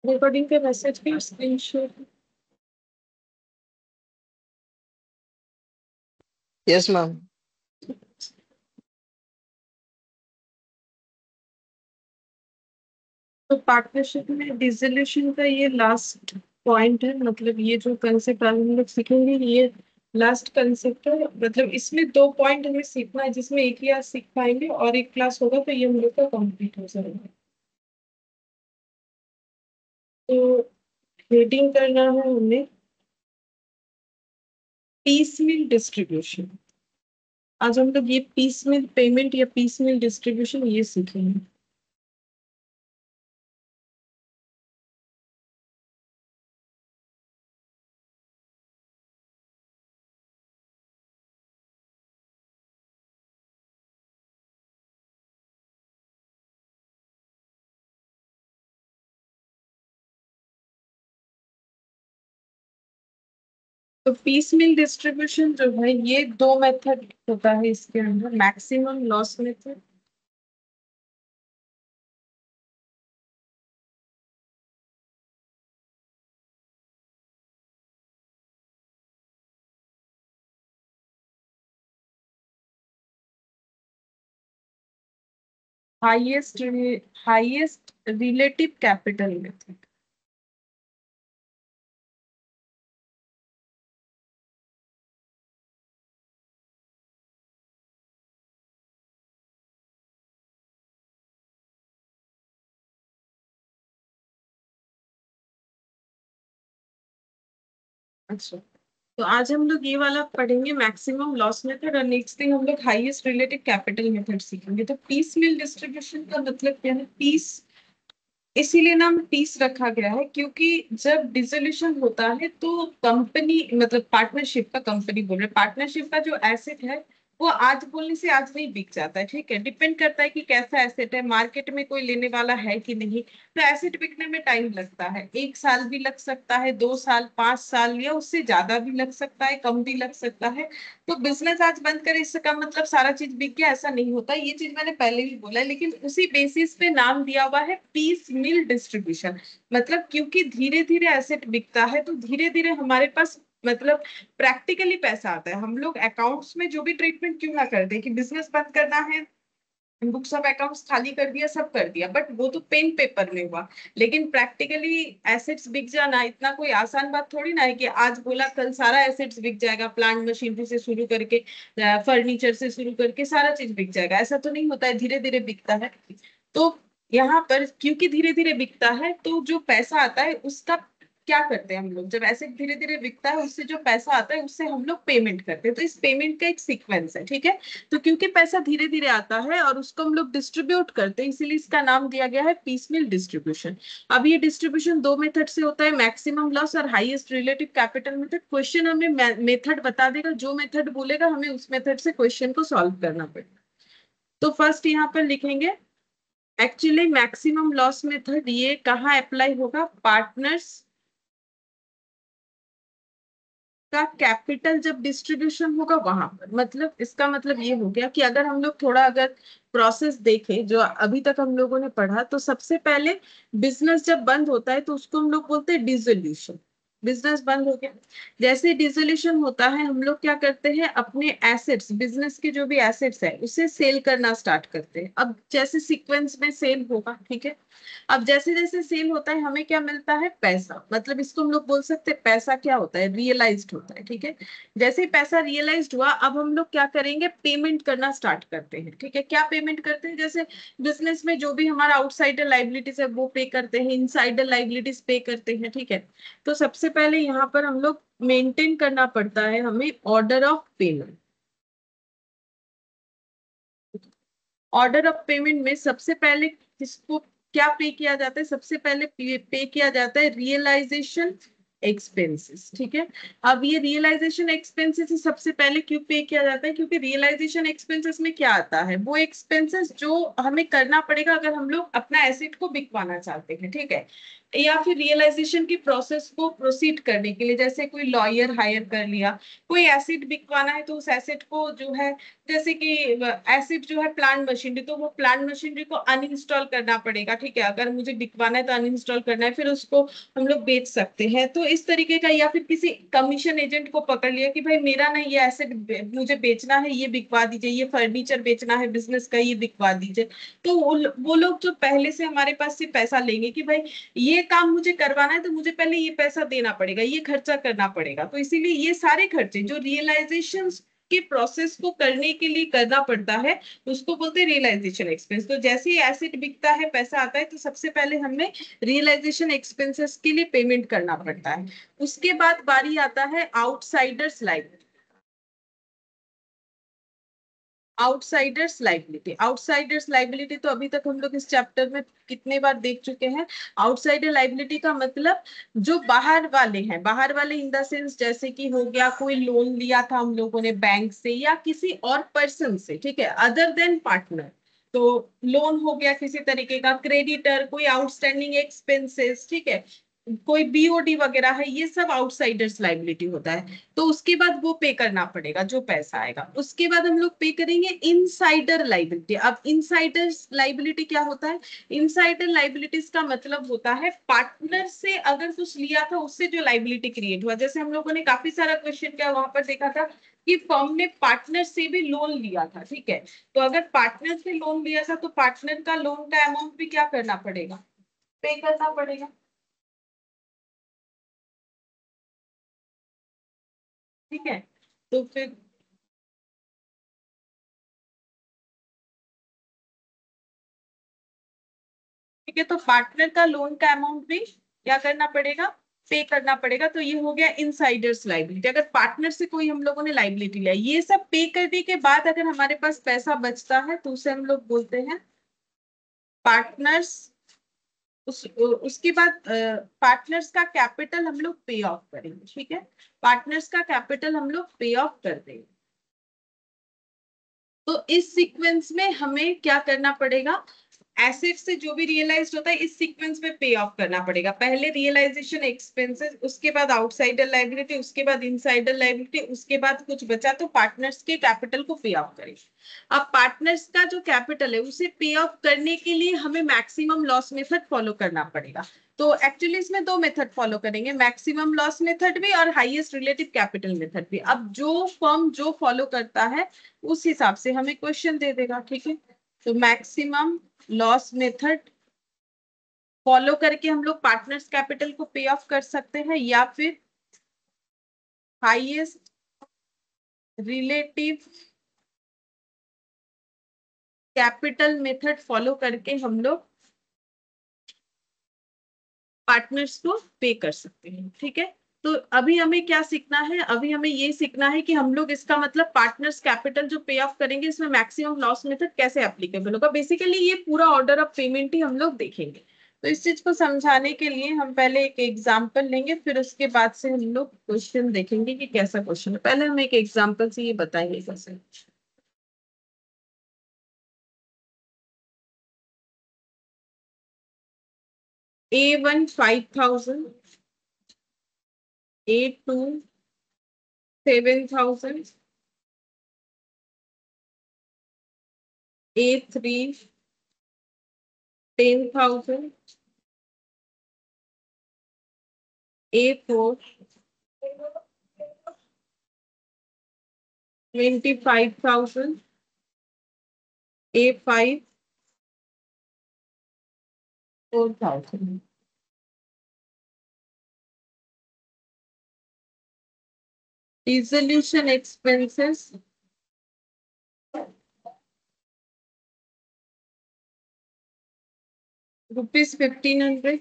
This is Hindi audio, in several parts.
रिकॉर्डिंग के मैसेज की स्क्रीनशॉट। Yes ma'am. तो पार्टनरशिप में डिसोल्यूशन का ये लास्ट पॉइंट है, मतलब ये जो कंसेप्ट आज हम लोग सीखेंगे ये लास्ट कंसेप्ट है। मतलब इसमें 2 पॉइंट हमें सीखना है, जिसमें एक ही आज सीख पाएंगे और एक क्लास होगा तो ये हम लोग का कंप्लीट हो जाएगा। तो हेडिंग करना है हमें पीस मील डिस्ट्रीब्यूशन। आज हम लोग ये पीस मील पेमेंट या पीस मील डिस्ट्रीब्यूशन ये सीखेंगे। तो पीस मील डिस्ट्रीब्यूशन जो है ये 2 मेथड होता है इसके अंदर, maximum loss method, highest highest relative capital method. अच्छा, तो आज हम लोग ये वाला पढ़ेंगे मैक्सिमम लॉस मेथड, और नेक्स्ट थिंग हम लोग हाईएस्ट रिलेटिव कैपिटल मेथड सीखेंगे। तो पीस मील डिस्ट्रीब्यूशन का मतलब क्या है? पीस इसीलिए नाम पीस रखा गया है क्योंकि जब डिसोल्यूशन होता है तो कंपनी, मतलब पार्टनरशिप का, कंपनी बोल रहे पार्टनरशिप का जो एसेट है वो आज बोलने से आज नहीं बिक जाता है। ठीक है, डिपेंड करता है कि कैसा एसेट है, मार्केट में कोई लेने वाला है कि नहीं। तो एसेट बिकने में टाइम लगता है, 1 साल भी लग सकता है, 2 साल, 5 साल, या उससे ज्यादा भी लग सकता है, कम भी लग सकता है। तो बिजनेस आज बंद करे इसका मतलब सारा चीज बिक गया, ऐसा नहीं होता। ये चीज मैंने पहले भी बोला है, लेकिन उसी बेसिस पे नाम दिया हुआ है पीस मिल डिस्ट्रीब्यूशन। मतलब क्योंकि धीरे धीरे एसेट बिकता है तो धीरे धीरे हमारे पास, मतलब प्रैक्टिकली पैसा आता है। हम लोग अकाउंट्स में जो भी ट्रीटमेंट क्यों ना कर दे कि बिजनेस बंद करना है, बुक्स ऑफ अकाउंट्स खाली कर दिया, सब कर दिया, बट वो तो पेन पेपर में हुआ। लेकिन प्रैक्टिकली एसेट्स बिक जाना इतना कोई आसान बात थोड़ी ना है कि आज बोला कल सारा एसेट्स बिक जाएगा, प्लांट मशीनरी से शुरू करके फर्नीचर से शुरू करके सारा चीज बिक जाएगा, ऐसा तो नहीं होता है, धीरे धीरे बिकता है। तो यहाँ पर क्योंकि धीरे धीरे बिकता है तो जो पैसा आता है उसका क्या करते हैं हम लोग, जब ऐसे धीरे धीरे बिकता है उससे जो पैसा आता है उससे हम लोग पेमेंट करते हैं। तो इस पेमेंट का एक सीक्वेंस है, ठीक है। तो क्योंकि पैसा धीरे धीरे आता है और उसको हम लोग डिस्ट्रीब्यूट करते हैं, इसीलिए इसका नाम दिया गया है पीसमील डिस्ट्रीब्यूशन। अब ये डिस्ट्रीब्यूशन 2 मेथड से होता है, मैक्सिमम लॉस और highest relative capital method. Question हमें मेथड बता देगा, जो मेथड बोलेगा हमें उस मेथड से क्वेश्चन को सॉल्व करना पड़ेगा। तो फर्स्ट यहाँ पर लिखेंगे, एक्चुअली मैक्सिमम लॉस मेथड ये कहाँ अप्लाई होगा? पार्टनर्स का कैपिटल जब डिस्ट्रीब्यूशन होगा वहां पर। मतलब इसका मतलब ये हो गया कि अगर हम लोग थोड़ा अगर प्रोसेस देखें जो अभी तक हम लोगों ने पढ़ा, तो सबसे पहले बिजनेस जब बंद होता है तो उसको हम लोग बोलते हैं डिसोल्यूशन। बिजनेस बंद हो गया, जैसे डिसोल्यूशन होता है हम लोग क्या करते हैं, अपने एसेट्स, बिजनेस के जो भी एसेट्स है उसे सेल करना स्टार्ट करते हैं। अब जैसे सीक्वेंस में सेल होगा, ठीक है। अब जैसे जैसे सेल होता है हमें क्या मिलता है? पैसा। मतलब इसको हम लोग बोल सकते हैं पैसा क्या होता है? रियलाइज्ड होता है, ठीक है। जैसे ही पैसा रियलाइज्ड हुआ अब हम लोग क्या करेंगे? पेमेंट करना स्टार्ट करते हैं, ठीक है। क्या पेमेंट करते हैं? जैसे बिजनेस में जो भी हमारा आउटसाइडर लाइबिलिटीज है वो पे करते हैं, इनसाइडर लाइबिलिटीज पे करते हैं, ठीक है। तो सबसे पहले यहाँ पर हम लोग मेंटेन करना पड़ता है हमें order of payment. Order of payment में सबसे पहले किसको क्या पे किया जाता है? सबसे पहले पे किया जाता है रियलाइजेशन एक्सपेंसेस, ठीक है। अब ये रियलाइजेशन एक्सपेंसेस सबसे पहले क्यों पे किया जाता है? क्योंकि रियलाइजेशन एक्सपेंसेस में क्या आता है? वो एक्सपेंसेस जो हमें करना पड़ेगा अगर हम लोग अपना एसेट को बिकवाना चाहते हैं, ठीक है। या फिर रियलाइजेशन की प्रोसेस को प्रोसीड करने के लिए, जैसे कोई लॉयर हायर कर लिया, कोई एसिड बिकवाना है तो उस एसिड को जो है, जैसे कि एसिड जो है प्लांट मशीनरी, तो वो प्लांट मशीनरी को अनइंस्टॉल करना पड़ेगा, ठीक है, अगर मुझे बिकवाना है तो अनइंस्टॉल करना है, फिर उसको हम लोग बेच सकते हैं। तो इस तरीके का, या फिर किसी कमीशन एजेंट को पकड़ लिया कि भाई मेरा ना ये एसेट मुझे बेचना है, ये बिकवा दीजिए, ये फर्नीचर बेचना है बिजनेस का, ये बिकवा दीजिए। तो वो लोग जो पहले से हमारे पास से पैसा लेंगे कि भाई ये काम मुझे करवाना है तो मुझे पहले ये पैसा देना पड़ेगा, ये खर्चा करना पड़ेगा, तो इसीलिए ये सारे खर्चे जो रियलाइजेशन के प्रोसेस को करने के लिए करना पड़ता है, उसको बोलते हैं रियलाइजेशन एक्सपेंस। तो जैसे ही एसेट बिकता है, पैसा आता है, तो सबसे पहले हमें रियलाइजेशन एक्सपेंसेस के लिए पेमेंट करना पड़ता है। उसके बाद बारी आता है आउटसाइडर्स लाइबिलिटी। आउटसाइडर्स लाइबिलिटी तो अभी तक हम लोग इस चैप्टर में कितने बार देख चुके हैं। आउटसाइडर लाइबिलिटी का मतलब जो बाहर वाले हैं, बाहर वाले इन द सेंस जैसे कि हो गया कोई लोन लिया था हम लोगों ने बैंक से या किसी और पर्सन से, ठीक है, अदर देन पार्टनर। तो लोन हो गया किसी तरीके का, क्रेडिटर, कोई आउटस्टैंडिंग एक्सपेंसेस, ठीक है, कोई बीओडी वगैरह है, ये सब आउटसाइडर्स लाइबिलिटी होता है। तो उसके बाद वो पे करना पड़ेगा जो पैसा आएगा। उसके बाद हम लोग पे करेंगे इनसाइडर लाइबिलिटी। अब इनसाइडर लाइबिलिटी क्या होता है? इनसाइडर लाइबिलिटीज का मतलब होता है पार्टनर से अगर कुछ लिया था उससे जो लाइबिलिटी क्रिएट हुआ। जैसे हम लोगों ने काफी सारा क्वेश्चन किया, वहां पर देखा था कि फर्म ने पार्टनर से भी लोन लिया था, ठीक है, तो अगर पार्टनर से लोन लिया था तो पार्टनर का लोन का अमाउंट भी क्या करना पड़ेगा? पे करना पड़ेगा, ठीक है। तो फिर ठीक है, तो पार्टनर का लोन का अमाउंट भी क्या करना पड़ेगा? पे करना पड़ेगा। तो ये हो गया इनसाइडर्स लाइबिलिटी, अगर पार्टनर से कोई हम लोगों ने लाइबिलिटी लिया, ये सब पे करने के बाद अगर हमारे पास पैसा बचता है तो उसे हम लोग बोलते हैं पार्टनर्स। उसके बाद पार्टनर्स का कैपिटल हम लोग पे ऑफ करेंगे, ठीक है, पार्टनर्स का कैपिटल हम लोग पे ऑफ कर देंगे। तो इस सीक्वेंस में हमें क्या करना पड़ेगा? एसेट से जो भी रियलाइज होता है इस सीक्वेंस में पे ऑफ करना पड़ेगा। पहले रियलाइजेशन एक्सपेंसेस, उसके बाद आउटसाइडर लाइबिलिटी, उसके बाद इनसाइडर लाइबिलिटी, उसके बाद कुछ बचा तो पार्टनर्स के कैपिटल को पे ऑफ करें। अब पार्टनर्स का जो कैपिटल है उसे पे ऑफ करने के लिए हमें मैक्सिमम लॉस मेथड फॉलो करना पड़ेगा। तो एक्चुअली इसमें दो मेथड फॉलो करेंगे, मैक्सिमम लॉस मेथड भी और हाईएस्ट रिलेटिव कैपिटल मेथड भी। अब जो फर्म जो फॉलो करता है उस हिसाब से हमें क्वेश्चन दे देगा, ठीक है। तो मैक्सिमम लॉस मेथड फॉलो करके हम लोग पार्टनर्स कैपिटल को पे ऑफ कर सकते हैं, या फिर highest relative capital method follow करके हम लोग पार्टनर्स को पे कर सकते हैं, ठीक है। तो अभी हमें क्या सीखना है? अभी हमें ये सीखना है कि हम लोग इसका मतलब पार्टनर्स कैपिटल जो पे ऑफ करेंगे इसमें मैक्सिमम लॉस मेथड कैसे एप्लीकेबल होगा। बेसिकली ये पूरा ऑर्डर ऑफ पेमेंट ही हम लोग देखेंगे। तो इस चीज को समझाने के लिए हम पहले एक एग्जाम्पल लेंगे, फिर उसके बाद से हम लोग क्वेश्चन देखेंगे कि कैसा क्वेश्चन है। पहले हम एक एग्जाम्पल से ये बताएंगे कैसे। A1 5,000, A2 7,000, A3 10,000, A4 25,000, A5 4,000। Resolution expenses rupees 1,500,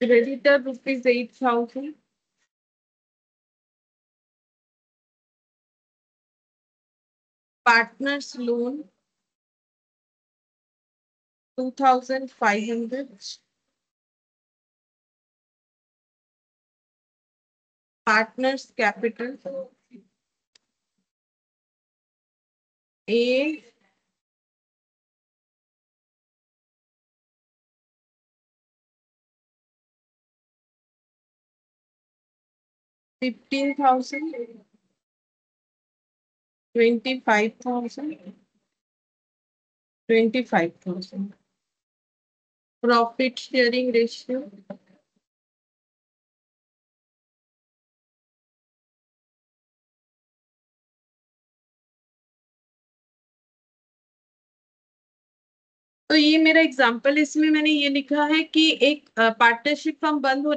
creditor rupees 8,000, partners loan 2,500, partners capital A 15,000, 25,000, 25,000। Profit sharing ratio तो ये मेरा एग्जांपल, इसमें मैंने ये लिखा है कि एक पार्टनरशिप फर्म बंद हो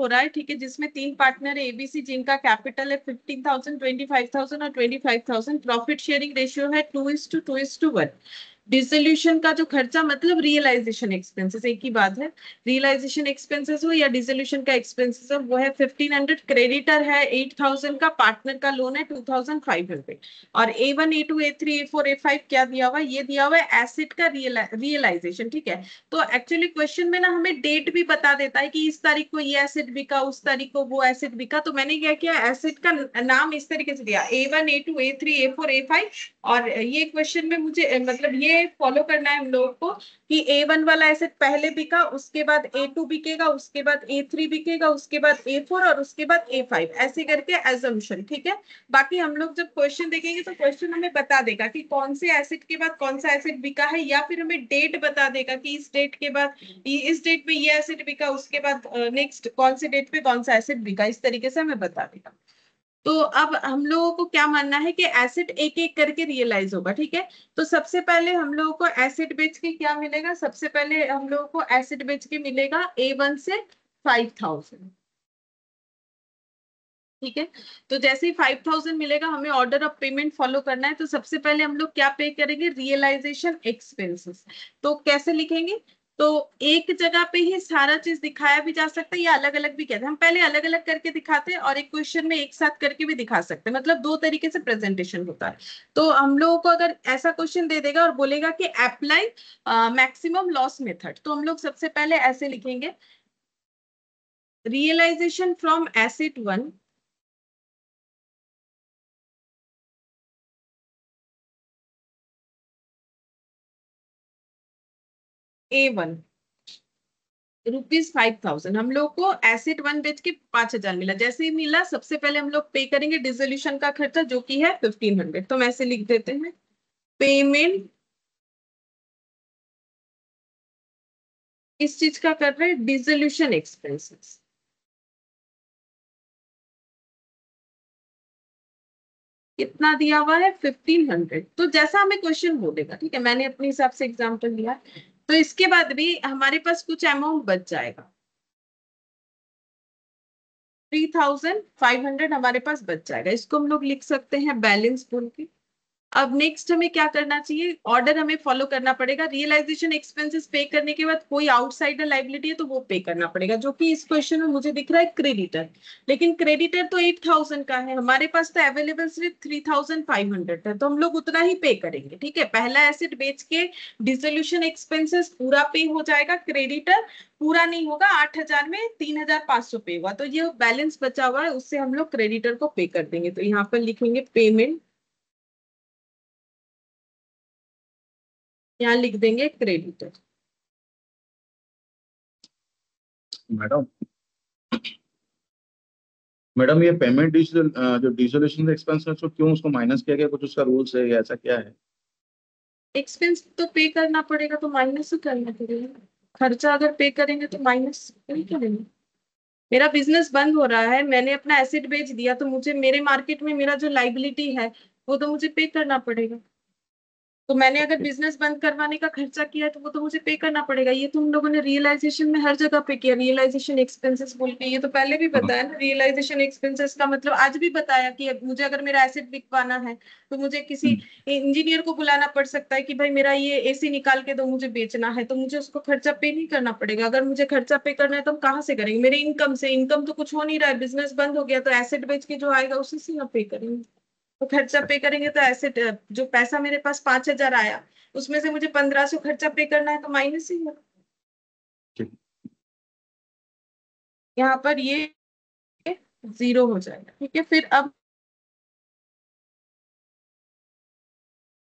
रहा है, ठीक है, जिसमें तीन पार्टनर है एबीसी, जिनका कैपिटल है 15,000, 25,000 और 25,000। प्रॉफिट शेयरिंग रेशियो है 2:1। डिसोल्यूशन का जो खर्चा मतलब रियलाइजेशन एक्सपेंसेस, एक ही बात है, रियलाइजेशन एक्सपेंसेस हो या डिसोल्यूशन का एक्सपेंसेस हो, वो है 1500। क्रेडिटर है 8,000 का, पार्टनर का लोन है 2,500। और A1, A2, A3, A4, A5 क्या दिया हुआ है, ये दिया हुआ है एसेट का रियलाइजेशन, ठीक है। तो एक्चुअली क्वेश्चन में ना हमें डेट भी बता देता है कि इस तारीख को ये एसेट बिका, उस तारीख को वो एसेट बिका। तो मैंने क्या किया, एसेट का नाम इस तरीके से दिया, A1, A2, A3, A4, A5। और ये क्वेश्चन में मुझे मतलब ये फॉलो करना है हम लोगों को कि A1 वाला एसेट पहले बिका, उसके बाद A2 बिकेगा, उसके बाद A3 बिकेगा, उसके बाद A4 और उसके बाद A5, ऐसे करके एजम्पशन, ठीक है। बाकी हम लोग जब क्वेश्चन देखेंगे तो क्वेश्चन हमें बता देगा कि कौन से एसेट के बाद कौन सा एसेट बिका है, या फिर हमें डेट बता देगा कि इस डेट के बाद इस डेट पे ये एसेट बिका, उसके बाद नेक्स्ट कौन से डेट पे कौन सा एसेट बिका, इस तरीके से हमें बता देगा। तो अब हम लोगों को क्या मानना है कि एसेट एक एक करके रियलाइज होगा, ठीक है। तो सबसे पहले हम लोगों को एसेट बेच के क्या मिलेगा, सबसे पहले हम लोगों को एसेट बेच के मिलेगा A1 से 5,000, ठीक है। तो जैसे ही 5,000 मिलेगा, हमें ऑर्डर ऑफ पेमेंट फॉलो करना है। तो सबसे पहले हम लोग क्या पे करेंगे, रियलाइजेशन एक्सपेंसेस। तो कैसे लिखेंगे, तो एक जगह पे ही सारा चीज दिखाया भी जा सकता है या अलग अलग भी कहते हैं, हम पहले अलग अलग करके दिखाते हैं और एक क्वेश्चन में एक साथ करके भी दिखा सकते हैं, मतलब दो तरीके से प्रेजेंटेशन होता है। तो हम लोगों को अगर ऐसा क्वेश्चन दे देगा और बोलेगा कि अप्लाई मैक्सिमम लॉस मेथड, तो हम लोग सबसे पहले ऐसे लिखेंगे, realisation from asset one A1 ₹5,000। हम लोग को एसेट वन बेच के 5,000 मिला। जैसे ही मिला, सबसे पहले हम लोग पे करेंगे डिसोल्यूशन का खर्चा, जो कि है 1,500। तो हम ऐसे लिख देते हैं, पेमेंट इस चीज का कर रहे हैं, डिसोल्यूशन एक्सपेंसेस। कितना दिया हुआ है, 1,500। तो जैसा हमें क्वेश्चन बोलेगा, ठीक है, मैंने अपने हिसाब से एग्जाम्पल लिया। तो इसके बाद भी हमारे पास कुछ अमाउंट बच जाएगा, 3,500 हमारे पास बच जाएगा। इसको हम लोग लिख सकते हैं बैलेंस बोल के। अब नेक्स्ट हमें क्या करना चाहिए, ऑर्डर हमें फॉलो करना पड़ेगा। रियलाइजेशन एक्सपेंसेस पे करने के बाद कोई आउटसाइडर लाइबिलिटी है तो वो पे करना पड़ेगा, जो कि इस क्वेश्चन में मुझे दिख रहा है क्रेडिटर। लेकिन क्रेडिटर तो 8,000 का है, हमारे पास तो अवेलेबल सिर्फ 3,500 है, तो हम लोग उतना ही पे करेंगे, ठीक है। पहला एसेट बेच के डिसोल्यूशन एक्सपेंसेस पूरा पे हो जाएगा, क्रेडिटर पूरा नहीं होगा, 8,000 में 3,500 पे हुआ, तो ये बैलेंस बचा हुआ है उससे हम लोग क्रेडिटर को पे कर देंगे। तो यहाँ पर लिखेंगे पेमेंट, यहाँ लिख देंगे क्रेडिटर। मैडम मैडम ये पेमेंट जो डिसोल्यूशन एक्सपेंस है उसको क्यों उसको माइनस किया गया, कुछ उसका रूल्स है या ऐसा क्या है? एक्सपेंस तो पे करना पड़ेगा तो माइनस ही करना पड़ेगा। खर्चा अगर पे करेंगे तो माइनस नहीं करेंगे। मेरा बिजनेस बंद हो रहा है, मैंने अपना एसेट बेच दिया, तो मुझे मेरे मार्केट में मेरा जो लाइबिलिटी है वो तो मुझे पे करना पड़ेगा। तो मैंने अगर ओके। बिजनेस बंद करवाने का खर्चा किया है तो वो तो मुझे पे करना पड़ेगा। ये तो हम लोगों ने रियलाइजेशन में हर जगह पे किया, रियलाइजेशन एक्सपेंसेस बोल के, ये तो पहले भी हाँ। बताया ना। रियलाइजेशन एक्सपेंसेस का मतलब आज भी बताया कि मुझे अगर मेरा एसेट बिकवाना है तो मुझे किसी हम्म, इंजीनियर को बुलाना पड़ सकता है कि भाई मेरा ये एसी निकाल के दो, मुझे बेचना है, तो मुझे उसको खर्चा पे नहीं करना पड़ेगा। अगर मुझे खर्चा पे करना है तो हम कहाँ से करेंगे, मेरे इनकम से। इनकम तो कुछ हो नहीं रहा है, बिजनेस बंद हो गया, तो एसेट बेच के जो आएगा उसी से ना पे करेंगे। तो खर्चा पे करेंगे तो ऐसे जो पैसा मेरे पास 5,000 आया, उसमें से मुझे 1,500 खर्चा पे करना है तो माइनस ही है। ठीक। यहाँ पर ये जीरो हो जाएगा, ठीक है। फिर अब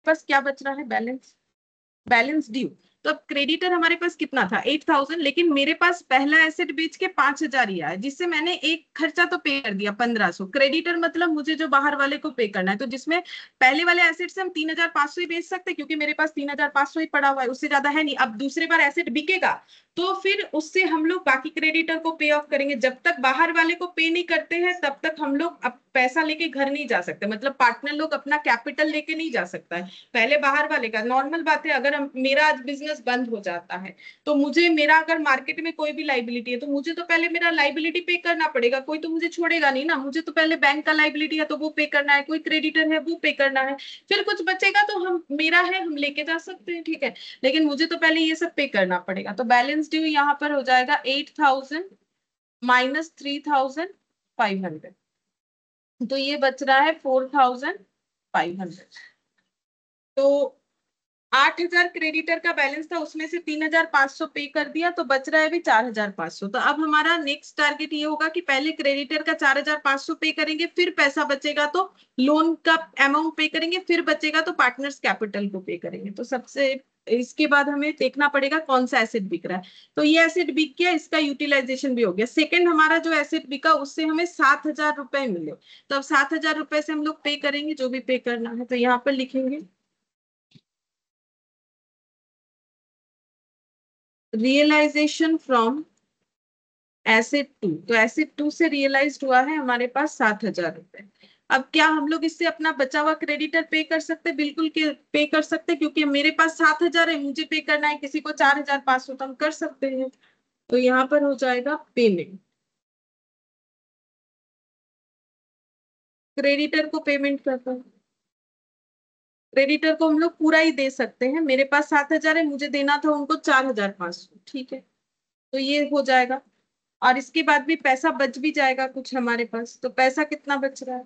बस क्या बच रहा है, बैलेंस, बैलेंस ड्यू। तो अब क्रेडिटर हमारे पास कितना था 8,000, लेकिन मेरे पास पहला एसेट बेच के 5,000 ही आया, जिससे मैंने एक खर्चा तो पे कर दिया 1,500। क्रेडिटर मतलब मुझे जो बाहर वाले को पे करना है, तो जिसमें पहले वाले एसेट से हम 3,500 ही बेच सकते हैं, क्योंकि मेरे पास 3,500 ही पड़ा हुआ है, उससे ज्यादा है नहीं। अब दूसरी बार एसेट बिकेगा तो फिर उससे हम लोग बाकी क्रेडिटर को पे ऑफ करेंगे। जब तक बाहर वाले को पे नहीं करते हैं तब तक हम लोग अब पैसा लेके घर नहीं जा सकते, मतलब पार्टनर लोग अपना कैपिटल लेके नहीं जा सकता है, पहले बाहर वाले का। नॉर्मल बात है, अगर मेरा आज बिजनेस बंद हो जाता है तो मुझे, मेरा अगर मार्केट में कोई भी लाइबिलिटी है तो मुझे तो पहले मेरा लाइबिलिटी पे करना पड़ेगा, कोई तो मुझे छोड़ेगा नहीं ना। मुझे तो पहले बैंक का लाइबिलिटी है तो वो पे करना है, कोई क्रेडिटर है वो पे करना है, फिर कुछ बचेगा तो हम, मेरा है, हम लेके जा सकते हैं, ठीक है। लेकिन मुझे तो पहले ये सब पे करना पड़ेगा। तो बैलेंस ड्यू यहाँ पर हो जाएगा 8,000 माइनस 3,500, तो ये बच रहा है 4,500। तो 8,000 क्रेडिटर का बैलेंस था, उसमें से 3,500 पे कर दिया, तो बच रहा है अभी 4,500। तो अब हमारा नेक्स्ट टारगेट ये होगा कि पहले क्रेडिटर का 4,500 पे करेंगे, फिर पैसा बचेगा तो लोन का अमाउंट पे करेंगे, फिर बचेगा तो पार्टनर्स कैपिटल को पे करेंगे। तो सबसे इसके बाद हमें देखना पड़ेगा कौन सा एसेट बिक रहा है। तो ये एसेट बिक गया, इसका यूटिलाइजेशन भी हो गया। सेकंड हमारा जो एसेट बिका उससे हमें 7,000 रुपए मिले, तो अब 7,000 रुपए से हम लोग पे करेंगे जो भी पे करना है। तो यहाँ पर लिखेंगे रियलाइजेशन फ्रॉम एसेट टू। तो एसेट टू से रियलाइज हुआ है हमारे पास 7,000 रुपए। अब क्या हम लोग इससे अपना बचा हुआ क्रेडिटर पे कर सकते? बिल्कुल के पे कर सकते, क्योंकि मेरे पास 7,000 है, मुझे पे करना है, किसी को 4,500, तो हम कर सकते हैं। तो यहाँ पर हो जाएगा पेमेंट, क्रेडिटर को पेमेंट करता है। क्रेडिटर को हम लोग पूरा ही दे सकते हैं, मेरे पास 7,000 है, मुझे देना था उनको 4,500, ठीक है। तो ये हो जाएगा, और इसके बाद भी पैसा बच भी जाएगा कुछ हमारे पास। तो पैसा कितना बच रहा है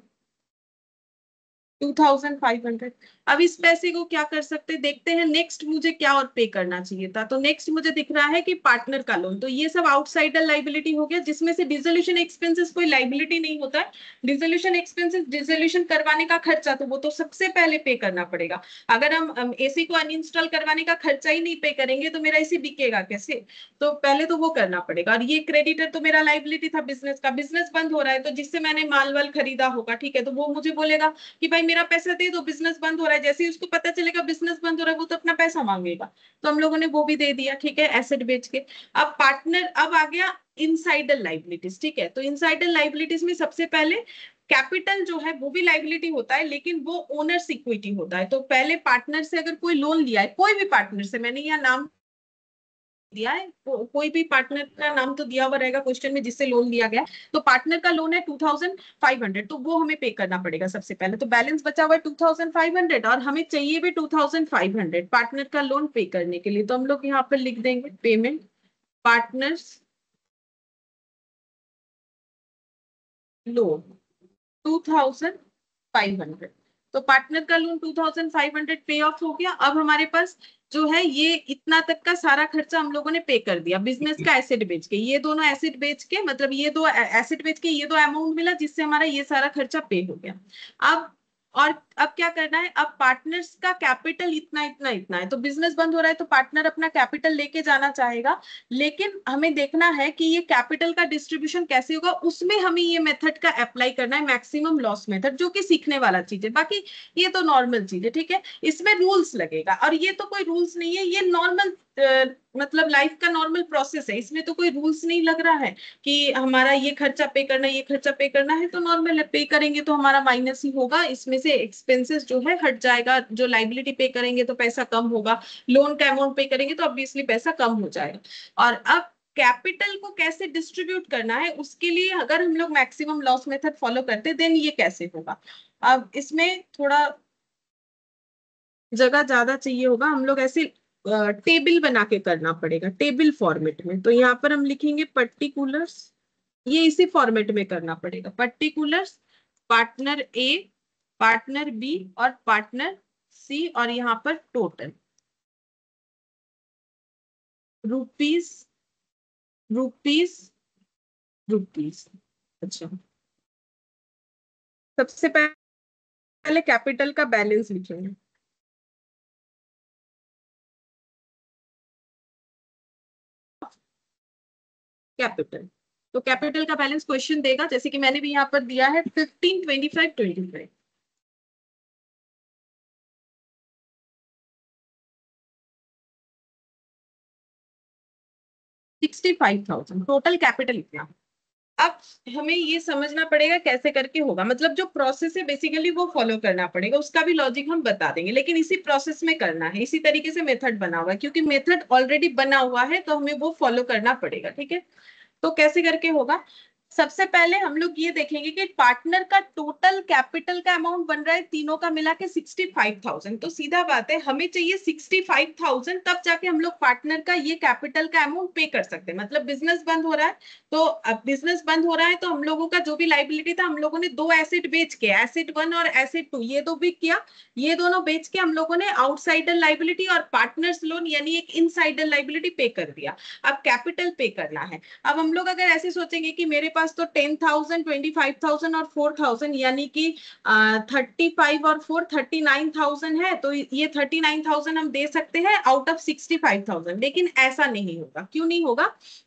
2,500। अब इस पैसे को क्या कर सकते हैं, देखते हैं नेक्स्ट मुझे क्या और पे करना चाहिए था। तो नेक्स्ट मुझे दिख रहा है कि पार्टनर का लोन। तो ये सब आउटसाइडर लाइबिलिटी हो गया, जिसमें से डिसोल्यूशन एक्सपेंसेस कोई लाइबिलिटी नहीं होता है। डिसोल्यूशन एक्सपेंसेस, डिसोल्यूशन करवाने का खर्चा, तो वो तो सबसे पहले पे करना पड़ेगा। अगर हम एसी को अनइंस्टॉल करवाने का खर्चा ही नहीं पे करेंगे तो मेरा एसी बिकेगा कैसे? तो पहले तो वो करना पड़ेगा। और ये क्रेडिटर तो मेरा लाइबिलिटी था बिजनेस का, बिजनेस बंद हो रहा है तो जिससे मैंने माल वाल खरीदा होगा, ठीक है, तो वो मुझे बोलेगा कि भाई मेरा पैसा दे दो, बिजनेस बंद हो रहा है। जैसे ही उसको पता चलेगा बिजनेस बंद हो रहा है वो तो अपना पैसा मांगेगा। तो हम लोगों ने वो भी दे दिया, ठीक है, एसेट बेच के। अब पार्टनर, अब आ गया इनसाइडर लाइबिलिटीज, ठीक है। तो इनसाइडर लाइबिलिटीज में सबसे पहले कैपिटल जो है वो भी लाइबिलिटी होता है, लेकिन वो ओनर्स इक्विटी होता है। तो पहले पार्टनर से अगर कोई लोन लिया है, कोई भी पार्टनर से, मैंने यहाँ नाम दिया है, कोई भी पार्टनर का नाम तो दिया हुआ रहेगा क्वेश्चन में जिससे लोन लिया गया। तो पार्टनर का लोन है 2,500, तो वो हमें पे करना पड़ेगा सबसे पहले। तो बैलेंस बचा हुआ है 2,500, और हमें चाहिए भी 2,500 पार्टनर का लोन पे करने के लिए। तो हम लोग यहाँ पर लिख देंगे पेमेंट पार्टनर्स लोन 2,500। तो पार्टनर का लोन 2,500 पे ऑफ हो गया। अब हमारे पास जो है ये इतना तक का सारा खर्चा हम लोगों ने पे कर दिया बिजनेस का एसेट बेच के। ये दोनों एसेट बेच के, मतलब ये दो एसेट बेच के ये दो अमाउंट मिला, जिससे हमारा ये सारा खर्चा पे हो गया। अब, और अब क्या करना है, अब पार्टनर्स का कैपिटल इतना इतना इतना है। तो बिजनेस बंद हो रहा है तो पार्टनर अपना कैपिटल लेके जाना चाहेगा, लेकिन हमें देखना है कि ये कैपिटल का डिस्ट्रीब्यूशन कैसे होगा। उसमें हमें ये मेथड का अप्लाई करना है, मैक्सिमम लॉस मेथड, जो कि सीखने वाला चीज है। बाकी ये तो नॉर्मल चीज है, ठीक है। इसमें रूल्स लगेगा, और ये तो कोई रूल्स नहीं है, ये नॉर्मल मतलब लाइफ का नॉर्मल प्रोसेस है। इसमें तो कोई रूल्स नहीं लग रहा है कि हमारा ये खर्चा पे करना है, ये खर्चा पे करना है। तो नॉर्मल है, पे करेंगे तो हमारा माइनस ही होगा, इसमें से एक्सपेंसेस जो है हट जाएगा। जो लाइबिलिटी पे करेंगे तो पैसा कम होगा, लोन का अमाउंट पे करेंगे तो ऑब्वियसली पैसा कम हो जाएगा। और अब कैपिटल को कैसे डिस्ट्रीब्यूट करना है, उसके लिए अगर हम लोग मैक्सिमम लॉस मेथड फॉलो करते देन ये कैसे होगा। अब इसमें थोड़ा जगह ज्यादा चाहिए होगा, हम लोग ऐसे टेबल बना के करना पड़ेगा, टेबल फॉर्मेट में। तो यहाँ पर हम लिखेंगे पर्टिकुलर्स, ये इसी फॉर्मेट में करना पड़ेगा। पर्टिकुलर्स पार्टनर ए, पार्टनर बी और पार्टनर सी, और यहाँ पर टोटल रुपीस, रुपीस, रुपीस। अच्छा, सबसे पहले कैपिटल का बैलेंस लिखेंगे। कैपिटल। तो कैपिटल का बैलेंस क्वेश्चन देगा, जैसे कि मैंने भी यहाँ पर दिया है 15, 25, 25। 65,000 टोटल कैपिटल इतना। अब हमें ये समझना पड़ेगा कैसे करके होगा, मतलब जो प्रोसेस है बेसिकली वो फॉलो करना पड़ेगा, उसका भी लॉजिक हम बता देंगे, लेकिन इसी प्रोसेस में करना है, इसी तरीके से मेथड बना हुआ है, क्योंकि मेथड ऑलरेडी बना हुआ है तो हमें वो फॉलो करना पड़ेगा। ठीक है, तो कैसे करके होगा, सबसे पहले हम लोग ये देखेंगे कि पार्टनर का टोटल कैपिटल का अमाउंट बन रहा है तीनों का मिला के 65,000। तो सीधा बात है, हमें चाहिए 65,000, तब जाके हम लोग पार्टनर का ये कैपिटल का अमाउंट पे कर सकते हैं। मतलब बिजनेस बंद हो रहा है, तो अब बिजनेस बंद हो रहा है तो हम लोगों का जो भी लाइबिलिटी था, हम लोगों ने दो एसेट बेच के, एसेट 1 और एसेट 2 ये दो भी किया, ये दोनों बेच के हम लोगों ने आउटसाइडर लाइबिलिटी और पार्टनर्स लोन यानी एक इनसाइडर लाइबिलिटी पे कर दिया। अब कैपिटल पे करना है। अब हम लोग अगर ऐसे सोचेंगे कि मेरे पास तो 10,000, 25,000 और 4,000 यानी कि 35 और 4 39,000 है, तो ये 39,000 हम दे सकते हैं आउट ऑफ 65,000। लेकिन ऐसा नहीं होगा। क्यों नहीं होगा?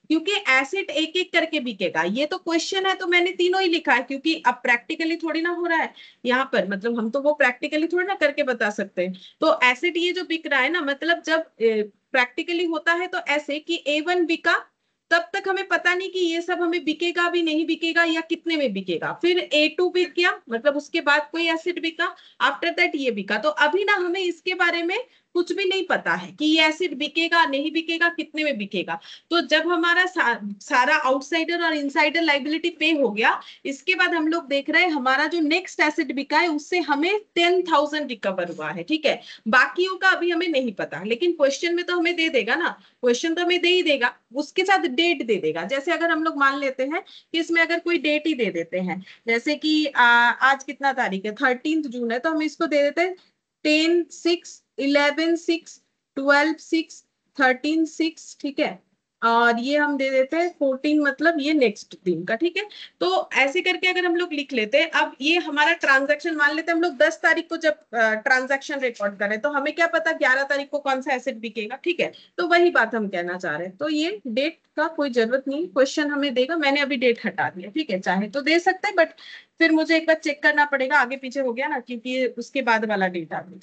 क्योंकि एसेट एक एक करके बिकेगा। ये तो क्वेश्चन है तो मैंने तीनों ही लिखा है, क्योंकि अब प्रैक्टिकली थोड़ी ना हो रहा है यहाँ पर, मतलब हम तो वो प्रैक्टिकली थोड़ी ना करके बता सकते हैं। तो एसेट ये जो बिक रहा है ना, मतलब जब प्रैक्टिकली होता है तो ऐसे कि A1 बिका, तब तक हमें पता नहीं कि ये सब हमें बिकेगा भी नहीं बिकेगा या कितने में बिकेगा। फिर A2 बिक गया, मतलब उसके बाद कोई एसेट बिका, आफ्टर दैट ये बिका। तो अभी ना हमें इसके बारे में कुछ भी नहीं पता है कि ये एसेट बिकेगा नहीं बिकेगा, कितने में बिकेगा। तो जब हमारा सारा आउटसाइडर और इनसाइडर लाइबिलिटी पे हो गया, इसके बाद हम लोग देख रहे हैं हमारा जो नेक्स्ट एसेट बिका है उससे हमें 10,000 रिकवर हुआ है। ठीक है, बाकियों का अभी हमें नहीं पता, लेकिन क्वेश्चन में तो हमें दे देगा ना, क्वेश्चन तो हमें दे ही देगा, उसके साथ डेट दे देगा। जैसे अगर हम लोग मान लेते हैं कि इसमें अगर कोई डेट ही दे देते हैं, जैसे कि आज कितना तारीख है, 13 जून है, तो हम इसको दे देते हैं 10/6, 11/6, 12/6, 13/6। ठीक है, और ये हम दे देते हैं 14, मतलब ये नेक्स्ट दिन का। ठीक है, तो ऐसे करके अगर हम लोग लिख लेते हैं, अब ये हमारा ट्रांजैक्शन मान लेते हैं हम लोग 10 तारीख को जब ट्रांजैक्शन रिकॉर्ड करें, तो हमें क्या पता 11 तारीख को कौन सा एसेट बिकेगा। ठीक है, तो वही बात हम कहना चाह रहे हैं। तो ये डेट का कोई जरूरत नहीं, क्वेश्चन हमें देगा, मैंने अभी डेट हटा दिया। ठीक है, चाहे तो दे सकते हैं, बट फिर मुझे एक बार चेक करना पड़ेगा आगे पीछे हो गया ना, क्योंकि ये उसके बाद वाला डेट आ गया।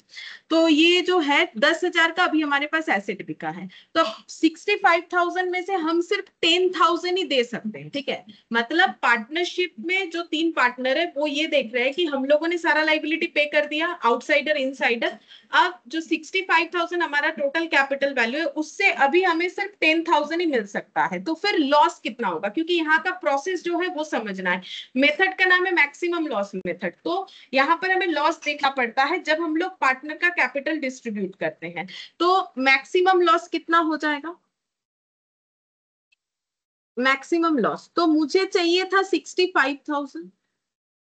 तो ये जो है 10,000 का अभी हमारे पास एसेट बिका है, तो 65,000 में से हम सिर्फ 10,000 ही दे सकते हैं। ठीक है, मतलब पार्टनरशिप में जो 3 पार्टनर है वो ये देख रहे हैं कि हम लोगों ने सारा लाइबिलिटी पे कर दिया, आउटसाइडर इनसाइडर। अब जो 65,000 हमारा टोटल कैपिटल वैल्यू है, उससे अभी हमें सिर्फ 10,000 ही मिल सकता है। तो फिर लॉस कितना होगा, क्योंकि यहाँ का प्रोसेस जो है वो समझना है। मेथड का नाम है मैक्सिमम लॉस मेथड। तो यहाँ पर हमें लॉस देखना पड़ता है जब हम लोग पार्टनर का कैपिटल डिस्ट्रीब्यूट करते हैं। तो मैक्सिमम लॉस कितना हो जाएगा, मैक्सिमम लॉस तो मुझे चाहिए था 65,000,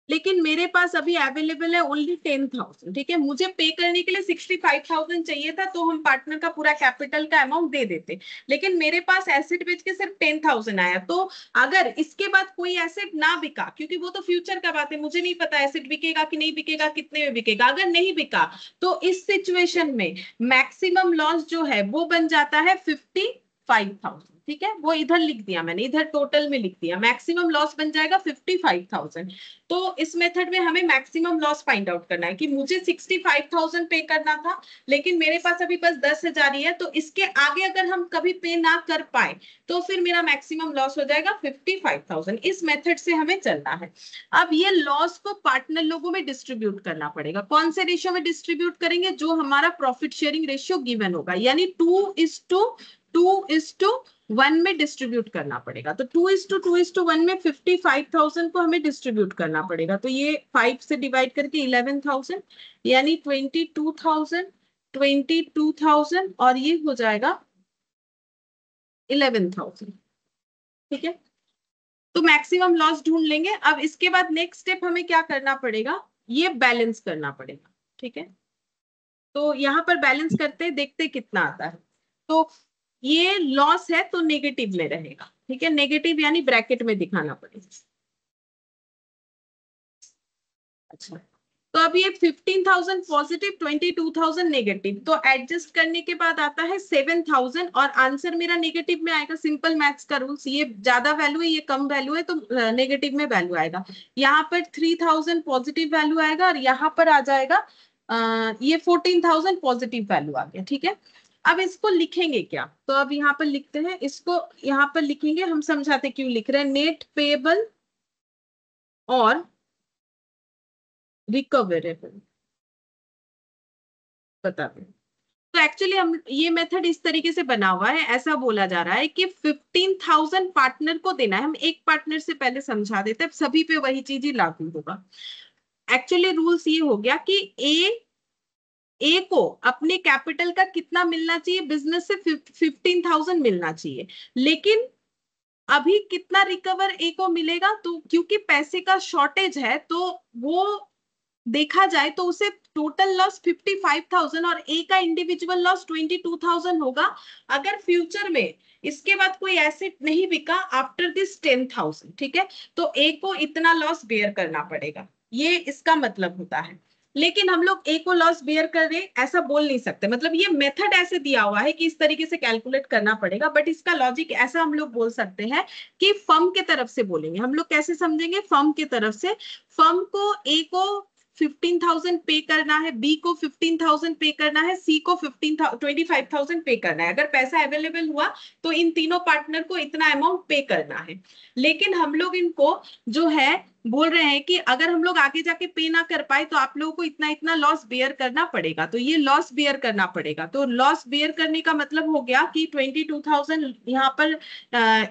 लेकिन मेरे पास अभी अवेलेबल है ओनली 10,000। ठीक है, मुझे पे करने के लिए 65,000 चाहिए था, तो हम पार्टनर का पूरा कैपिटल का अमाउंट दे देते, लेकिन मेरे पास एसेट बेच के सिर्फ 10,000 आया। तो अगर इसके बाद कोई एसेट ना बिका, क्योंकि वो तो फ्यूचर का बात है, मुझे नहीं पता एसेट बिकेगा कि नहीं बिकेगा, कितने में बिकेगा, अगर नहीं बिका तो इस सिचुएशन में मैक्सिमम लॉस जो है वो बन जाता है 55,000। ठीक है, वो इधर लिख दिया मैंने, इधर टोटल में लिख दिया, मैक्सिमम लॉस बन जाएगा 55,000। तो इस मेथड में हमें मैक्सिमम लॉस फाइंड आउट करना है कि मुझे 65,000 पे करना था, लेकिन मेरे पास अभी बस 10,000 ही है, तो इसके आगे अगर हम कभी पे ना कर पाए तो फिर मेरा मैक्सिमम लॉस हो जाएगा 55,000। इस मेथड से हमें चलना है। अब ये लॉस को पार्टनर लोगों में डिस्ट्रीब्यूट करना पड़ेगा। कौन से रेशियो में डिस्ट्रीब्यूट करेंगे, जो हमारा प्रॉफिट शेयरिंग रेशियो गिवन होगा, यानी 2:1 में डिस्ट्रीब्यूट करना पड़ेगा। तो 2:1 में 55,000 को हमें डिस्ट्रीब्यूट करना पड़ेगा। तो ये 5 से डिवाइड करके 11,000, यानी 22,000, 22,000 और ये हो जाएगा 11,000। ठीक है, तो मैक्सिमम लॉस ढूंढ लेंगे। अब इसके बाद नेक्स्ट स्टेप हमें क्या करना पड़ेगा, ये बैलेंस करना पड़ेगा। ठीक है, तो यहां पर बैलेंस करते देखते कितना आता है। तो ये लॉस है तो नेगेटिव में रहेगा। ठीक है, नेगेटिव यानी ब्रैकेट में दिखाना पड़ेगा। अच्छा, तो अब ये 15,000 पॉजिटिव, 22,000 नेगेटिव, तो एडजस्ट करने के बाद आता है 7,000 और आंसर मेरा नेगेटिव में आएगा। सिंपल मैथ्स का रूल्स, ये ज्यादा वैल्यू है ये कम वैल्यू है तो नेगेटिव में वैल्यू आएगा। यहाँ पर 3,000 पॉजिटिव वैल्यू आएगा और यहाँ पर आ जाएगा ये 14,000 पॉजिटिव वैल्यू आ गया। ठीक है, अब इसको लिखेंगे क्या, तो अब यहाँ पर लिखते हैं इसको, यहाँ पर लिखेंगे, हम समझाते क्यों लिख रहे हैं। नेट पेएबल और रिकवरेबल बताते हैं। तो एक्चुअली हम ये मेथड इस तरीके से बना हुआ है, ऐसा बोला जा रहा है कि 15,000 पार्टनर को देना है। हम एक पार्टनर से पहले समझा देते हैं, सभी पे वही चीज ही लागू होगा। एक्चुअली रूल्स ये हो गया कि ए को अपने कैपिटल का कितना मिलना चाहिए, बिजनेस से 15,000 मिलना चाहिए, लेकिन अभी कितना रिकवर ए को मिलेगा, तो क्योंकि पैसे का शॉर्टेज है तो वो देखा जाए तो उसे टोटल लॉस 55,000 और ए का इंडिविजुअल लॉस 22,000 होगा अगर फ्यूचर में इसके बाद कोई एसेट नहीं बिका आफ्टर दिस 10,000। ठीक है, तो ए को इतना लॉस बेयर करना पड़ेगा, ये इसका मतलब होता है। लेकिन हम लोग ए को लॉस बेयर कर रहे ऐसा बोल नहीं सकते, मतलब ये मेथड ऐसे दिया हुआ है कि इस तरीके से कैलकुलेट करना पड़ेगा, बट इसका लॉजिक ऐसा हम लोग बोल सकते हैं कि फर्म के तरफ से बोलेंगे। हम लोग कैसे समझेंगे, फर्म की तरफ से, फर्म को ए को 15,000 पे करना है, बी को 15,000 पे करना है, सी को 25,000 पे करना है। अगर पैसा अवेलेबल हुआ तो इन तीनों पार्टनर को इतना अमाउंट पे करना है। लेकिन हम लोग इनको जो है बोल रहे हैं कि अगर हम लोग आगे जाके पे ना कर पाए तो आप लोगों को इतना इतना लॉस बेयर करना पड़ेगा, तो ये लॉस बेयर करना पड़ेगा। तो लॉस बेयर करने का मतलब हो गया कि 22,000 यहाँ पर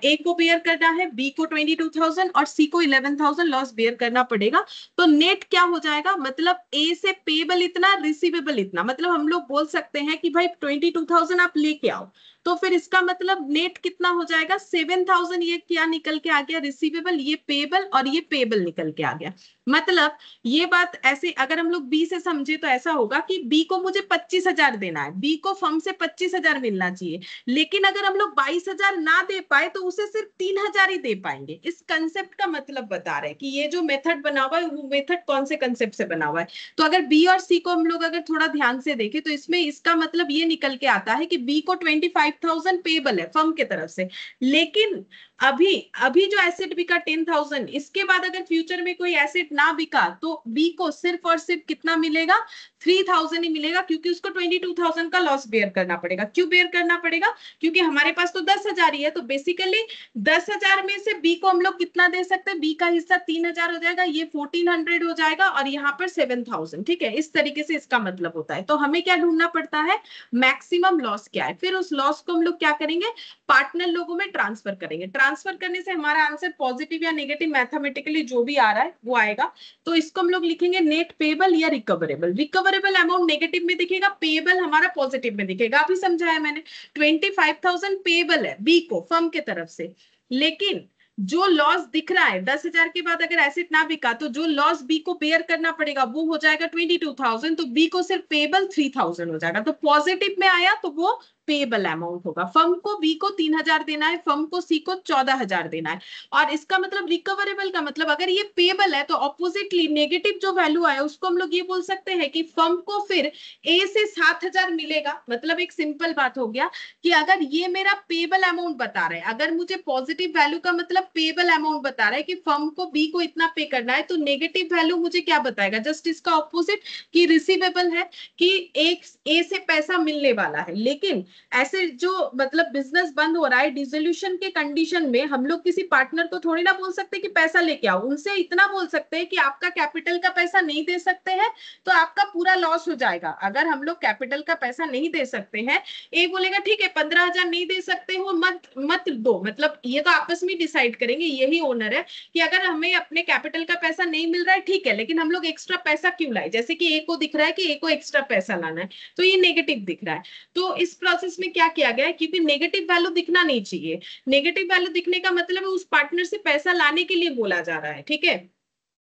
ए को बेयर करना है, बी को 22,000 और सी को 11,000 लॉस बेयर करना पड़ेगा। तो नेट क्या हो जाएगा, मतलब ए से पेबल इतना, रिसीवेबल इतना, मतलब हम लोग बोल सकते हैं कि भाई 22,000 आप लेके आओ, तो फिर इसका मतलब नेट कितना हो जाएगा 7,000। ये क्या निकल के आ गया, रिसीवेबल, ये पेबल और ये पेबल निकल के आ गया। मतलब ये बात ऐसे अगर हम लोग बी से समझे तो ऐसा होगा कि बी को मुझे 25,000 देना है, बी को फर्म से 25,000 मिलना चाहिए, लेकिन अगर हम लोग 22,000 ना दे पाए तो उसे सिर्फ 3,000 ही दे पाएंगे। इस कंसेप्ट का मतलब बता रहे हैं कि ये जो मेथड बना हुआ है वो मेथड कौन से कंसेप्ट से बना हुआ है। तो अगर बी और सी को हम लोग अगर थोड़ा ध्यान से देखें तो इसमें इसका मतलब ये निकल के आता है कि बी को 25,000 पेबल है फर्म की तरफ से, लेकिन अभी अभी जो एसेट बिका 10,000, इसके बाद अगर फ्यूचर में कोई एसेट ना बिका तो बी को सिर्फ और सिर्फ कितना मिलेगा, 3,000 ही मिलेगा, क्योंकि उसको 22,000 का लॉस बेयर करना पड़ेगा। क्यों बेयर करना पड़ेगा, क्योंकि हमारे पास तो 10,000 ही है, तो बेसिकली 10,000 में से बी को हम लोग कितना दे सकते हैं, बी का हिस्सा 3,000 हो जाएगा, ये 1,400 हो जाएगा और यहाँ पर 7,000। ठीक है, इस तरीके से इसका मतलब होता है। तो हमें क्या ढूंढना पड़ता है, मैक्सिमम लॉस क्या है, फिर उस लॉस को हम लोग क्या करेंगे, पार्टनर लोगों में ट्रांसफर करेंगे। ट्रांसफर करने से हमारा आंसर पॉजिटिव या नेगेटिव मैथमेटिकली जो भी आ रहा है वो आएगा। तो इसको हम लोग लिखेंगे नेट पेबल या रिकवरेबल। रिकवरेबल अमाउंट नेगेटिव में दिखेगा, पेबल हमारा पॉजिटिव में दिखेगा। अभी समझाया मैंने, 25,000 पेबल है बी को फर्म के तरफ से, लेकिन जो लॉस दिख रहा है 10,000 के बाद अगर एसेट ना बिका तो जो लॉस बी को बेयर करना पड़ेगा वो हो जाएगा 22,000, तो बी को सिर्फ पेबल 3,000 हो जाएगा। तो पॉजिटिव में आया तो वो पेबल अमाउंट होगा। फर्म को बी को 3,000 देना है, फर्म को सी को 14,000 देना है। और इसका मतलब रिकवरेबल का मतलब अगर ये पेबल है तो ऑपोजिटली नेगेटिव जो वैल्यू आया उसको हम लोग ये बोल सकते हैं कि फर्म को फिर ए से 7,000 मिलेगा। मतलब एक सिंपल बात हो गया कि अगर ये मेरा पेबल अमाउंट बता रहा है, अगर मुझे पॉजिटिव वैल्यू का मतलब पेबल अमाउंट बता रहा है कि फर्म को बी को इतना पे करना है, तो नेगेटिव वैल्यू मुझे क्या बताएगा, जस्ट इसका ऑपोजिट कि रिसीवेबल है, कि एक ए से पैसा मिलने वाला है। लेकिन ऐसे जो मतलब बिजनेस बंद हो रहा है डिसोल्यूशन के कंडीशन में, हम लोग किसी पार्टनर को थोड़ी ना बोल सकते कि पैसा लेके आओ, उनसे इतना बोल सकते हैं कि आपका कैपिटल का पैसा नहीं दे सकते हैं तो आपका पूरा लॉस हो जाएगा। अगर हम लोग कैपिटल का पैसा नहीं दे सकते हैं, ए बोलेगा ठीक है 15,000 नहीं दे सकते हो, मत मत दो, मतलब ये तो आपस में डिसाइड करेंगे, यही ओनर है कि अगर हमें अपने कैपिटल का पैसा नहीं मिल रहा है ठीक है, लेकिन हम लोग एक्स्ट्रा पैसा क्यों लाए, जैसे कि ए को दिख रहा है कि ए को एक्स्ट्रा पैसा लाना है तो ये नेगेटिव दिख रहा है। तो इस प्रोसेस में क्या किया गया है, क्योंकि नेगेटिव वैल्यू दिखना नहीं चाहिए, नेगेटिव वैल्यू दिखने का मतलब है उस पार्टनर से पैसा लाने के लिए बोला जा रहा है। ठीक है,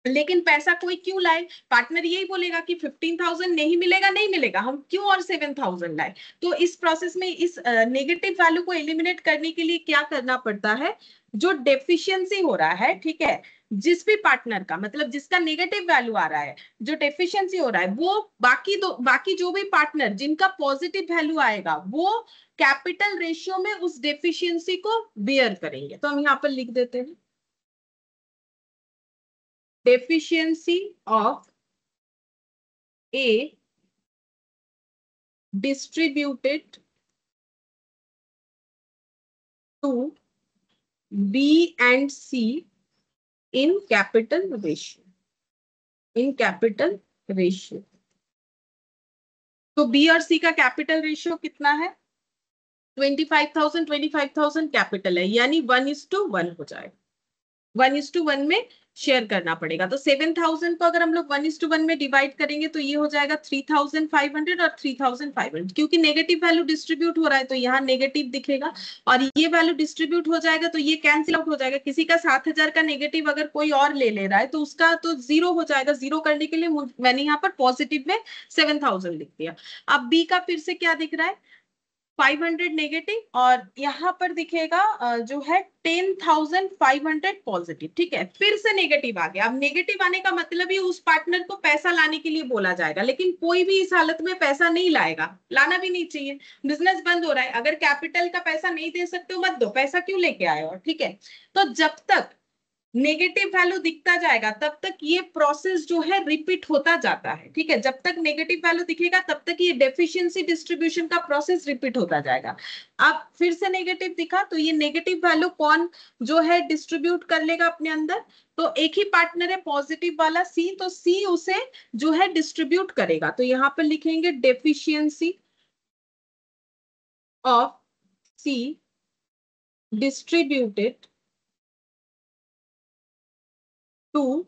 लेकिन पैसा कोई क्यों लाए, पार्टनर यही बोलेगा कि 15,000 नहीं मिलेगा, नहीं मिलेगा, हम क्यों और 7,000 लाए। तो इस प्रोसेस में इस नेगेटिव वैल्यू को एलिमिनेट करने के लिए क्या करना पड़ता है, जो डेफिशिएंसी हो रहा है, ठीक है, जिस भी पार्टनर का, मतलब जिसका नेगेटिव वैल्यू आ रहा है, जो डेफिशिएंसी हो रहा है, वो बाकी जो भी पार्टनर जिनका पॉजिटिव वैल्यू आएगा, वो कैपिटल रेशियो में उस डेफिशिएंसी को बियर करेंगे। तो हम यहाँ पर लिख देते हैं, deficiency of A distributed to B and C in capital ratio. In capital ratio. तो B और C का कैपिटल रेशियो कितना है, 25,000 कैपिटल है, यानी 1:1 हो जाएगा, 1:1 में शेयर करना पड़ेगा। तो 7,000 को अगर हम लोग 1:1 में डिवाइड करेंगे तो ये हो जाएगा 3,500 और 3,500, क्योंकि नेगेटिव वैल्यू डिस्ट्रीब्यूट हो रहा है तो यहाँ नेगेटिव दिखेगा, और ये वैल्यू डिस्ट्रीब्यूट हो जाएगा तो ये कैंसिल आउट हो जाएगा। किसी का 7,000 का नेगेटिव अगर कोई और ले रहा है तो उसका तो जीरो हो जाएगा। जीरो करने के लिए मैंने यहाँ पर पॉजिटिव में 7,000 लिख दिया। अब बी का फिर से क्या दिख रहा है, 500 नेगेटिव, और यहाँ पर दिखेगा जो है 10,500 पॉजिटिव, ठीक है, फिर से नेगेटिव आ गया। अब नेगेटिव आने का मतलब ही उस पार्टनर को पैसा लाने के लिए बोला जाएगा, लेकिन कोई भी इस हालत में पैसा नहीं लाएगा, लाना भी नहीं चाहिए, बिजनेस बंद हो रहा है। अगर कैपिटल का पैसा नहीं दे सकते हो मत दो, पैसा क्यों लेके आए हो, ठीक है। तो जब तक नेगेटिव वैल्यू दिखता जाएगा तब तक ये प्रोसेस जो है रिपीट होता जाता है, ठीक है, जब तक नेगेटिव वैल्यू दिखेगा तब तक ये डेफिशिएंसी डिस्ट्रीब्यूशन का प्रोसेस रिपीट होता जाएगा। अब फिर से नेगेटिव दिखा तो ये नेगेटिव वैल्यू कौन जो है डिस्ट्रीब्यूट कर लेगा अपने अंदर, तो एक ही पार्टनर है पॉजिटिव वाला सी, तो सी उसे जो है डिस्ट्रीब्यूट करेगा। तो यहां पर लिखेंगे deficiency of C distributed to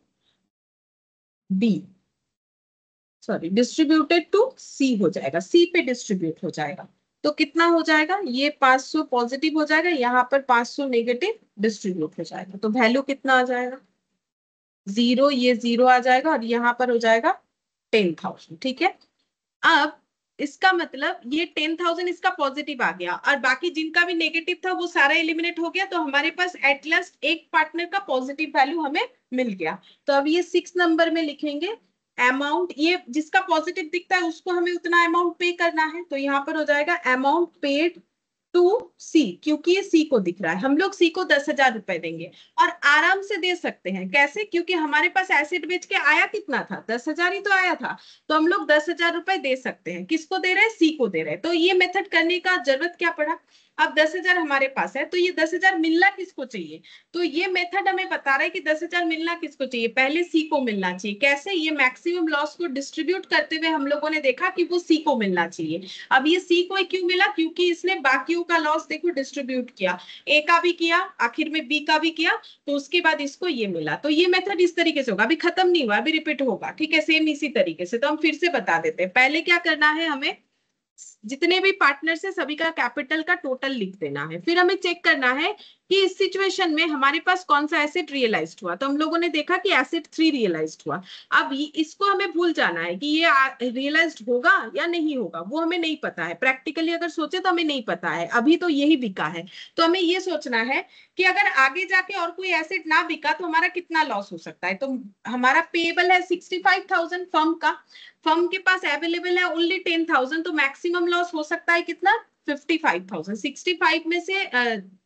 B, sorry distributed to C हो जाएगा, सी पे डिस्ट्रीब्यूट हो जाएगा। तो कितना हो जाएगा, ये 500 पॉजिटिव हो जाएगा, यहाँ पर 500 नेगेटिव डिस्ट्रीब्यूट हो जाएगा। तो वैल्यू कितना आ जाएगा, जीरो, ये जीरो आ जाएगा, और यहाँ पर हो जाएगा 10,000, ठीक है। अब इसका मतलब ये 10,000 इसका पॉजिटिव आ गया, और बाकी जिनका भी नेगेटिव था वो सारा एलिमिनेट हो गया, तो हमारे पास एट लास्ट एक पार्टनर का पॉजिटिव वैल्यू हमें मिल गया। तो अब ये 6 नंबर में लिखेंगे अमाउंट, ये जिसका पॉजिटिव दिखता है उसको हमें उतना अमाउंट पे करना है, तो यहाँ पर हो जाएगा अमाउंट पेड टू सी, क्योंकि ये सी को दिख रहा है, हम लोग सी को 10,000 रुपए देंगे, और आराम से दे सकते हैं। कैसे, क्योंकि हमारे पास एसिड बेच के आया कितना था, 10,000 ही तो आया था, तो हम लोग 10,000 रुपए दे सकते हैं। किसको दे रहे हैं, सी को दे रहे हैं। तो ये मेथड करने का जरूरत क्या पड़ा, अब 10,000 हमारे पास है तो ये 10,000 मिलना किसको चाहिए, तो ये मेथड हमें बता रहा है कि 10,000 मिलना किसको चाहिए, पहले सी को मिलना चाहिए। कैसे, ये मैक्सिमम लॉस को डिस्ट्रीब्यूट करते हुए हम लोगों ने देखा कि वो सी को मिलना चाहिए। अब ये सी को क्यों मिला, क्योंकि इसने बाकियों का लॉस देखो डिस्ट्रीब्यूट किया, ए का भी किया, आखिर में बी का भी किया, तो उसके बाद इसको ये मिला। तो ये मेथड इस तरीके से होगा, अभी खत्म नहीं हुआ, अभी रिपीट होगा, ठीक है, सेम इसी तरीके से। तो हम फिर से बता देते हैं, पहले क्या करना है, हमें जितने भी पार्टनर्स है सभी का कैपिटल का टोटल लिख देना है। फिर हमें चेक करना है कि इस सिचुएशन में हमारे पास कौन सा एसेट रियलाइज्ड हुआ। तो हम लोगों ने देखा कि एसेट 3 रियलाइज्ड हुआ। अब इसको हमें भूल जाना है कि ये रियलाइज्ड होगा या नहीं होगा, वो हमें नहीं पता है। प्रैक्टिकली अगर सोचे तो हमें नहीं पता है, अभी तो यही बिका है। तो हमें ये सोचना है कि अगर आगे जाके और कोई एसेट ना बिका तो हमारा कितना लॉस हो सकता है। तो हमारा पेएबल है 65,000 फर्म का, फर्म के पास अवेलेबल है ओनली 10,000, तो मैक्सिमम लॉस हो सकता है कितना, 55,000। 65 में से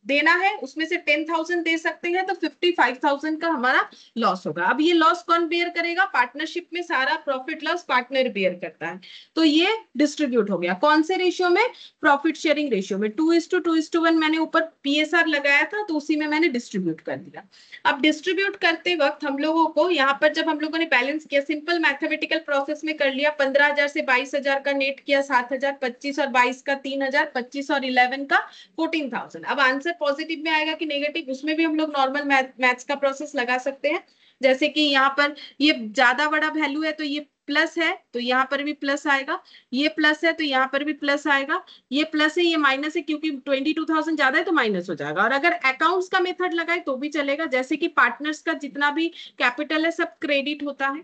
देना है, उसमें से 10,000 दे सकते हैं, तो 55,000 का हमारा लॉस होगा। अब ये लॉस कौन बेयर करेगा, पार्टनरशिप में सारा प्रॉफिट लॉस पार्टनर बेयर करता है। तो ये डिस्ट्रीब्यूट हो गया कौन से रेशियो में, प्रॉफिट शेयरिंग रेशियो में, 2:2:1 मैंने ऊपर पीएसआर लगाया था तो उसी में मैंने डिस्ट्रीब्यूट कर दिया। अब डिस्ट्रीब्यूट करते वक्त हम लोगों को यहाँ पर जब हम लोगों ने बैलेंस किया, सिंपल मैथमेटिकल प्रोसेस में कर लिया, 15,000 से 22,000 का नेट किया, 7,000, 25 और 22 का 3,000, 25 और 11 का 14,000। अब आंसर पॉजिटिव में आएगा कि नेगेटिव, उसमें भी हम लोग नॉर्मल मैथ्स का प्रोसेस लगा सकते हैं। जैसे कि यहाँ पर ये ज्यादा बड़ा वैल्यू है तो ये प्लस है तो यहाँ पर भी प्लस आएगा, ये प्लस है तो यहाँ पर भी प्लस आएगा, ये प्लस है ये माइनस है क्योंकि 22,000 ज्यादा है तो माइनस हो जाएगा। और अगर अकाउंट्स का मेथड लगाए तो भी चलेगा, जैसे कि पार्टनर्स का जितना भी कैपिटल है सब क्रेडिट होता है,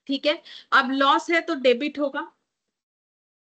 ठीक है। अब लॉस है तो डेबिट होगा,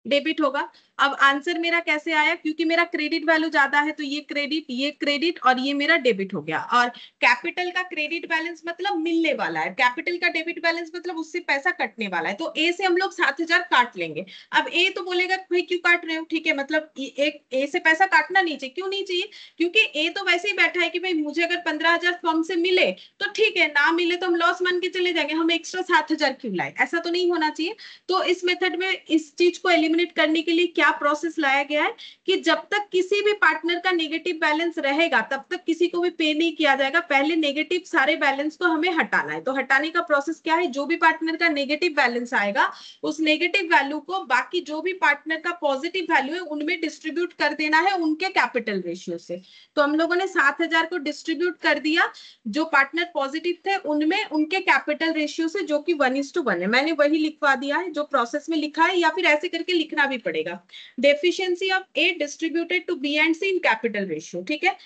डेबिट होगा। अब आंसर मेरा कैसे आया, क्योंकि मेरा क्रेडिट वैल्यू ज्यादा है तो ये क्रेडिट और ये मेरा डेबिट हो गया। और कैपिटल का क्रेडिट बैलेंस मतलब मिलने वाला है, कैपिटल का डेबिट बैलेंस मतलब उससे पैसा कटने वाला है। तो ए से हम लोग 7,000 काट लेंगे। अब ए तो बोलेगा भाई क्यों काट रहे हो, ठीक है, मतलब एक ए से पैसा काटना नहीं चाहिए, क्यों नहीं चाहिए, क्योंकि ए तो वैसे ही बैठा है कि भाई मुझे अगर 15,000 फर्म से मिले तो ठीक है, ना मिले तो हम लॉस मान के चले जाएंगे, हम एक्स्ट्रा 7,000 क्यों लाए, ऐसा तो नहीं होना चाहिए। तो इस मेथड में इस चीज को एलिमिनेट करने के लिए क्या प्रोसेस लाया गया है कि जब तक किसी भी पार्टनर का नेगेटिव बैलेंस रहेगा तब तक किसी को भी पे नहीं किया जाएगा, पहले नेगेटिव सारे बैलेंस को हमें हटाना है। तो हटाने का प्रोसेस क्या है, जो भी पार्टनर का नेगेटिव बैलेंस आएगा उस नेगेटिव वैल्यू को बाकी जो भी पार्टनर का पॉजिटिव वैल्यू है उनमें डिस्ट्रीब्यूट कर देना है उनके कैपिटल रेशियो से। तो हम लोगों ने 7,000 को डिस्ट्रीब्यूट कर दिया जो पार्टनर पॉजिटिव थे उनमें उनके कैपिटल रेशियो से, जो कि 1:1 है। मैंने वही लिखवा दिया है जो प्रोसेस में लिखा है, या फिर ऐसे करके लिखना भी पड़ेगा, deficiency of A distributed to B and C in capital ratio, ठीक है।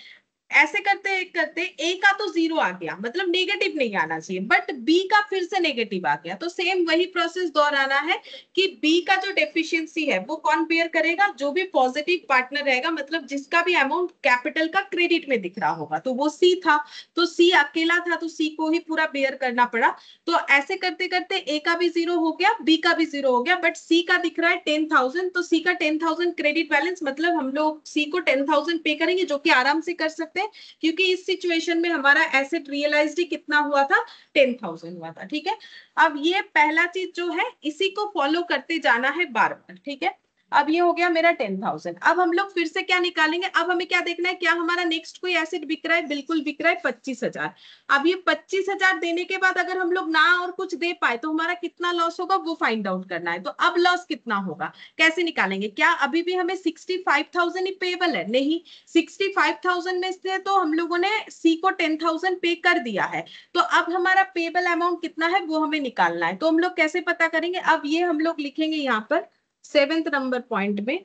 ऐसे करते करते ए का तो 0 आ गया, मतलब नेगेटिव नहीं आना चाहिए, बट बी का फिर से नेगेटिव आ गया। तो सेम वही प्रोसेस दोहराना है कि बी का जो डेफिशिएंसी है वो कौन बेयर करेगा, जो भी पॉजिटिव पार्टनर रहेगा, मतलब जिसका भी अमाउंट कैपिटल का क्रेडिट में दिख रहा होगा। तो वो सी था, तो सी अकेला था तो सी को ही पूरा बेयर करना पड़ा। तो ऐसे करते करते ए का भी 0 हो गया, बी का भी 0 हो गया, बट सी का दिख रहा है 10,000, तो सी का 10,000 क्रेडिट बैलेंस, मतलब हम लोग सी को 10,000 पे करेंगे, जो कि आराम से कर सकते हैं क्योंकि इस सिचुएशन में हमारा एसेट रियलाइज्ड कितना हुआ था, 10,000 हुआ था, ठीक है। अब ये पहला चीज जो है इसी को फॉलो करते जाना है बार बार, ठीक है। अब ये हो गया मेरा 10,000। अब हम लोग फिर से क्या निकालेंगे, अब हमें क्या देखना है, क्या हमारा नेक्स्ट कोई एसेट बिक रहा है, बिल्कुल बिक रहा है 25,000। अब ये 25,000 देने के बाद अगर हम लोग ना और कुछ दे पाए तो हमारा कितना लॉस होगा वो फाइंड आउट करना है। तो अब लॉस कितना होगा कैसे निकालेंगे, क्या अभी भी हमें 65,000 ही पेबल है, नहीं, 65,000 में से तो हम लोगों ने सी को 10,000 पे कर दिया है। तो अब हमारा पेबल अमाउंट कितना है वो हमें निकालना है। तो हम लोग कैसे पता करेंगे, अब ये हम लोग लिखेंगे यहाँ पर 7th नंबर पॉइंट में,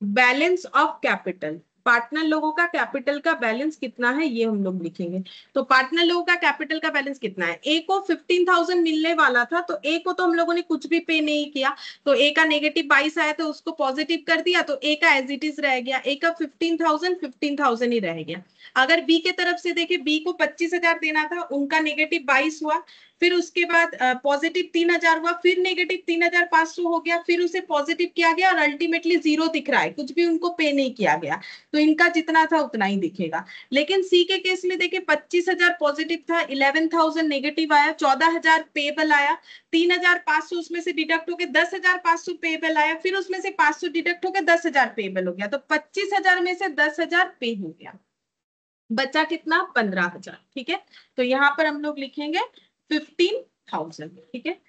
बैलेंस ऑफ कैपिटल, पार्टनर लोगों का कैपिटल का बैलेंस कितना है ये हम लोग लिखेंगे। तो पार्टनर लोगों का कैपिटल का बैलेंस कितना है, ए को 15,000 मिलने वाला था तो ए को तो हम लोगों ने कुछ भी पे नहीं किया, तो ए का नेगेटिव 22 आया तो उसको पॉजिटिव कर दिया, तो ए का एज इट इज रह गया, ए का 15,000 ही रह गया। अगर बी के तरफ से देखे, बी को 25,000 देना था, उनका नेगेटिव 22 हुआ, फिर उसके बाद पॉजिटिव 3,000 हुआ, फिर नेगेटिव 3,500 हो गया, फिर उसे पॉजिटिव किया गया और अल्टीमेटली 0 दिख रहा है, कुछ भी उनको पे नहीं किया गया, तो इनका जितना था उतना ही दिखेगा। लेकिन सी के केस में देखिए 25,000 पॉजिटिव था, 11,000 नेगेटिव आया, 14,000 पेबल आया, 3,500 उसमें से डिडक्ट होकर 10,500 पेबल आया, फिर उसमें से 500 डिडक्ट होकर 10,000 पेबल हो गया, तो 25,000 में से 10,000 पे हो गया, बचा कितना 15,000, ठीक है। तो यहाँ पर हम लोग लिखेंगे 15,000, ठीक है।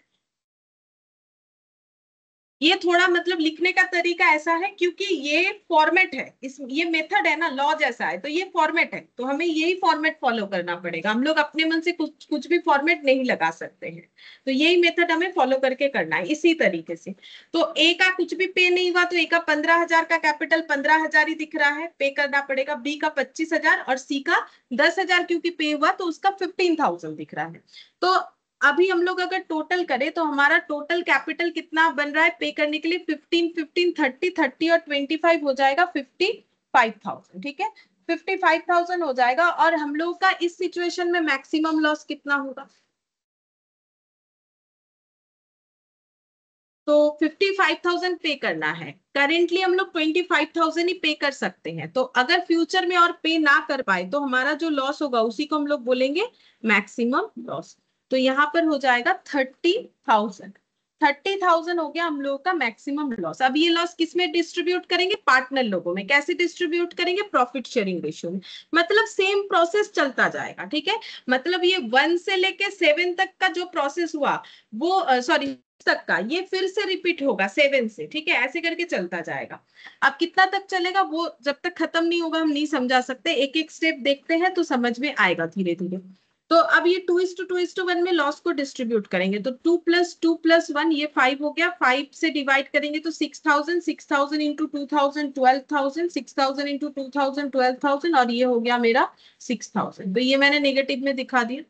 ये थोड़ा मतलब लिखने का तरीका ऐसा है क्योंकि ये फॉर्मेट है, इस ये मेथड है ना, लॉ जैसा है, तो ये फॉर्मेट है, तो हमें यही फॉर्मेट फॉलो करना पड़ेगा, हम लोग अपने मन से कुछ कुछ भी फॉर्मेट नहीं लगा सकते हैं। तो यही मेथड हमें फॉलो करके करना है इसी तरीके से। तो ए का कुछ भी पे नहीं हुआ तो ए का 15,000 का कैपिटल 15,000 ही दिख रहा है, पे करना पड़ेगा, बी का 25,000 और सी का 10,000 क्योंकि पे हुआ तो उसका 15,000 दिख रहा है। तो अभी हम लोग अगर टोटल करें तो हमारा टोटल कैपिटल कितना बन रहा है पे करने के लिए, 15 15 30 30 और 25 हो जाएगा 55,000, ठीक है, 55,000 हो जाएगा। और हम लोग का इस सिचुएशन में मैक्सिमम लॉस कितना होगा, तो 55,000 पे करना है। करेंटली हम लोग 25,000 ही पे कर सकते हैं, तो अगर फ्यूचर में और पे ना कर पाए तो हमारा जो लॉस होगा उसी को हम लोग बोलेंगे मैक्सिमम लॉस। तो यहाँ पर हो जाएगा 30,000, 30,000 हो गया हम लोगों का मैक्सिमम लॉस। अब ये लॉस किस में डिस्ट्रीब्यूट करेंगे, पार्टनर लोगों में। कैसे डिस्ट्रीब्यूट करेंगे, प्रॉफिट शेयरिंग रेशियो में, मतलब सेम प्रोसेस चलता जाएगा, ठीक है। मतलब ये 1 से लेके 7 तक का जो प्रोसेस हुआ वो सॉरी तक का, ये फिर से रिपीट होगा 7 से, ठीक है, ऐसे करके चलता जाएगा। अब कितना तक चलेगा वो जब तक खत्म नहीं होगा हम नहीं समझा सकते, एक एक स्टेप देखते हैं तो समझ में आएगा धीरे धीरे। तो अब ये 2:2:1 में लॉस को डिस्ट्रीब्यूट करेंगे, तो 2+2+1 ये 5 हो गया, 5 से डिवाइड करेंगे तो 6,000, 6,000 इंटू 2,000 12,000, 6,000 इंटू 2,000 12,000, और ये हो गया मेरा 6,000। तो ये मैंने नेगेटिव में दिखा दिया।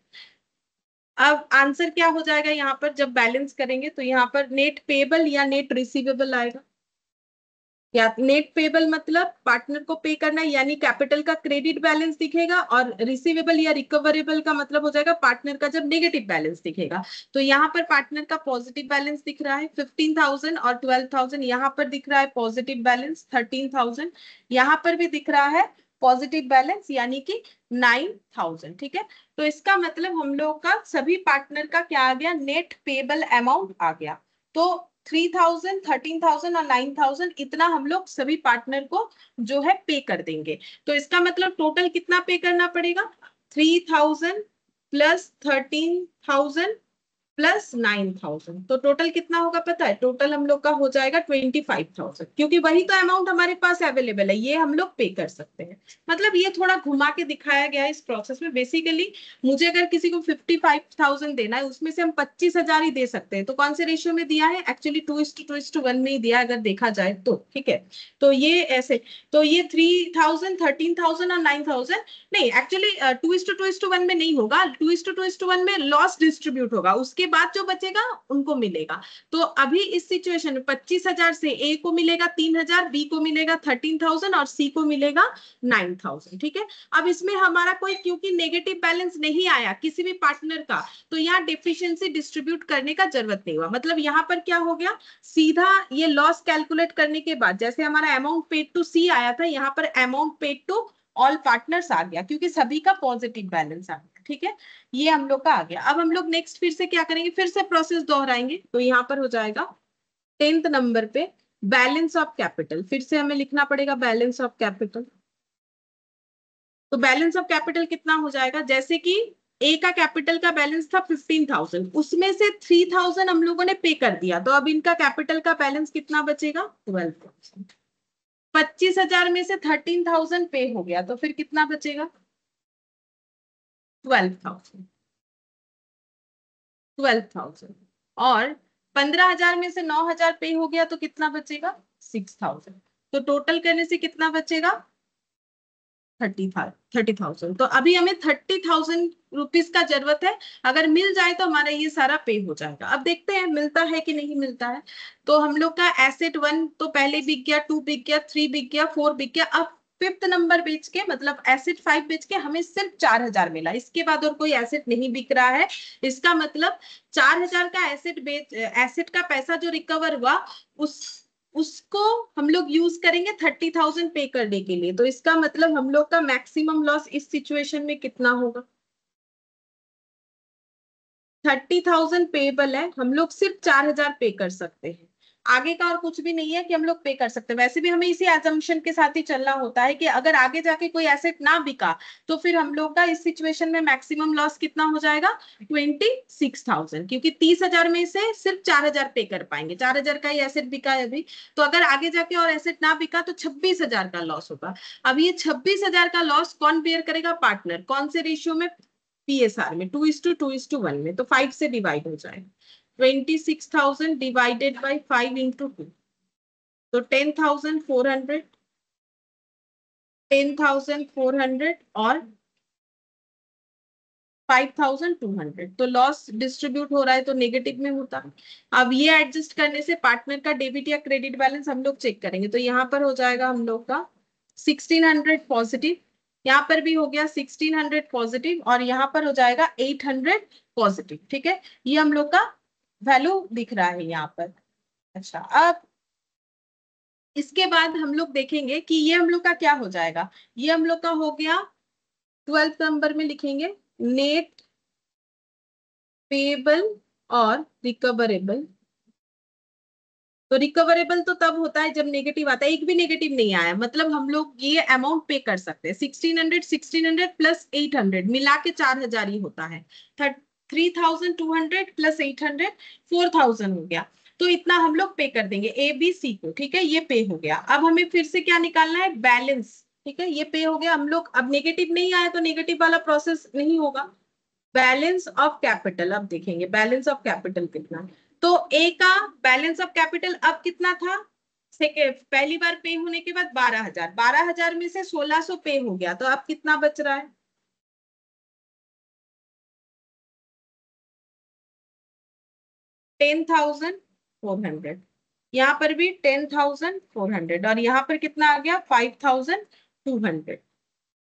अब आंसर क्या हो जाएगा यहाँ पर जब बैलेंस करेंगे, तो यहाँ पर नेट पेबल या नेट रिसीवेबल आएगा। या नेट पेबल मतलब पार्टनर को पे करना, यानी कैपिटल का क्रेडिट बैलेंस दिखेगा, और रिसीवेबल या रिकवरेबल का मतलब हो जाएगा पार्टनर का जब नेगेटिव बैलेंस दिखेगा। तो यहाँ पर पार्टनर का पॉजिटिव बैलेंस दिख रहा है 15,000 और 12,000, यहाँ पर दिख रहा है पॉजिटिव बैलेंस 13,000, यहाँ पर भी दिख रहा है पॉजिटिव बैलेंस यानी कि 9,000। ठीक है, तो इसका मतलब हम लोग का सभी पार्टनर का क्या आ गया, नेट पेबल अमाउंट आ गया। तो 3,000, 13,000 और 9,000 इतना हम लोग सभी पार्टनर को जो है पे कर देंगे। तो इसका मतलब टोटल कितना पे करना पड़ेगा, 3,000 प्लस 13,000 प्लस 9,000, तो टोटल कितना होगा पता है, टोटल हम लोग का हो जाएगा 25,000, क्योंकि वही तो अमाउंट हमारे पास अवेलेबल है, ये हम लोग पे कर सकते हैं। मतलब ये थोड़ा घुमा के दिखाया गया है इस प्रोसेस में। बेसिकली मुझे अगर किसी को 55,000 देना है, उसमें से हम 25,000 ही दे सकते हैं। तो कौन से रेशियो में दिया है, एक्चुअली 2:2:1 में ही दिया है अगर देखा जाए तो। ठीक है, तो ये ऐसे, तो ये 3,000, 13,000 और 9,000 नहीं, एक्चुअली 2:2:1 में नहीं होगा, 2:2:1 में लॉस डिस्ट्रीब्यूट होगा, उसके बाद जो बचेगा उनको मिलेगा। तो अभी इस सिचुएशन में 25,000 से ए को मिलेगा 3,000, बी को मिलेगा 13,000 और सी को मिलेगा 9,000। ठीक है, अब इसमें हमारा कोई क्योंकि नेगेटिव बैलेंस नहीं आया किसी भी पार्टनर का, तो यहाँ डेफिशिएंसी डिस्ट्रीब्यूट करने का जरूरत नहीं हुआ। मतलब यहाँ पर क्या हो गया, सीधा ये लॉस कैलकुलेट करने के बाद जैसे हमारा अमाउंट पेड टू सी आया था, यहाँ पर amount paid to all partners आ गया, क्योंकि सभी का पॉजिटिव बैलेंस आ गया। ठीक है, ये हम लोग का आ गया। अब हम लोग नेक्स्ट फिर से क्या करेंगे, फिर से प्रोसेस दोहराएंगे। तो यहाँ पर हो जाएगा 10th नंबर पे बैलेंस ऑफ कैपिटल, फिर से हमें लिखना पड़ेगा बैलेंस ऑफ कैपिटल। तो बैलेंस ऑफ कैपिटल कितना हो जाएगा, जैसे कि ए का कैपिटल का बैलेंस था 15,000, उसमें से 3,000 हम लोगों ने पे कर दिया, तो अब इनका कैपिटल का बैलेंस कितना बचेगा, 12,000। 25,000 में से 13,000 पे हो गया, तो फिर कितना बचेगा, 12,000। 12,000 और 15,000 में से 9,000 पे हो गया, तो कितना बचेगा, 6,000। तो टोटल करने से कितना बचेगा, 30,000। तो अभी हमें 30,000 रुपीज का जरूरत है, अगर मिल जाए तो हमारा ये सारा पे हो जाएगा। अब देखते हैं मिलता है कि नहीं मिलता है। तो हम लोग का एसेट 1 तो पहले बिक गया, 2 बिक गया, 3 बिक गया, 4 बिक गया। अब 5th नंबर बेच के, मतलब एसेट 5 बेच के हमें सिर्फ 4,000 मिला, इसके बाद और कोई एसेट नहीं बिक रहा है। इसका मतलब 4,000 का एसेट का पैसा जो रिकवर हुआ, उस उसको हम लोग यूज करेंगे 30,000 पे करने के लिए। तो इसका मतलब हम लोग का मैक्सिमम लॉस इस सिचुएशन में कितना होगा, 30,000 पेबल है, हम लोग सिर्फ 4,000 पे कर सकते हैं। आगे का और कुछ भी नहीं है कि हम लोग पे कर सकते हैं। वैसे भी हमें इसी एजम्पशन के साथ ही चलना होता है कि अगर आगे जाके कोई एसेट ना बिका, तो फिर हम लोग का इस सिचुएशन में मैक्सिमम लॉस कितना हो जाएगा, 26,000, क्योंकि 30,000 में से सिर्फ 4,000 पे कर पाएंगे, 4,000 का ही एसेट बिका है अभी। तो अगर आगे जाके और एसेट ना बिका तो 26,000 का लॉस होगा। अब ये 26,000 का लॉस कौन बेयर करेगा, पार्टनर। कौन से रेशियो में, पीएसआर में, 2:2:1 में। तो 5 से डिवाइड हो जाए, 26,000 डिवाइडेड बाई 5 इंटू 2, तो 10,400, 10,400 और 5,200। तो लॉस डिस्ट्रीब्यूट हो रहा है तो नेगेटिव में होता है। अब ये एडजस्ट करने से पार्टनर का डेबिट या क्रेडिट बैलेंस हम लोग चेक करेंगे। तो यहाँ पर हो जाएगा हम लोग का 1,600 पॉजिटिव, यहाँ पर भी हो गया 1,600 पॉजिटिव, और यहाँ पर हो जाएगा 800 पॉजिटिव। ठीक है, ये हम लोग का वैल्यू दिख रहा है यहाँ पर। अच्छा, अब इसके बाद हम लोग देखेंगे कि ये हम लोग का क्या हो जाएगा। ये हम लोग का हो गया 12th नंबर में लिखेंगे नेट पेबल और रिकवरेबल। तो रिकवरेबल तो तब होता है जब नेगेटिव आता है, एक भी नेगेटिव नहीं आया, मतलब हम लोग ये अमाउंट पे कर सकते हैं। 1,600 प्लस 800 मिला के 4,000 ही होता है। 3,200 प्लस 800 4,000 हो गया। तो इतना हम लोग पे कर देंगे ए बी सी को। ठीक है, ये पे हो गया। अब हमें फिर से क्या निकालना है, बैलेंस। ठीक है, ये पे हो गया हम लोग। अब नेगेटिव नहीं आया तो नेगेटिव वाला प्रोसेस नहीं होगा, बैलेंस ऑफ कैपिटल, अब देखेंगे बैलेंस ऑफ कैपिटल कितना है। तो ए का बैलेंस ऑफ कैपिटल अब कितना था, सेकेंड पहली बार पे होने के बाद 12,000, 12,000 में से 1,600 पे हो गया, तो अब कितना बच रहा है, 10,400। यहाँ पर भी 10,400 और यहाँ पर कितना आ गया 5,200।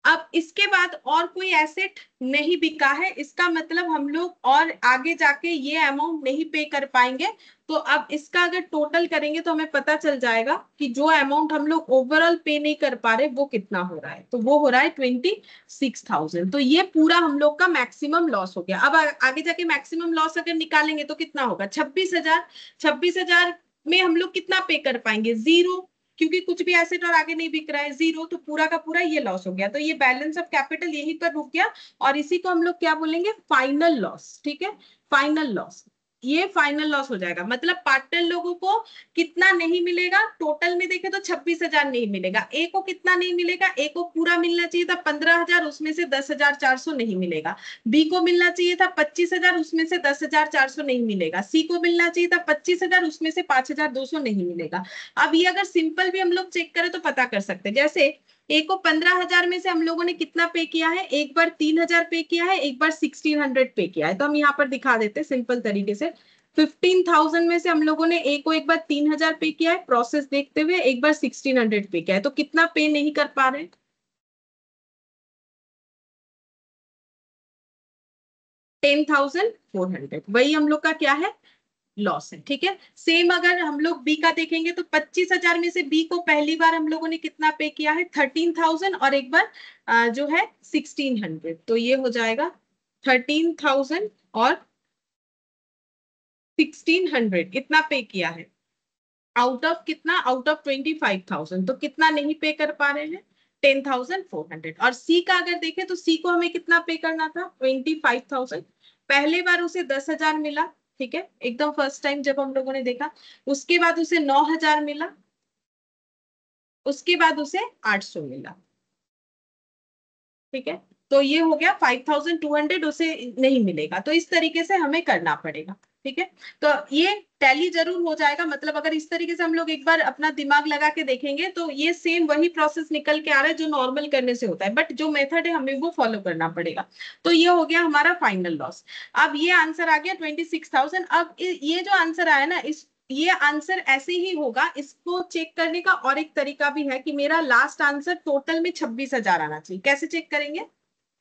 अब इसके बाद और कोई एसेट नहीं बिका है, इसका मतलब हम लोग और आगे जाके ये अमाउंट नहीं पे कर पाएंगे। तो अब इसका अगर टोटल करेंगे तो हमें पता चल जाएगा कि जो अमाउंट हम लोग ओवरऑल पे नहीं कर पा रहे वो कितना हो रहा है, तो वो हो रहा है 26,000। तो ये पूरा हम लोग का मैक्सिमम लॉस हो गया। अब आगे जाके मैक्सिमम लॉस अगर निकालेंगे तो कितना होगा 26,000। 26,000 में हम लोग कितना पे कर पाएंगे, जीरो, क्योंकि कुछ भी एसेट और आगे नहीं बिक रहा है, जीरो, तो पूरा का पूरा ये लॉस हो गया। तो ये बैलेंस ऑफ कैपिटल यहीं पर रुक गया और इसी को हम लोग क्या बोलेंगे, फाइनल लॉस। ठीक है, फाइनल लॉस, ये फाइनल लॉस हो जाएगा। मतलब पार्टनर लोगों को कितना नहीं मिलेगा, टोटल में देखे तो 26,000 नहीं मिलेगा। ए को कितना नहीं मिलेगा, ए को पूरा मिलना चाहिए था 15,000, उसमें से 10,400 नहीं मिलेगा। बी को मिलना चाहिए था 25,000, उसमें से 10,400 नहीं मिलेगा। सी को मिलना चाहिए था 25,000, उसमें से 5,200 नहीं मिलेगा। अब ये अगर सिंपल भी हम लोग चेक करें तो पता कर सकते हैं। जैसे ए को 15,000 में से हम लोगों ने कितना पे किया है, एक बार 3,000 पे किया है, एक बार 1,600 पे किया है। तो हम यहाँ पर दिखा देते हैं सिंपल तरीके से। 15,000 में से हम लोगों ने ए को एक बार 3,000 पे किया है, प्रोसेस देखते हुए एक बार 1,600 पे किया है, तो कितना पे नहीं कर पा रहे, 10,400। वही हम लोग का क्या है, लॉस है। ठीक है, सेम अगर हम लोग बी का देखेंगे तो 25,000 में से बी को पहली बार हम लोगों ने कितना पे किया है, 13,000, और एक बार जो है 1,600। तो ये हो जाएगा 13,000 और 1,600 इतना पे किया है, आउट ऑफ कितना, आउट ऑफ 25,000। तो कितना नहीं पे कर पा रहे हैं, 10,400। और सी का अगर देखें तो सी को हमें कितना पे करना था, 25,000। पहले बार उसे 10,000 मिला, ठीक है, एकदम फर्स्ट टाइम जब हम लोगों ने देखा। उसके बाद उसे 9,000 मिला, उसके बाद उसे 800 मिला। ठीक है, तो ये हो गया 5,200 उसे नहीं मिलेगा। तो इस तरीके से हमें करना पड़ेगा। ठीक है, तो ये टैली जरूर हो जाएगा। मतलब अगर इस तरीके से हम लोग एक बार अपना दिमाग लगा के देखेंगे तो ये सेम वही प्रोसेस निकल के आ रहा है जो नॉर्मल करने से होता है, बट जो मेथड है हमें वो फॉलो करना पड़ेगा। तो ये हो गया हमारा फाइनल लॉस। अब ये आंसर आ गया 26,000। अब ये जो आंसर आया ना, इस ये आंसर ऐसे ही होगा। इसको चेक करने का और एक तरीका भी है कि मेरा लास्ट आंसर टोटल में 26,000 आना चाहिए। कैसे चेक करेंगे,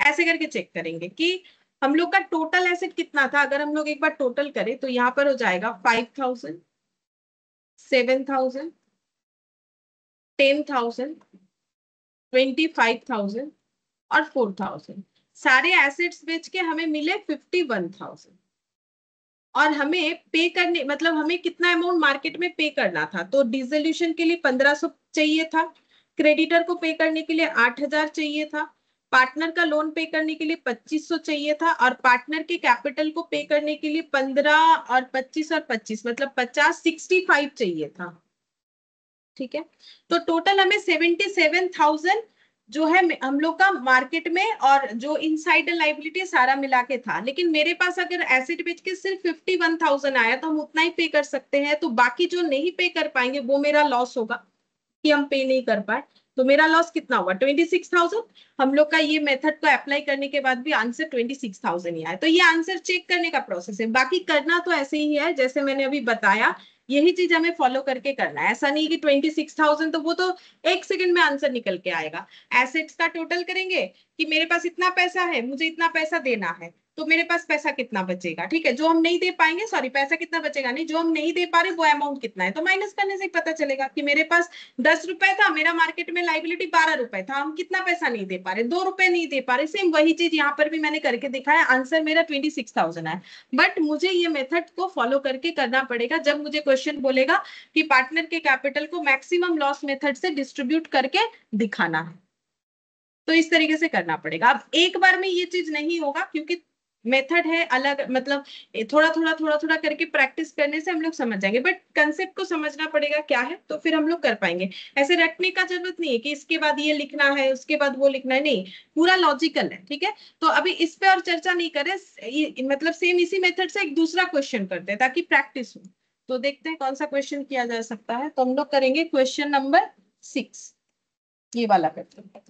ऐसे करके चेक करेंगे कि हम लोग का टोटल एसेट कितना था। अगर हम लोग एक बार टोटल करें तो यहाँ पर हो जाएगा 5,000, 7,000, 10,000, 25,000 और 4,000। सारे एसेट्स बेच के हमें मिले 51,000। और हमें पे करने, मतलब हमें कितना अमाउंट मार्केट में पे करना था, तो डिसोल्यूशन के लिए 1,500 चाहिए था, क्रेडिटर को पे करने के लिए 8,000 चाहिए था, पार्टनर का लोन पे करने के लिए 2,500 चाहिए था, और पार्टनर के कैपिटल को पे करने के लिए 15 और 25 और 25 मतलब 50, 65 चाहिए था। ठीक है, तो टोटल हमें 77,000 जो है हम लोग का मार्केट में, और जो इनसाइडर लाइबिलिटी सारा मिला के था। लेकिन मेरे पास अगर एसेट बेच के सिर्फ 51,000 आया तो हम उतना ही पे कर सकते हैं। तो बाकी जो नहीं पे कर पाएंगे वो मेरा लॉस होगा कि हम पे नहीं कर पाए। तो मेरा लॉस कितना हुआ, 26,000। हम लोग का ये मेथड को अप्लाई करने के बाद भी आंसर 26,000 ही आया। तो ये आंसर चेक करने का प्रोसेस है, बाकी करना तो ऐसे ही है जैसे मैंने अभी बताया। यही चीज हमें फॉलो करके करना है। ऐसा नहीं कि 26,000 तो वो तो एक सेकंड में आंसर निकल के आएगा। एसेट्स का टोटल करेंगे कि मेरे पास इतना पैसा है, मुझे इतना पैसा देना है, तो मेरे पास पैसा कितना बचेगा। ठीक है, जो हम नहीं दे पाएंगे, सॉरी पैसा कितना बचेगा नहीं, जो हम नहीं दे पा रहे वो अमाउंट कितना है, तो माइनस करने से पता चलेगा कि मेरे पास 10 रुपए था, मेरा मार्केट में लाइबिलिटी 12 रुपए था, हम कितना पैसा नहीं दे पा रहे, 2 रुपए नहीं दे पा रहे। सेम वही चीज यहाँ पर भी मैंने करके दिखाया, आंसर मेरा 26,000 है। बट मुझे ये मेथड को फॉलो करके करना पड़ेगा। जब मुझे क्वेश्चन बोलेगा कि पार्टनर के कैपिटल को मैक्सिमम लॉस मेथड से डिस्ट्रीब्यूट करके दिखाना है, तो इस तरीके से करना पड़ेगा। अब एक बार में ये चीज नहीं होगा, क्योंकि मेथड है अलग, मतलब थोड़ा थोड़ा करके प्रैक्टिस करने से हम लोग समझ जाएंगे, बट कंसेप्ट को समझना पड़ेगा क्या है, तो फिर हम लोग कर पाएंगे। ऐसे रटने का जरूरत नहीं है कि इसके बाद ये लिखना है उसके बाद वो लिखना है, नहीं, पूरा लॉजिकल है, ठीक है। तो अभी इस पे और चर्चा नहीं करें, मतलब सेम इसी मेथड से एक दूसरा क्वेश्चन करते हैं ताकि प्रैक्टिस हो। तो देखते हैं कौन सा क्वेश्चन किया जा सकता है। तो हम लोग करेंगे क्वेश्चन नंबर 6, ये वाला करते हैं।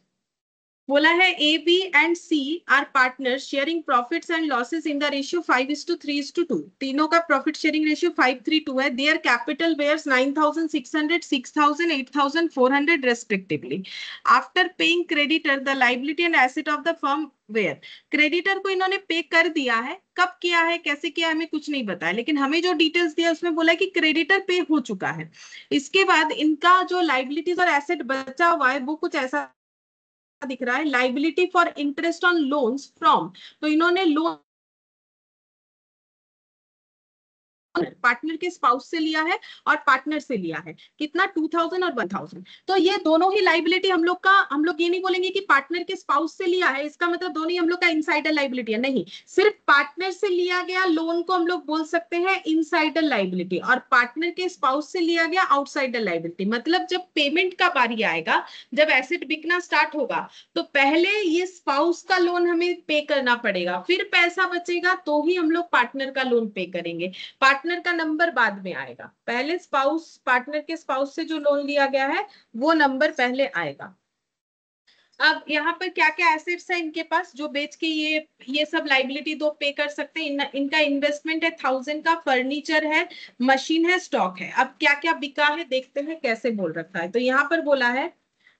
बोला है A B and C are partner sharing profits and losses in the ratio 5:3:2। तीनों का प्रॉफिट शेयरिंग रेशियो 5:3:2 है। Their capital bears 9,600, 6,000, 8,400 respectively. After paying creditor the liability and asset of the firm where. Creditor को इन्होंने पे कर दिया है, कब किया है कैसे किया है हमें कुछ नहीं बताया, लेकिन हमें जो डिटेल्स दिया उसमें बोला है कि क्रेडिटर पे हो चुका है। इसके बाद इनका जो लाइबिलिटीज और एसेट बचा हुआ है वो कुछ ऐसा दिख रहा है, liability for interest on loans from. तो इन्होंने लोन पार्टनर के स्पाउस से लिया है और पार्टनर से लिया है, कितना 2,000 और 1,000। तो ये दोनों ही लाइबिलिटी हम लोग का, हम लोग ये नहीं बोलेंगे कि पार्टनर के स्पाउस से लिया है इसका मतलब दोनों ही हम लोग का इनसाइडर लाइबिलिटी है, नहीं, सिर्फ पार्टनर से लिया गया लोन को हम लोग बोल सकते हैं इनसाइडर लाइबिलिटी, और पार्टनर के स्पाउस से लिया गया आउटसाइडर लाइबिलिटी। मतलब जब पेमेंट का बारी आएगा, जब एसेट बिकना स्टार्ट होगा, तो पहले ये स्पाउस का लोन हमें पे करना पड़ेगा, फिर पैसा बचेगा तो ही हम लोग पार्टनर का लोन पे करेंगे। पार्टनर का नंबर बाद में आएगा, पहले स्पाउस, पार्टनर के स्पाउस से जो लोन लिया गया है वो नंबर पहले आएगा। अब यहाँ पर क्या क्या एसेट्स है इनके पास जो बेच के ये सब लाइबिलिटी दो पे कर सकते हैं। इनका इन्वेस्टमेंट है 1,000 का, फर्नीचर है, मशीन है, स्टॉक है। अब क्या क्या बिका है देखते हैं कैसे बोल रखा है। तो यहाँ पर बोला है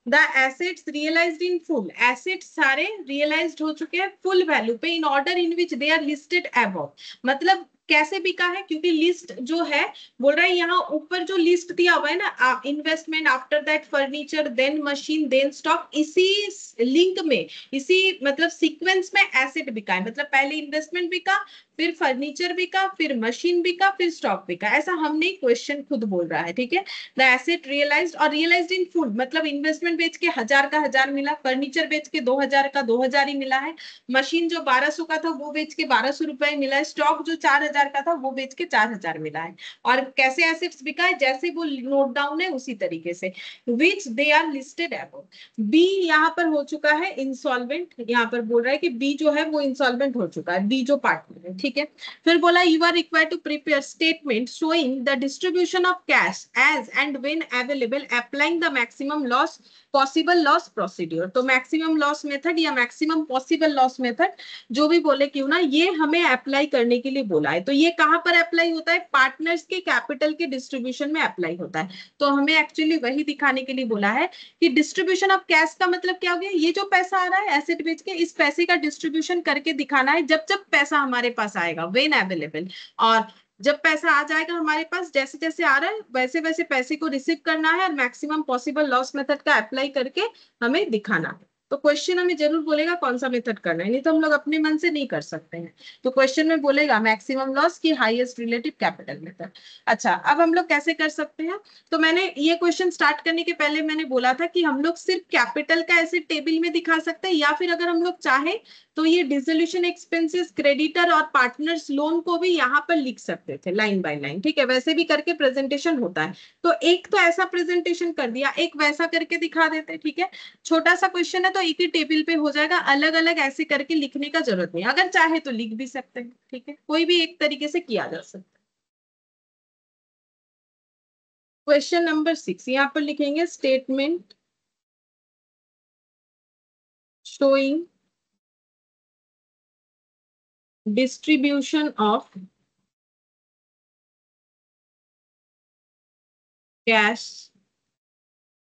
the assets realised in full, assets सारे रियलाइज्ड हो चुके हैं फुल वैल्यू पे in order in which they are listed above. मतलब कैसे बिका है, क्योंकि लिस्ट जो है, बोल रहा है यहाँ ऊपर जो लिस्ट दिया हुआ है ना, investment after that furniture then machine then stock, इसी लिंक में, इसी मतलब सीक्वेंस में एसेट बिका है। मतलब पहले इन्वेस्टमेंट बिका, फिर फर्नीचर बिका, फिर मशीन बिका, फिर स्टॉक बिका, ऐसा हमने क्वेश्चन खुद बोल रहा है, ठीक है। द एसेट रियलाइज्ड, और रियलाइज्ड इन फुल मतलब इन्वेस्टमेंट बेच के 1,000 का 1,000 मिला, फर्नीचर बेच के 2,000 का 2,000 ही मिला है, मशीन जो 1,200 का था वो बेच के 1,200 रुपए मिला है, स्टॉक जो 4,000 का था वो बेच के 4,000 मिला है। और कैसे एसेट्स बिका है जैसे वो नोट डाउन है उसी तरीके से, which they are listed above. B यहाँ पर हो चुका है इंसॉल्वेंट, यहाँ पर बोल रहा है कि बी जो है वो इंसॉल्वेंट हो चुका है, बी जो पार्टनर है, ठीक है। फिर बोला you are required to prepare statement showing the distribution of cash as and when available applying the maximum loss possible loss procedure. तो मैक्सिमम लॉस मेथड या मैक्सिमम पॉसिबल लॉस मेथड जो भी बोले क्यों ना, ये हमें अप्लाई करने के लिए बोला है। तो ये कहां पर अप्लाई होता है, पार्टनर्स के कैपिटल के डिस्ट्रीब्यूशन में अप्लाई होता है। तो हमें एक्चुअली वही दिखाने के लिए बोला है कि डिस्ट्रीब्यूशन ऑफ कैश का मतलब क्या हो गया, ये जो पैसा आ रहा है एसेट बेच के, इस पैसे का डिस्ट्रीब्यूशन करके दिखाना है जब जब पैसा हमारे पास आएगा, व्हेन अवेलेबल। और जब पैसा आ जाएगा हमारे पास, जैसे जैसे आ रहा है वैसे वैसे पैसे को रिसीव करना है और मैक्सिमम पॉसिबल लॉस मेथड का अप्लाई करके हमें दिखाना है। तो क्वेश्चन हमें जरूर बोलेगा कौन सा मेथड करना है, नहीं तो हम लोग अपने मन से नहीं कर सकते हैं। तो क्वेश्चन में बोलेगा मैक्सिमम लॉस की हाईएस्ट रिलेटिव कैपिटल मेथड। अच्छा, अब हम लोग कैसे कर सकते हैं। तो मैंने ये क्वेश्चन स्टार्ट करने के पहले मैंने बोला था कि हम लोग सिर्फ कैपिटल का ऐसे टेबल में दिखा सकते हैं, या फिर अगर हम लोग चाहे तो ये डिसोल्यूशन एक्सपेंसेस, क्रेडिटर और पार्टनर्स लोन को भी यहाँ पर लिख सकते थे लाइन बाय लाइन, ठीक है, वैसे भी करके प्रेजेंटेशन होता है। तो एक तो ऐसा प्रेजेंटेशन कर दिया, एक वैसा करके दिखा देते, ठीक है। छोटा सा क्वेश्चन है तो एक ही टेबल पे हो जाएगा, अलग अलग ऐसे करके लिखने का जरूरत नहीं, अगर चाहे तो लिख भी सकते हैं, ठीक है, कोई भी एक तरीके से किया जा सकता है। क्वेश्चन नंबर 6 यहाँ पर लिखेंगे statement showing distribution of cash.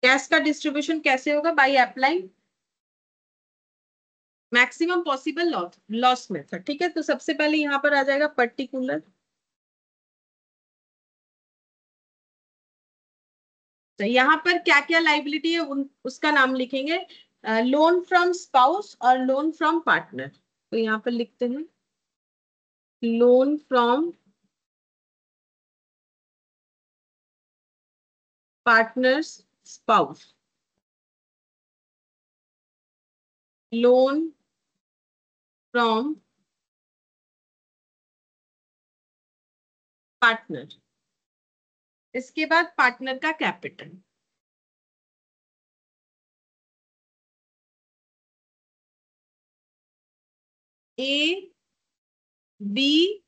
Cash का डिस्ट्रीब्यूशन कैसे होगा, by applying maximum possible loss method, ठीक है। तो सबसे पहले यहां पर आ जाएगा पर्टिकुलर, तो यहाँ पर क्या क्या लाइबिलिटी है उसका नाम लिखेंगे, लोन फ्रॉम स्पाउस और लोन फ्रॉम पार्टनर। तो यहाँ पर लिखते हैं loan from partners spouse, loan from partner, इसके बाद पार्टनर का कैपिटल, ए बी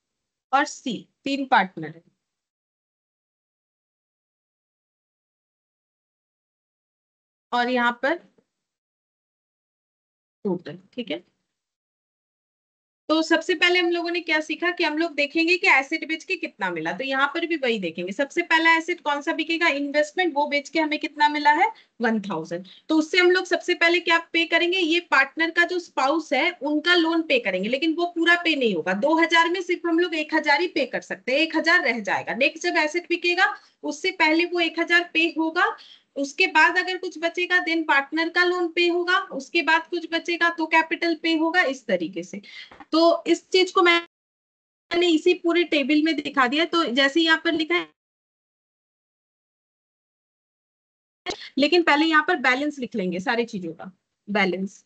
और सी, तीन पार्टनर है। और यहाँ पर टोटल, ठीक है। तो सबसे पहले हम लोगों ने क्या सीखा कि हम लोग देखेंगे कि एसेट बेच के कितना मिला, तो यहाँ पर भी वही देखेंगे। सबसे पहला एसेट कौन सा बिकेगा, इन्वेस्टमेंट, वो बेच के हमें कितना मिला है 1000। तो उससे हम लोग सबसे पहले क्या पे करेंगे, ये पार्टनर का जो स्पाउस है उनका लोन पे करेंगे, लेकिन वो पूरा पे नहीं होगा। 2000 में सिर्फ हम लोग 1000 ही पे कर सकते हैं, 1000 रह जाएगा। नेक्स्ट जब एसेट बिकेगा उससे पहले वो 1000 पे होगा, उसके बाद अगर कुछ बचेगा देन पार्टनर का लोन पे होगा, उसके बाद कुछ बचेगा तो कैपिटल पे होगा, इस तरीके से। तो इस चीज को मैंने इसी पूरे टेबल में दिखा दिया। तो जैसे यहाँ पर लिखा है, लेकिन पहले यहाँ पर बैलेंस लिख लेंगे सारी चीजों का बैलेंस।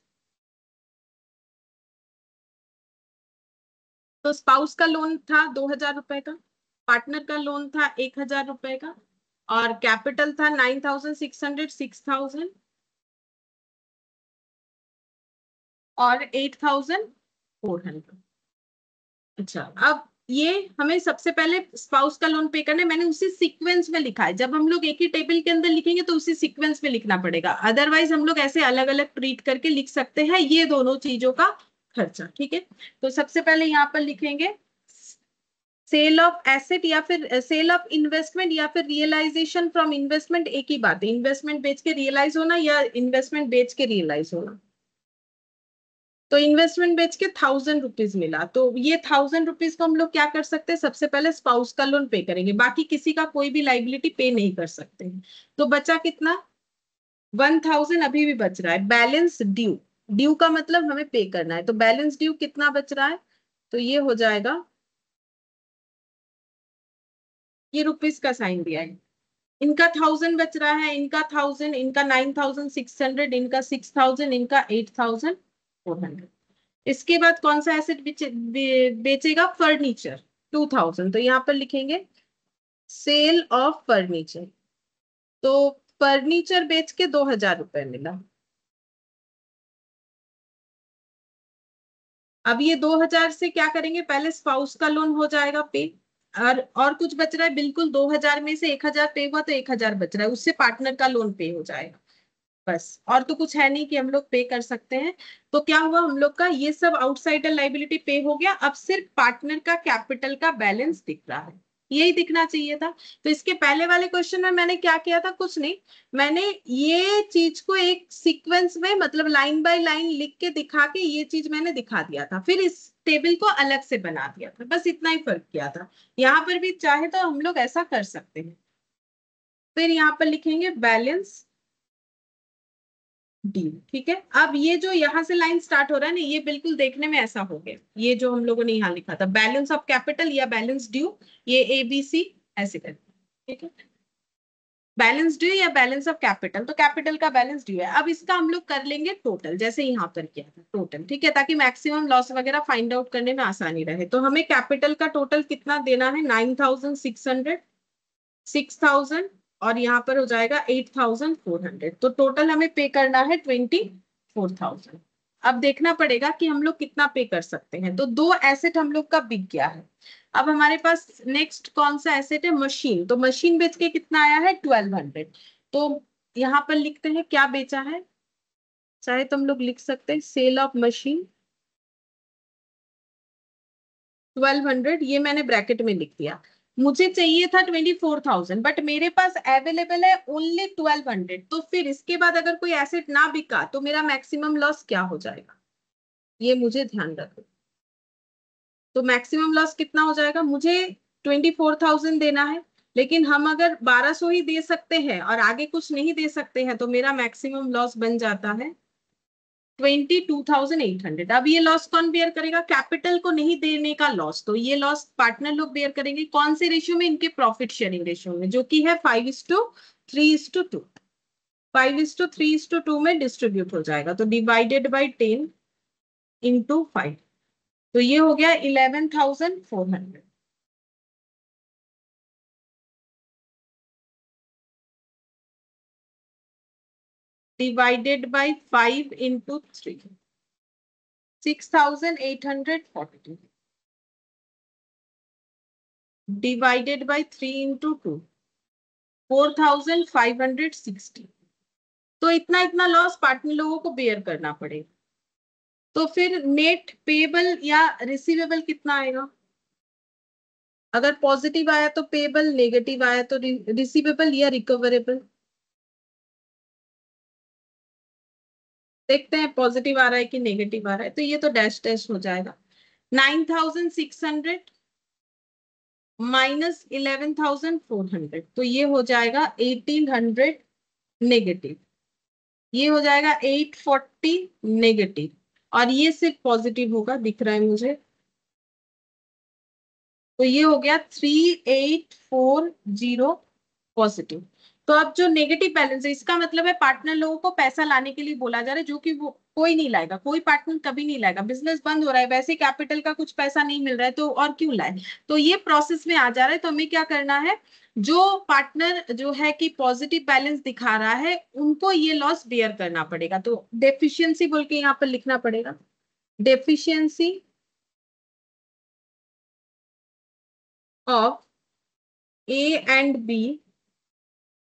तो स्पाउस का लोन था 2000 रुपए का, पार्टनर का लोन था 1000 रुपए का, और कैपिटल था 9600, 6000 और 8400। अच्छा, अब ये हमें सबसे पहले स्पाउस का लोन पे करना है। मैंने उसी सीक्वेंस में लिखा है, जब हम लोग एक ही टेबल के अंदर लिखेंगे तो उसी सीक्वेंस में लिखना पड़ेगा, अदरवाइज हम लोग ऐसे अलग अलग ट्रीट करके लिख सकते हैं ये दोनों चीजों का खर्चा, ठीक है। तो सबसे पहले यहाँ पर लिखेंगे सेल ऑफ एसेट या फिर सेल ऑफ इन्वेस्टमेंट या फिर रियलाइजेशन फ्रॉम इन्वेस्टमेंट, एक ही बात है, इन्वेस्टमेंट बेच के रियलाइज होना या इन्वेस्टमेंट बेच के रियलाइज होना। तो इन्वेस्टमेंट बेच के 1000 रुपीज मिला, तो ये 1000 रुपीज को हम लोग क्या कर सकते हैं, सबसे पहले स्पाउस का लोन पे करेंगे, बाकी किसी का कोई भी लाइबिलिटी पे नहीं कर सकते हैं। तो बचा कितना, 1000 अभी भी बच रहा है। बैलेंस ड्यू, ड्यू का मतलब हमें पे करना है, तो बैलेंस ड्यू कितना बच रहा है, तो ये हो जाएगा, ये रुपीज का साइन दिया है, इनका 1000 बच रहा है, इनका 1000, इनका 9600, इनका 6000, इनका 8400। इसके बाद कौन सा एसेट बेचेगा, फर्नीचर 2000, तो यहाँ पर लिखेंगे सेल ऑफ फर्नीचर। तो फर्नीचर बेच के 2000 रुपए मिला। अब ये 2000 से क्या करेंगे, पहले स्पाउस का लोन हो जाएगा पे, और कुछ बच रहा है, बिल्कुल 2000 में से 1000 पे हुआ तो 1000 बच रहा है, उससे पार्टनर का लोन पे हो जाएगा, बस। और तो कुछ है नहीं कि हम लोग पे कर सकते हैं। तो क्या हुआ, हम लोग का ये सब आउटसाइडर लाइबिलिटी पे हो गया, अब सिर्फ पार्टनर का कैपिटल का बैलेंस दिख रहा है, यही दिखना चाहिए था। तो इसके पहले वाले क्वेश्चन में मैंने क्या किया था, कुछ नहीं, मैंने ये चीज को एक सीक्वेंस में मतलब लाइन बाय लाइन लिख के दिखा के ये चीज मैंने दिखा दिया था, फिर इस टेबल को अलग से बना दिया था, बस इतना ही फर्क किया था। यहाँ पर भी चाहे तो हम लोग ऐसा कर सकते हैं। फिर यहाँ पर लिखेंगे बैलेंस डी, ठीक है। अब ये जो यहाँ से लाइन स्टार्ट हो रहा है ना, ये बिल्कुल देखने में ऐसा हो गया, ये जो हम लोगों ने यहाँ लिखा था बैलेंस ऑफ कैपिटल या बैलेंस ड्यू, ये ABC ऐसे करके, ठीक है। बैलेंस ड्यू या बैलेंस ऑफ कैपिटल, तो कैपिटल का बैलेंस ड्यू है। अब इसका हम लोग कर लेंगे टोटल, जैसे यहाँ पर किया था टोटल, ठीक है, ताकि मैक्सिमम लॉस वगैरह फाइंड आउट करने में आसानी रहे। तो हमें कैपिटल का टोटल कितना देना है, 9600, 6000, और यहाँ पर हो जाएगा 8400, तो टोटल हमें पे करना है 24000। अब देखना पड़ेगा कि हम लोग कितना पे कर सकते हैं। तो दो एसेट हम लोग का बिक गया है। अब हमारे पास नेक्स्ट कौन सा एसेट है, मशीन। तो मशीन बेच के कितना आया है 1200। तो यहाँ पर लिखते हैं क्या बेचा है, चाहे तो हम लोग लिख सकते हैं सेल ऑफ मशीन 1200, ये मैंने ब्रैकेट में लिख दिया। मुझे चाहिए था 24000, बट मेरे पास अवेलेबल है ओनली 1200, तो फिर इसके बाद अगर कोई एसेट ना बिका तो मेरा मैक्सिमम लॉस क्या हो जाएगा, ये मुझे ध्यान रखो। तो मैक्सिमम लॉस कितना हो जाएगा, मुझे 24000 देना है, लेकिन हम अगर 1200 ही दे सकते हैं और आगे कुछ नहीं दे सकते हैं, तो मेरा मैक्सिमम लॉस बन जाता है 22,800। अब ये लॉस कौन बेयर करेगा, कैपिटल को नहीं देने का लॉस, तो ये लॉस पार्टनर लोग बेयर करेंगे। कौन से रेशियो में, इनके प्रॉफिट शेयरिंग रेशियो में, जो कि है 5:3:2, 5:3:2 में डिस्ट्रीब्यूट हो जाएगा, तो डिवाइडेड बाई 10 × 5, तो ये हो गया 11,400। divided by 5 into 3, 6,840 divided by 3 into 2, 4,560। तो इतना इतना लॉस पार्टनर लोगों को बेयर करना पड़ेगा। तो फिर नेट पेबल या रिसीवेबल कितना आएगा? अगर पॉजिटिव आया तो पेबल, नेगेटिव आया तो रिसीवेबल या रिकवरेबल। देखते हैं पॉजिटिव आ रहा है कि नेगेटिव आ रहा है। तो ये तो डैश डैश हो जाएगा। 9,600 माइनस 11,400, तो ये हो जाएगा 1,800 नेगेटिव, ये हो जाएगा 840 नेगेटिव, और ये सिर्फ पॉजिटिव होगा दिख रहा है मुझे। तो ये हो गया 3,840 पॉजिटिव। तो अब जो नेगेटिव बैलेंस है, इसका मतलब है पार्टनर लोगों को पैसा लाने के लिए बोला जा रहा है, जो कि वो कोई नहीं लाएगा, कोई पार्टनर कभी नहीं लाएगा। बिजनेस बंद हो रहा है, वैसे कैपिटल का कुछ पैसा नहीं मिल रहा है, तो और क्यों लाए। तो ये प्रोसेस में आ जा रहा है। तो हमें क्या करना है, जो पार्टनर जो है कि पॉजिटिव बैलेंस दिखा रहा है, उनको ये लॉस बेयर करना पड़ेगा। तो डेफिशिएंसी बोल के यहाँ पर लिखना पड़ेगा, deficiency of A and B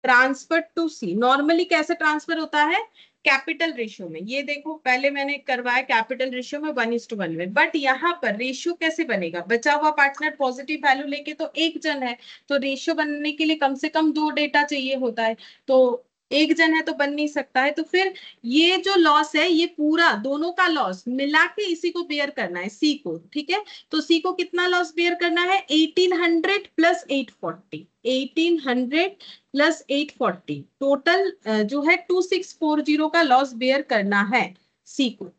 transfer to C. Normally कैसे ट्रांसफर होता है, कैपिटल रेशियो में। ये देखो पहले मैंने करवाया कैपिटल रेशियो में 1:1 में, बट यहाँ पर रेशियो कैसे बनेगा, बचा हुआ पार्टनर पॉजिटिव वैल्यू लेके तो एक जन है, तो रेशियो बनने के लिए कम से कम 2 डेटा चाहिए होता है, तो एक जन है तो बन नहीं सकता है। तो फिर ये जो लॉस है, ये पूरा दोनों का लॉस मिला के इसी को बेयर करना है, सी को। ठीक है, तो सी को कितना लॉस बेयर करना है, 1,800 प्लस 840, 1,800 प्लस 840, टोटल जो है 2,640 का लॉस बेयर करना है सी को।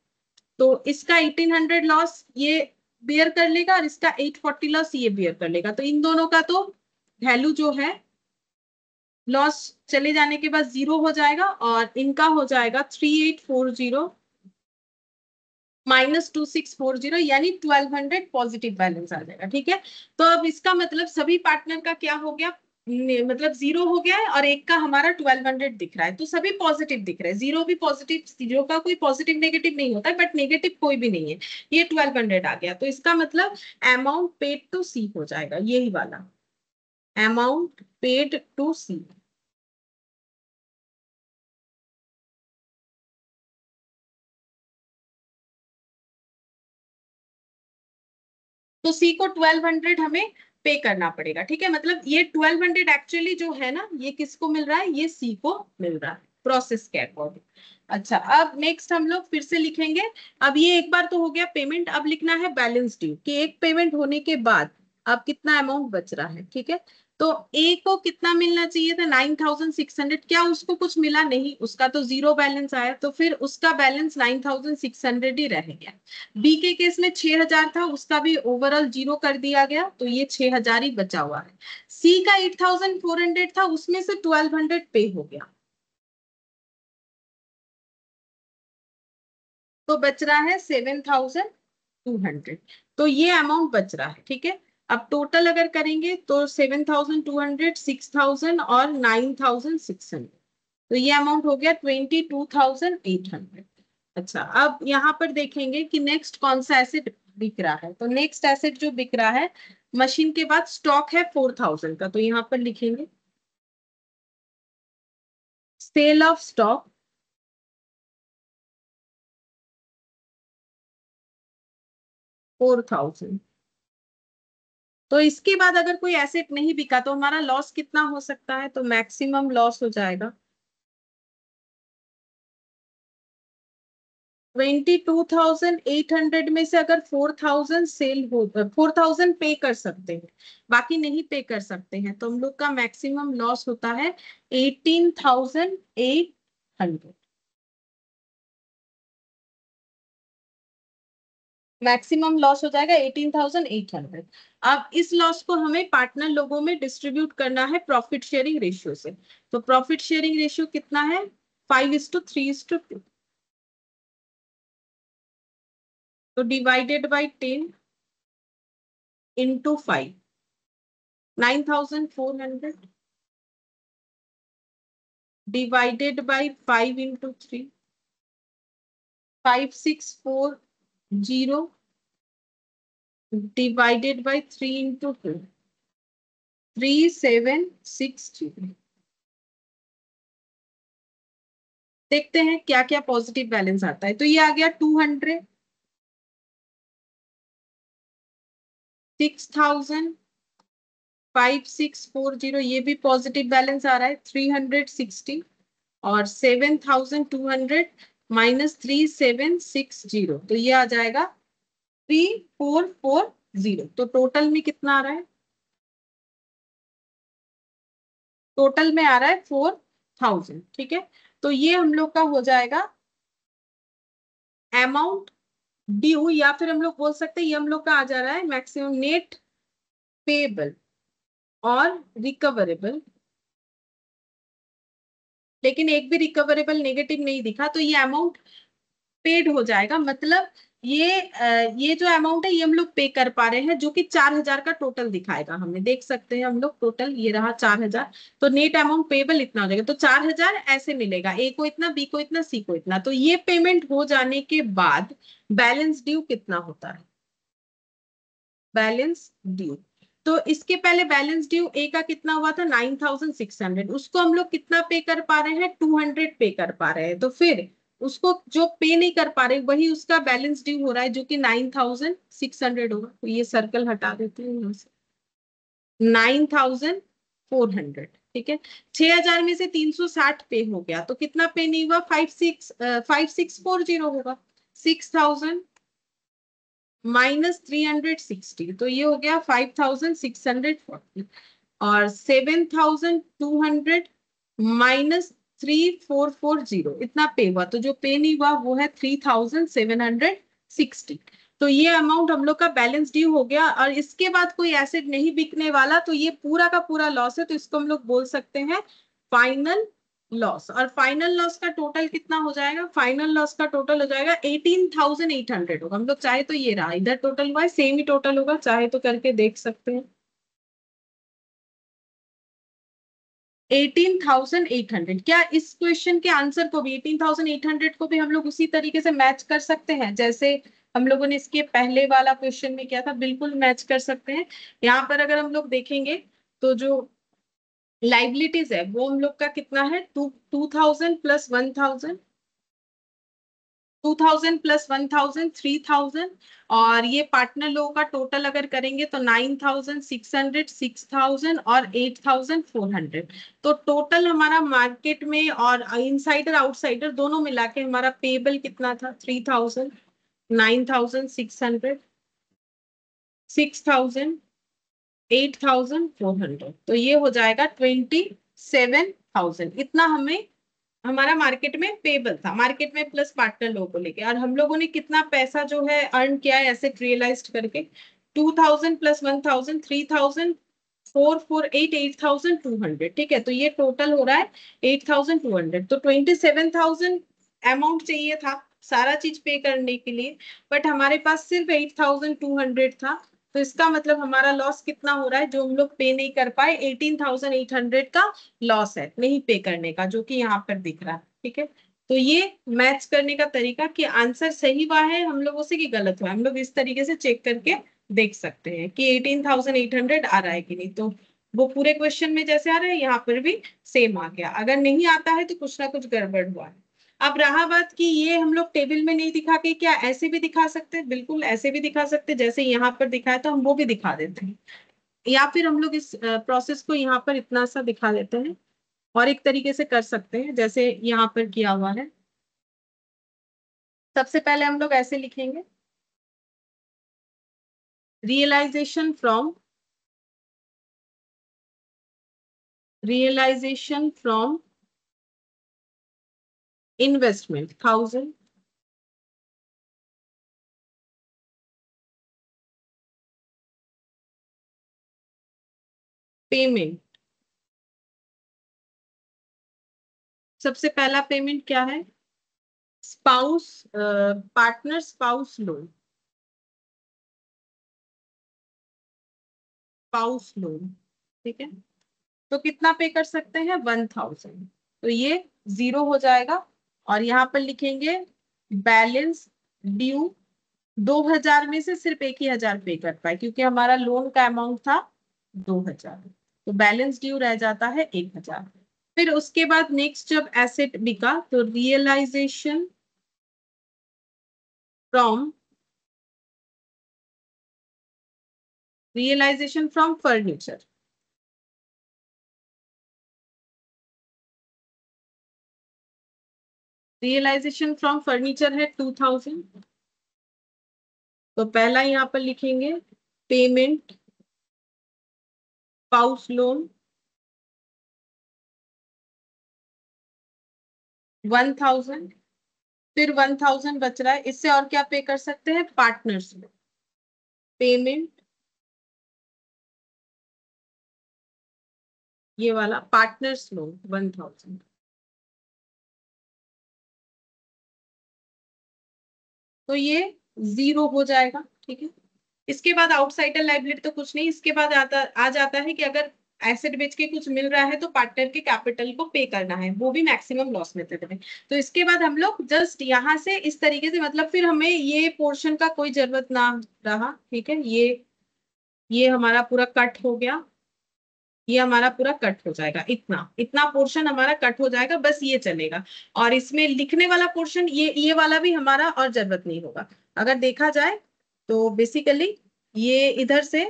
तो इसका 1,800 लॉस ये बेयर कर लेगा, और इसका 840 लॉस ये बेयर कर लेगा। तो इन दोनों का तो वैल्यू जो है लॉस चले जाने के बाद 0 हो जाएगा, और इनका हो जाएगा 3,840 माइनस 2,640, यानी 1,200 पॉजिटिव बैलेंस आ जाएगा। ठीक है, तो अब इसका मतलब सभी पार्टनर का क्या हो गया, मतलब 0 हो गया है, और एक का हमारा 1,200 दिख रहा है, तो सभी पॉजिटिव दिख रहे हैं। 0 भी पॉजिटिव, 0 का कोई पॉजिटिव नेगेटिव नहीं होता है, बट नेगेटिव कोई भी नहीं है। ये 1,200 आ गया, तो इसका मतलब अमाउंट पेड टू सी हो जाएगा, यही वाला अमाउंट पेड टू सी। तो सी को 1,200 हमें पे करना पड़ेगा। ठीक है, मतलब ये 1,200 एक्चुअली जो है ना, ये किसको मिल रहा है, ये सी को मिल रहा है प्रोसेस के अकॉर्डिंग। अच्छा, अब नेक्स्ट हम लोग फिर से लिखेंगे। अब ये एक बार तो हो गया पेमेंट, अब लिखना है बैलेंस ड्यू, कि एक पेमेंट होने के बाद अब कितना अमाउंट बच रहा है। ठीक है, तो ए को कितना मिलना चाहिए था, 9,600, क्या उसको कुछ मिला नहीं, उसका तो 0 बैलेंस आया, तो फिर उसका बैलेंस 9,600 ही रह गया। बी के केस में 6,000 था, उसका भी ओवरऑल 0 कर दिया गया, तो ये 6,000 ही बचा हुआ है। सी का 8,400 था, उसमें से 1,200 पे हो गया, तो बच रहा है 7,200। तो ये अमाउंट बच रहा है। ठीक है, अब टोटल अगर करेंगे तो 7,200, 6,000 और 9,600, तो ये अमाउंट हो गया 22,800। अच्छा, अब यहाँ पर देखेंगे कि नेक्स्ट कौन सा एसेट बिक रहा है। तो नेक्स्ट एसेट जो बिक रहा है, मशीन के बाद स्टॉक है 4,000 का, तो यहाँ पर लिखेंगे सेल ऑफ स्टॉक 4,000। तो इसके बाद अगर कोई एसेट नहीं बिका तो हमारा लॉस कितना हो सकता है, तो मैक्सिमम लॉस हो जाएगा 22,800 में से अगर 4,000 सेल हो, 4,000 पे कर सकते हैं, बाकी नहीं पे कर सकते हैं, तो हम लोग का मैक्सिमम लॉस होता है 18,800। मैक्सिमम लॉस हो जाएगा 18,800। अब इस लॉस को हमें पार्टनर लोगों में डिस्ट्रीब्यूट करना है प्रॉफिट शेयरिंग रेशियो से। तो प्रॉफिट शेयरिंग रेशियो कितना है, 5:3:2, तो divided by 10 into 5, 9,400 divided by 5 into 3, 5640 divided by 3 into 2, 3760। देखते हैं क्या क्या पॉजिटिव बैलेंस आता है। तो ये आ गया 200, 6000, 5640, ये भी पॉजिटिव बैलेंस आ रहा है, 360, और 7200 माइनस 3760, तो ये आ जाएगा 3440। तो टोटल में कितना आ रहा है? टोटल में आ रहा है 4000। ठीक है, तो ये हम लोग का हो जाएगा अमाउंट ड्यू, या फिर हम लोग बोल सकते हैं ये हम लोग का आ जा रहा है मैक्सिमम नेट पेबल और रिकवरेबल। लेकिन एक भी रिकवरेबल नेगेटिव नहीं दिखा, तो ये अमाउंट पेड हो जाएगा। मतलब ये जो अमाउंट है ये हम लोग पे कर पा रहे हैं, जो कि 4000 का टोटल दिखाएगा। हमें देख सकते हैं हम लोग टोटल ये रहा 4000, तो नेट अमाउंट पेबल इतना हो जाएगा। तो 4000 ऐसे मिलेगा, ए को इतना, बी को इतना, सी को इतना। तो ये पेमेंट हो जाने के बाद बैलेंस ड्यू कितना होता है? बैलेंस ड्यू, तो इसके पहले बैलेंस ड्यू ए का कितना हुआ था? 9600। उसको हम लोग कितना पे कर पा रहे हैं? 200 पे कर पा रहे हैं। तो फिर उसको जो पे नहीं कर पा रहे वही उसका बैलेंस ड्यू हो रहा है, जो कि 9600 होगा। तो ये सर्कल हटा देते हैं यहाँ से, 9400। ठीक है, 6000 में से 360 पे हो गया, तो कितना पे नहीं हुआ? 5640 होगा। 6000 माइनस 360, तो ये हो गया 5640, और 7200 माइनस 3440, इतना पे हुआ। तो जो पे नहीं हुआ वो है 3760। तो ये अमाउंट हम लोग का बैलेंस ड्यू हो गया, और इसके बाद कोई एसेट नहीं बिकने वाला, तो ये पूरा का पूरा लॉस है। तो इसको हम लोग बोल सकते हैं फाइनल लॉस। और फाइनल लॉस का टोटल कितना हो जाएगा? फाइनल लॉस का टोटल हो जाएगा 18800 होगा। हम लोग चाहे तो ये रहा, इधर टोटल हुआ है, सेम ही टोटल होगा, चाहे तो करके देख सकते हैं। 18800। क्या इस क्वेश्चन के आंसर को भी, 18800 को भी हम लोग उसी तरीके से मैच कर सकते हैं जैसे हम लोगों ने इसके पहले वाला क्वेश्चन में किया था? बिल्कुल मैच कर सकते हैं। यहाँ पर अगर हम लोग देखेंगे तो जो लाइबिलिटीज है वो हम लोग का कितना है? 2000 प्लस 1000, 2000 प्लस 1000, 3000, और ये पार्टनर लोगों का टोटल अगर करेंगे तो 9600, 6000 और 8400। तो टोटल हमारा मार्केट में और इनसाइडर आउटसाइडर दोनों मिला के हमारा पेबल कितना था? 3000, 9600, 6000, 8400। तो ये हो जाएगा 27000। इतना हमें हमारा मार्केट में पेबल था, मार्केट में प्लस पार्टनर लोगों को लेके। और हम लोगों ने कितना पैसा जो है अर्न किया है एसेट रियलाइज करके? 2000 प्लस 1000, 3000, 448, 8200। ठीक है, तो ये टोटल हो रहा है 8200। तो 27000 अमाउंट चाहिए था सारा चीज पे करने के लिए, बट हमारे पास सिर्फ 8200 था। तो इसका मतलब हमारा लॉस कितना हो रहा है? जो हम लोग पे नहीं कर पाए, 18800 का लॉस है नहीं पे करने का, जो कि यहाँ पर दिख रहा है। ठीक है, तो ये मैच करने का तरीका कि आंसर सही हुआ है हम लोगों से कि गलत हुआ है, हम लोग इस तरीके से चेक करके देख सकते हैं कि 18800 आ रहा है कि नहीं। तो वो पूरे क्वेश्चन में जैसे आ रहा है यहाँ पर भी सेम आ गया। अगर नहीं आता है तो कुछ ना कुछ गड़बड़ हुआ है। अब रहा बात कि ये हम लोग टेबल में नहीं दिखा के क्या ऐसे भी दिखा सकते हैं? बिल्कुल ऐसे भी दिखा सकते हैं, जैसे यहाँ पर दिखाया तो हम वो भी दिखा देते हैं। या फिर हम लोग इस प्रोसेस को यहाँ पर इतना सा दिखा देते हैं, और एक तरीके से कर सकते हैं जैसे यहाँ पर किया हुआ है। सबसे पहले हम लोग ऐसे लिखेंगे, realisation from, realisation from investment 1000, payment. सबसे पहला पेमेंट क्या है? Spouse, partner spouse loan, spouse loan. ठीक है, तो कितना पे कर सकते हैं? 1000। तो ये 0 हो जाएगा। और यहाँ पर लिखेंगे बैलेंस ड्यू, 2000 में से सिर्फ 1000 पे कर पाए क्योंकि हमारा लोन का अमाउंट था 2000, तो बैलेंस ड्यू रह जाता है 1000। फिर उसके बाद नेक्स्ट जब एसेट बिका तो realisation from furniture, realisation from furniture है 2000। तो पहला यहाँ पर लिखेंगे पेमेंट पाउस लोन 1000। फिर 1000 बच रहा है, इससे और क्या पे कर सकते हैं, पार्टनर्स में पेमेंट, ये वाला पार्टनर्स लोन 1000। तो ये 0 हो जाएगा, ठीक है। इसके बाद आउटसाइडर लाइबिलिटी तो कुछ नहीं, इसके बाद आ जाता है कि अगर एसेट बेच के कुछ मिल रहा है तो पार्टनर के कैपिटल को पे करना है, वो भी मैक्सिमम लॉस मेथड में। तो इसके बाद हम लोग जस्ट यहाँ से इस तरीके से, मतलब फिर हमें ये पोर्शन का कोई जरूरत ना रहा, ठीक है। ये हमारा पूरा कट हो गया, ये हमारा पूरा कट हो जाएगा, इतना इतना पोर्शन हमारा कट हो जाएगा, बस ये चलेगा। और इसमें लिखने वाला पोर्शन ये वाला भी हमारा और जरूरत नहीं होगा। अगर देखा जाए तो बेसिकली ये इधर से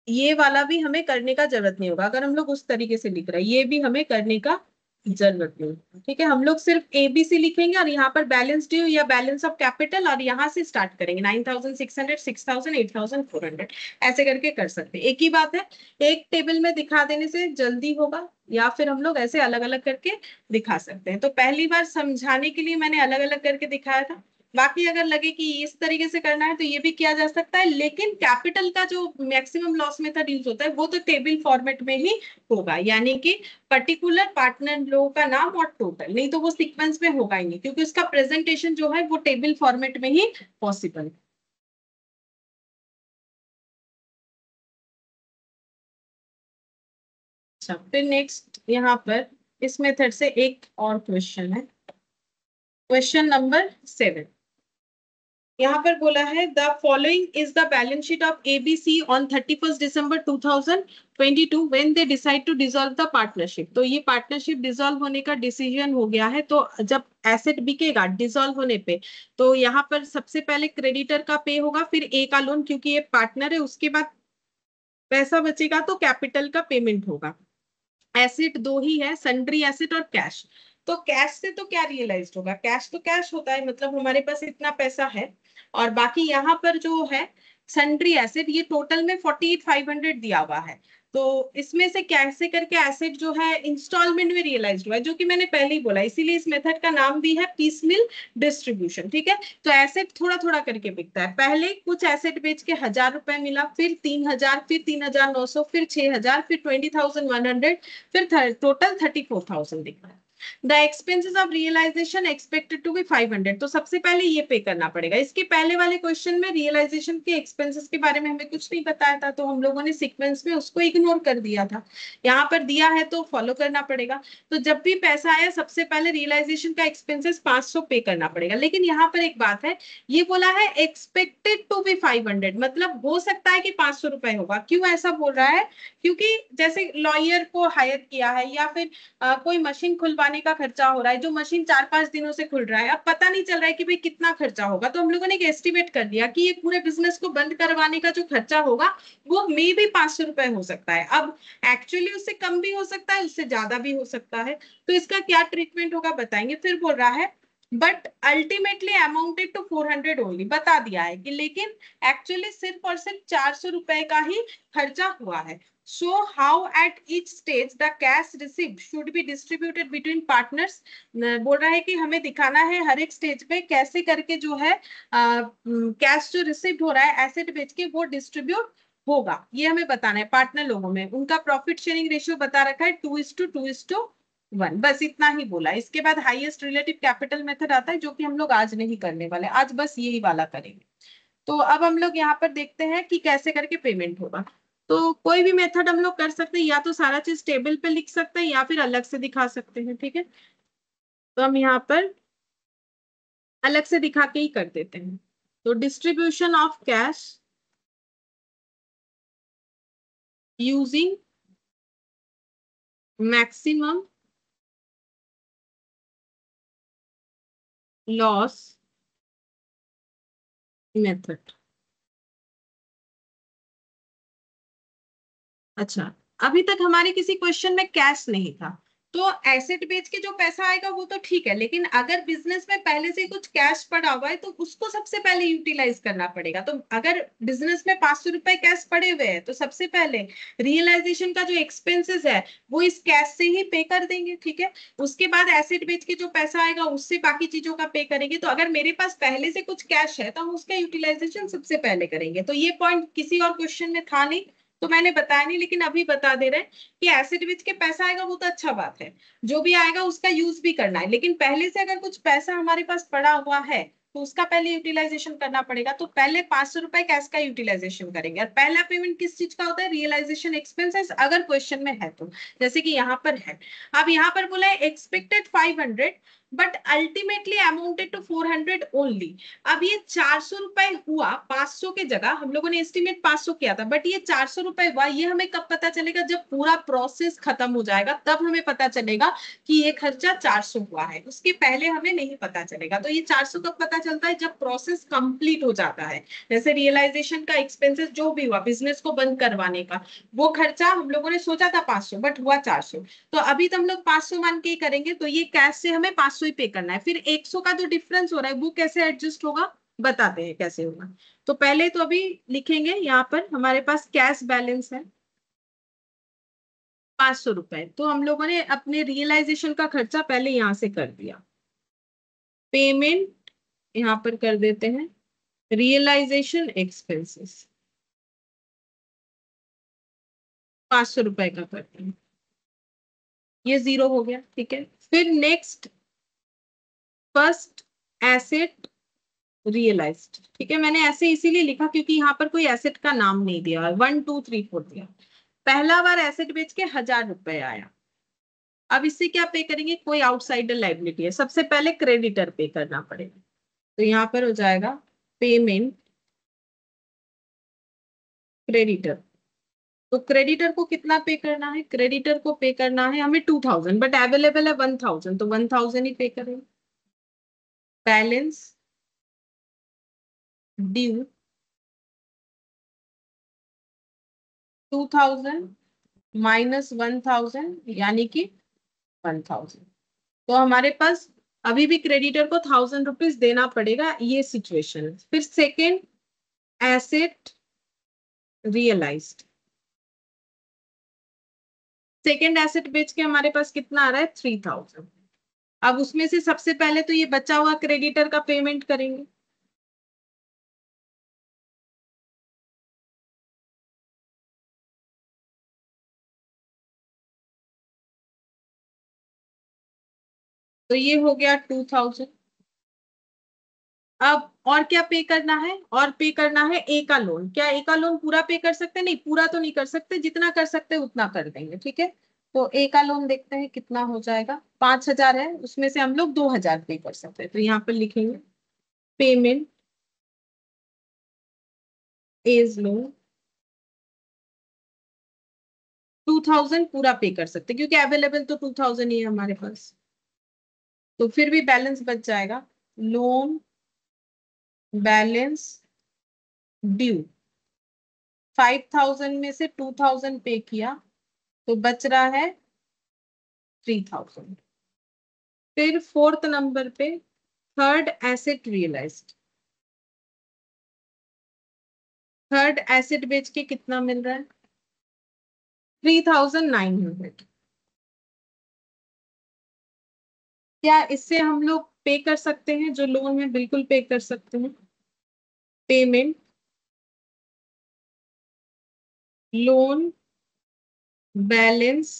ये वाला भी हमें करने का जरूरत नहीं होगा, अगर हम लोग उस तरीके से लिख रहे हैं ये भी हमें करने का जरूरत नहीं है, ठीक है। हम लोग सिर्फ एबीसी लिखेंगे और यहाँ पर बैलेंस ड्यू या बैलेंस ऑफ कैपिटल, और यहाँ से स्टार्ट करेंगे 9600, 6000, 8400, ऐसे करके कर सकते हैं। एक ही बात है, एक टेबल में दिखा देने से जल्दी होगा या फिर हम लोग ऐसे अलग अलग करके दिखा सकते हैं। तो पहली बार समझाने के लिए मैंने अलग अलग करके दिखाया था, बाकी अगर लगे कि इस तरीके से करना है तो ये भी किया जा सकता है, लेकिन कैपिटल का जो मैक्सिमम लॉस मेथड यूज होता है वो तो टेबल फॉर्मेट में ही होगा, यानी कि पर्टिकुलर पार्टनर लोगों का नाम और टोटल, नहीं तो वो सीक्वेंस में होगा ही नहीं, क्योंकि उसका प्रेजेंटेशन जो है वो टेबल फॉर्मेट में ही पॉसिबल है। अच्छा, फिर नेक्स्ट यहाँ पर इस मेथड से एक और क्वेश्चन है, क्वेश्चन नंबर 7। यहाँ पर बोला है the following is the balance sheet of ABC on 31 December 2022 when they decide to dissolve the partnership. तो ये पार्टनरशिप डिसॉल्व होने का डिसीजन हो गया है, तो जब एसेट बिकेगा डिसॉल्व होने पे तो यहाँ पर सबसे पहले क्रेडिटर का पे होगा, फिर ए का लोन क्योंकि ये पार्टनर है, उसके बाद पैसा बचेगा तो कैपिटल का पेमेंट होगा। एसेट दो ही है, सन्ड्री एसेट और कैश। तो कैश से तो क्या रियलाइज होगा, कैश तो कैश होता है, मतलब हमारे पास इतना पैसा है। और बाकी यहाँ पर जो है सन्ड्री एसेट, ये टोटल में 48,500 दिया हुआ है। तो इसमें से कैसे करके एसेट जो है इंस्टॉलमेंट में रियलाइज हुआ है, जो कि मैंने पहले ही बोला, इसीलिए इस मेथड का नाम भी है पीसमिल डिस्ट्रीब्यूशन, ठीक है। तो एसेट थोड़ा थोड़ा करके बिकता है, पहले कुछ एसेट बेच के 1000 रुपए मिला, फिर 3000, फिर 3900, फिर 6000, फिर 20,100, फिर टोटल 34,000 दिख रहा है। The expenses of realisation expected to be 500। तो सबसे पहले ये पे करना पड़ेगा। इसके पहले वाले क्वेश्चन में रियलाइजेशन के एक्सपेंसेस के बारे में हमें कुछ नहीं बताया था, तो हम लोगों ने सीक्वेंस में उसको इग्नोर कर दिया था। यहाँ पर दिया है तो फॉलो करना पड़ेगा। तो जब भी पैसा आया सबसे पहले रियलाइजेशन का एक्सपेंसेस 500 पे करना पड़ेगा। लेकिन यहाँ पर एक बात है, ये बोला है एक्सपेक्टेड टू बी 500, मतलब हो सकता है कि 500 रुपए होगा। क्यों ऐसा बोल रहा है, क्योंकि जैसे लॉयर को हायर किया है या फिर कोई मशीन खुलवाने का खर्चा हो रहा है, जो मशीन 4-5 दिनों से खुल रहा है, अब पता नहीं चल रहा है कि भाई कितना खर्चा होगा, तो हम लोगों ने एक एस्टिमेट कर दिया कि ये पूरे बिजनेस को बंद करवाने का जो खर्चा होगा वो मे भी 500 रुपए हो सकता है। अब एक्चुअली उससे कम भी हो सकता है, उससे ज्यादा भी हो सकता है, तो इसका क्या ट्रीटमेंट होगा बताएंगे। फिर बोल रहा है but ultimately amounted to 400 only, बता दिया है कि लेकिन एक्चुअली सिर्फ और सिर्फ 400 रुपए का ही खर्चा हुआ है। So how at each stage the cash received should be distributed between partners। बोल रहा है कि हमें दिखाना है हर एक स्टेज पे कैसे करके जो है कैश जो रिसीव हो रहा है एसेट बेच के वो डिस्ट्रीब्यूट होगा, ये हमें बताना है। पार्टनर लोगों में उनका प्रॉफिट शेयरिंग रेशियो बता रखा है 2:2:1, बस इतना ही बोला। इसके बाद हाईएस्ट रिलेटिव कैपिटल मेथड आता है, जो कि हम लोग आज नहीं करने वाले, आज बस यही वाला करेंगे। तो अब हम लोग यहाँ पर देखते हैं कि कैसे करके पेमेंट होगा। तो कोई भी मेथड हम लोग कर सकते हैं, या तो सारा चीज टेबल पे लिख सकते हैं या फिर अलग से दिखा सकते हैं, ठीक है। तो हम यहाँ पर अलग से दिखा के ही कर देते हैं। तो distribution of cash using maximum loss method. अच्छा, अभी तक हमारे किसी क्वेश्चन में कैश नहीं था, तो एसेट बेच के जो पैसा आएगा वो तो ठीक है, लेकिन अगर बिजनेस में पहले से कुछ कैश पड़ा हुआ है तो उसको सबसे पहले यूटिलाइज करना पड़ेगा। तो अगर बिजनेस में 500 रुपए कैश पड़े हुए हैं तो सबसे पहले रियलाइजेशन का जो एक्सपेंसेस है वो इस कैश से ही पे कर देंगे, ठीक है। उसके बाद एसेट बेच के जो पैसा आएगा उससे बाकी चीजों का पे करेंगे। तो अगर मेरे पास पहले से कुछ कैश है तो हम उसका यूटिलाइजेशन सबसे पहले करेंगे। तो ये पॉइंट किसी और क्वेश्चन में था नहीं, तो मैंने बताया नहीं, लेकिन अभी बता दे रहे हैं कि एसिड बेच के पैसा आएगा वो तो अच्छा बात है, जो भी आएगा उसका यूज भी करना है, लेकिन पहले से अगर कुछ पैसा हमारे पास पड़ा हुआ है तो उसका पहले यूटिलाइजेशन करना पड़ेगा। तो पहले 500 रुपए कैश का यूटिलाइजेशन करेंगे, और पहला पेमेंट किस चीज का होता है, रियलाइजेशन एक्सपेंसेस, अगर क्वेश्चन में है तो, जैसे कि यहाँ पर है। अब यहाँ पर बोला है expected 500 but ultimately amounted to 400 only. अब ये 400 रुपए हुआ 500 के जगह, हम लोगों ने एस्टिमेट 500 किया था, बट ये 400 रुपए हुआ, ये हमें कब पता चलेगा, जब पूरा प्रोसेस खत्म हो जाएगा तब हमें पता चलेगा कि ये खर्चा 400 हुआ है, उसके पहले हमें नहीं पता चलेगा। तो ये 400 कब पता चलता है, जब प्रोसेस कंप्लीट हो जाता है। जैसे रियलाइजेशन का एक्सपेंसेस जो भी हुआ बिजनेस को बंद करवाने का, वो खर्चा हम लोगों ने सोचा था 500 बट हुआ 400, तो अभी तो हम लोग 500 मान के ही करेंगे। तो ये कैश से हमें 500 ही पे करना है। फिर 100 का जो डिफरेंस हो रहा है वो कैसे एडजस्ट होगा, बताते हैं कैसे होगा। तो पहले तो अभी लिखेंगे, यहाँ पर हमारे पास कैश बैलेंस है 500 रुपए, तो हम लोगों ने अपने रियलाइजेशन का खर्चा पहले यहां से कर दिया। पेमेंट यहां पर कर देते हैं, रियलाइजेशन एक्सपेंसेस 500 रुपए का करते हैं, ये जीरो हो गया, ठीक है। फिर नेक्स्ट, फर्स्ट एसेट रियलाइज्ड, ठीक है। मैंने ऐसे इसीलिए लिखा क्योंकि यहाँ पर कोई एसेट का नाम नहीं दिया, 1 2 3 4 दिया। पहला बार एसेट बेच के 1000 रुपए आया। अब इससे क्या पे करेंगे, कोई आउटसाइडर लाइबिलिटी है, सबसे पहले क्रेडिटर पे करना पड़ेगा। तो यहाँ पर हो जाएगा पेमेंट क्रेडिटर। तो क्रेडिटर को कितना पे करना है, क्रेडिटर को पे करना है हमें 2000, बट अवेलेबल है 1000, तो 1000 ही पे करेंगे। बैलेंस ड्यू 2000 -1000 यानी कि 1000। तो हमारे पास अभी भी क्रेडिटर को 1000 रुपीज देना पड़ेगा, ये सिचुएशन है। फिर second asset realised, second asset बेच के हमारे पास कितना आ रहा है 3000। अब उसमें से सबसे पहले तो ये बचा हुआ क्रेडिटर का पेमेंट करेंगे। तो ये हो गया 2000। अब और क्या पे करना है, और पे करना है ए का लोन। क्या ए का लोन पूरा पे कर सकते हैं, नहीं पूरा तो नहीं कर सकते, जितना कर सकते हैं उतना कर देंगे, ठीक है। तो ए का लोन देखते हैं कितना हो जाएगा, 5000 है, उसमें से हम लोग 2000 पे कर सकते हैं, तो यहाँ पर लिखेंगे पेमेंट एज लोन 2000 पूरा पे कर सकते हैं, क्योंकि अवेलेबल तो 2000 ही है हमारे पास। तो फिर भी बैलेंस बच जाएगा, लोन बैलेंस ड्यू 5000 में से 2000 पे किया तो बच रहा है 3000। फिर फोर्थ नंबर पे third asset realised, third asset बेच के कितना मिल रहा है 3900। क्या इससे हम लोग पे कर सकते हैं, जो लोन है बिल्कुल पे कर सकते हैं। पेमेंट लोन बैलेंस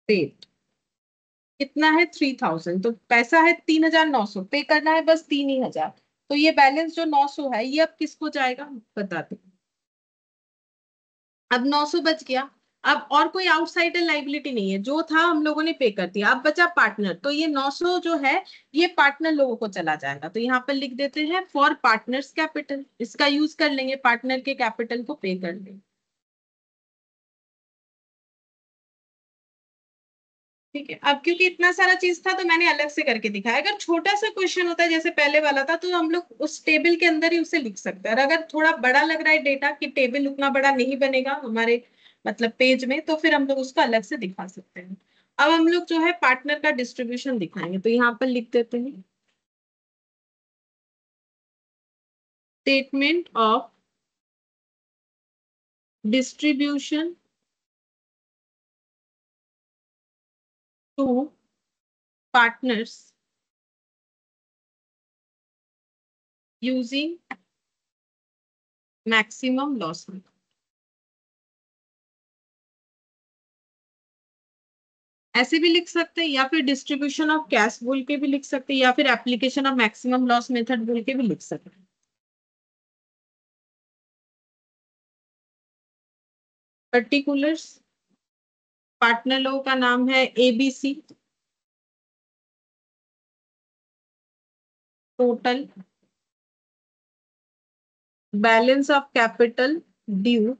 पेड कितना है 3000, तो पैसा है 3900, पे करना है बस 3000। तो ये बैलेंस जो 900 है ये अब किसको जाएगा, बताते हैं। अब 900 बच गया। अब और कोई आउटसाइडर लाइबिलिटी नहीं है, जो था हम लोगों ने पे कर दिया। अब बचा पार्टनर, तो ये 900 जो है ये पार्टनर लोगों को चला जाएगा। तो यहाँ पर लिख देते हैं फॉर पार्टनर्स कैपिटल, इसका यूज कर लेंगे, पार्टनर के कैपिटल को पे कर लेंगे। ठीक है। अब क्योंकि इतना सारा चीज था तो मैंने अलग से करके दिखाया। अगर छोटा सा क्वेश्चन होता है जैसे पहले वाला था तो हम लोग उस टेबल के अंदर ही उसे लिख सकते हैं। और अगर थोड़ा बड़ा लग रहा है डेटा कि टेबल उतना बड़ा नहीं बनेगा हमारे मतलब पेज में, तो फिर हम लोग उसको अलग से दिखा सकते हैं। अब हम लोग जो है पार्टनर का डिस्ट्रीब्यूशन दिखाएंगे, तो यहाँ पर लिख देते हैं statement of distribution to partners using maximum loss. ऐसे भी लिख सकते हैं, या फिर डिस्ट्रीब्यूशन ऑफ कैश बोल के भी लिख सकते हैं, या फिर application of maximum loss method बोल के भी लिख सकते हैं। पर्टिकुलर्स, पार्टनर लोगों का नाम है ABC, total balance of capital due,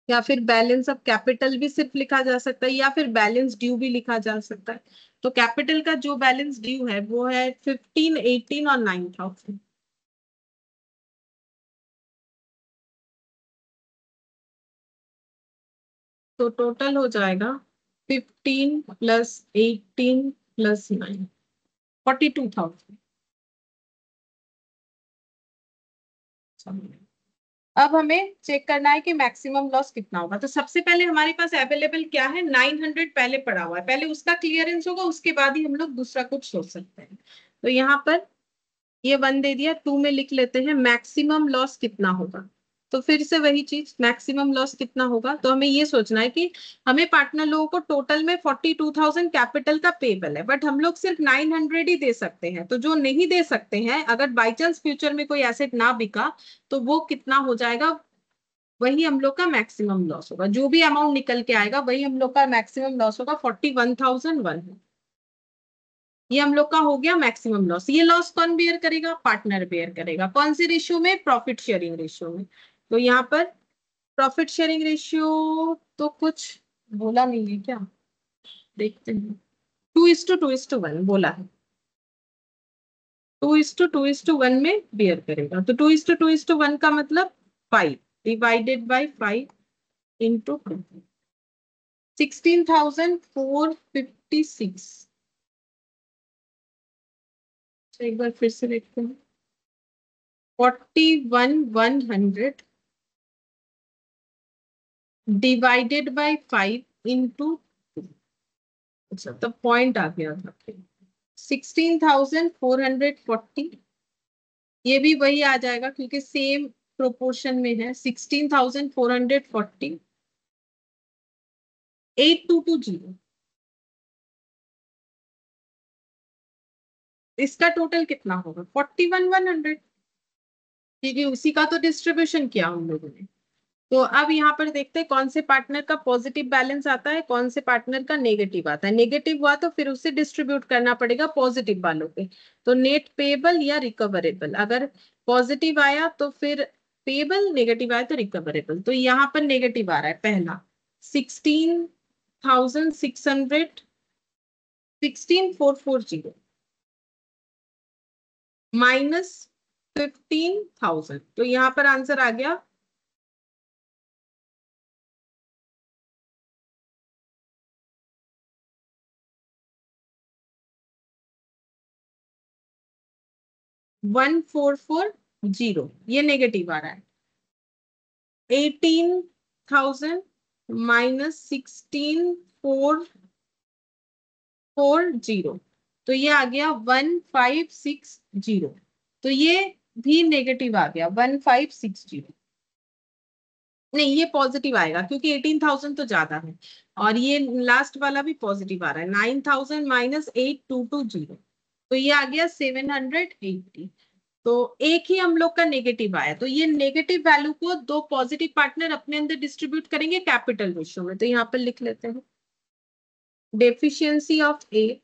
या फिर बैलेंस ऑफ कैपिटल भी सिर्फ लिखा जा सकता है, या फिर बैलेंस ड्यू भी लिखा जा सकता है। तो कैपिटल का जो बैलेंस ड्यू है वो है 15, 18 और 9,000। तो टोटल हो जाएगा 15 प्लस 18 प्लस 9, 42,000। अब हमें चेक करना है कि मैक्सिमम लॉस कितना होगा। तो सबसे पहले हमारे पास अवेलेबल क्या है, 900 पहले पड़ा हुआ है, पहले उसका क्लियरेंस होगा, उसके बाद ही हम लोग दूसरा कुछ सोच सकते हैं। तो यहाँ पर ये 1 दे दिया, 2 में लिख लेते हैं मैक्सिमम लॉस कितना होगा। तो फिर से वही चीज, मैक्सिमम लॉस कितना होगा, तो हमें ये सोचना है कि हमें पार्टनर लोगों को टोटल में 42,000 कैपिटल का पेबल है, बट हम लोग सिर्फ 900 ही दे सकते हैं। तो जो नहीं दे सकते हैं, अगर बाई चांस फ्यूचर में कोई एसेट ना बिका तो वो कितना हो जाएगा, वही हम लोग का मैक्सिमम लॉस होगा। जो भी अमाउंट निकल के आएगा वही हम लोग का मैक्सिमम लॉस होगा, 41,001। ये हम लोग का हो गया मैक्सिमम लॉस। ये लॉस कौन बेयर करेगा, पार्टनर बेयर करेगा। कौन से रेशियो में, प्रॉफिट शेयरिंग रेशियो में। तो यहाँ पर प्रॉफिट शेयरिंग रेशियो तो कुछ बोला नहीं है क्या, देखते हैं। 2:2:1 बोला है, 2:2:1 में बेयर करेगा। तो 2:2:1 का मतलब 5 डिवाइडेड बाई 5 इंटू 16,456। एक बार फिर से देखते हैं, 41,100 डिवाइडेड बाई 5 इंटू, अच्छा तो पॉइंट आ गया था, 16,440। ये भी वही आ जाएगा क्योंकि सेम प्रोपोर्शन में है। 16,440, 8220। इसका टोटल कितना होगा, 41,100, क्योंकि उसी का तो डिस्ट्रीब्यूशन किया हम लोगों ने। तो अब यहाँ पर देखते हैं कौन से पार्टनर का पॉजिटिव बैलेंस आता है, कौन से पार्टनर का नेगेटिव आता है। नेगेटिव हुआ तो फिर उसे डिस्ट्रीब्यूट करना पड़ेगा पॉजिटिव वालों पे। तो नेट पेबल या रिकवरेबल, अगर पॉजिटिव आया तो फिर पेबल, नेगेटिव आया तो रिकवरेबल। तो यहाँ पर नेगेटिव आ रहा है पहला, 16,600, 16,440 माइनस 15,000। तो यहाँ पर आंसर आ गया 1,440। ये नेगेटिव आ रहा है। 18,000 माइनस 16,440, तो ये आ गया 1,560। तो ये भी नेगेटिव आ गया 1,560। नहीं, ये पॉजिटिव आएगा क्योंकि 18,000 तो ज्यादा है। और ये लास्ट वाला भी पॉजिटिव आ रहा है, 9,000 माइनस 8,220। तो ये आ गया 780। तो एक ही हम लोग का नेगेटिव आया, तो ये नेगेटिव वैल्यू को दो पॉजिटिव पार्टनर अपने अंदर डिस्ट्रीब्यूट करेंगे कैपिटल रेशियो में। तो यहाँ पर लिख लेते हैं deficiency of A,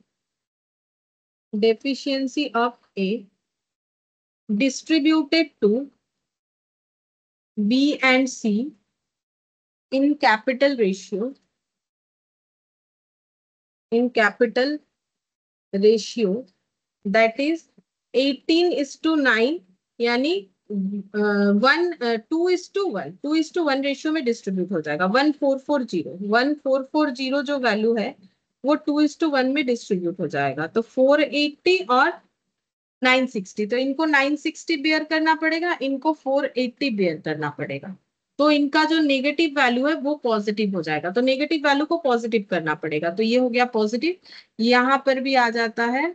deficiency of A distributed to B and C in capital ratio, in capital ratio that is 18:9, यानी 2:1 रेशियो में डिस्ट्रीब्यूट हो जाएगा। 1440 जो वैल्यू है वो 2:1 में डिस्ट्रीब्यूट हो जाएगा। तो 480 और 960, तो इनको 960 बेयर करना पड़ेगा, इनको 480 बेयर करना पड़ेगा। तो इनका जो नेगेटिव वैल्यू है वो पॉजिटिव हो जाएगा, तो नेगेटिव वैल्यू को पॉजिटिव करना पड़ेगा। तो ये हो गया पॉजिटिव, यहाँ पर भी आ जाता है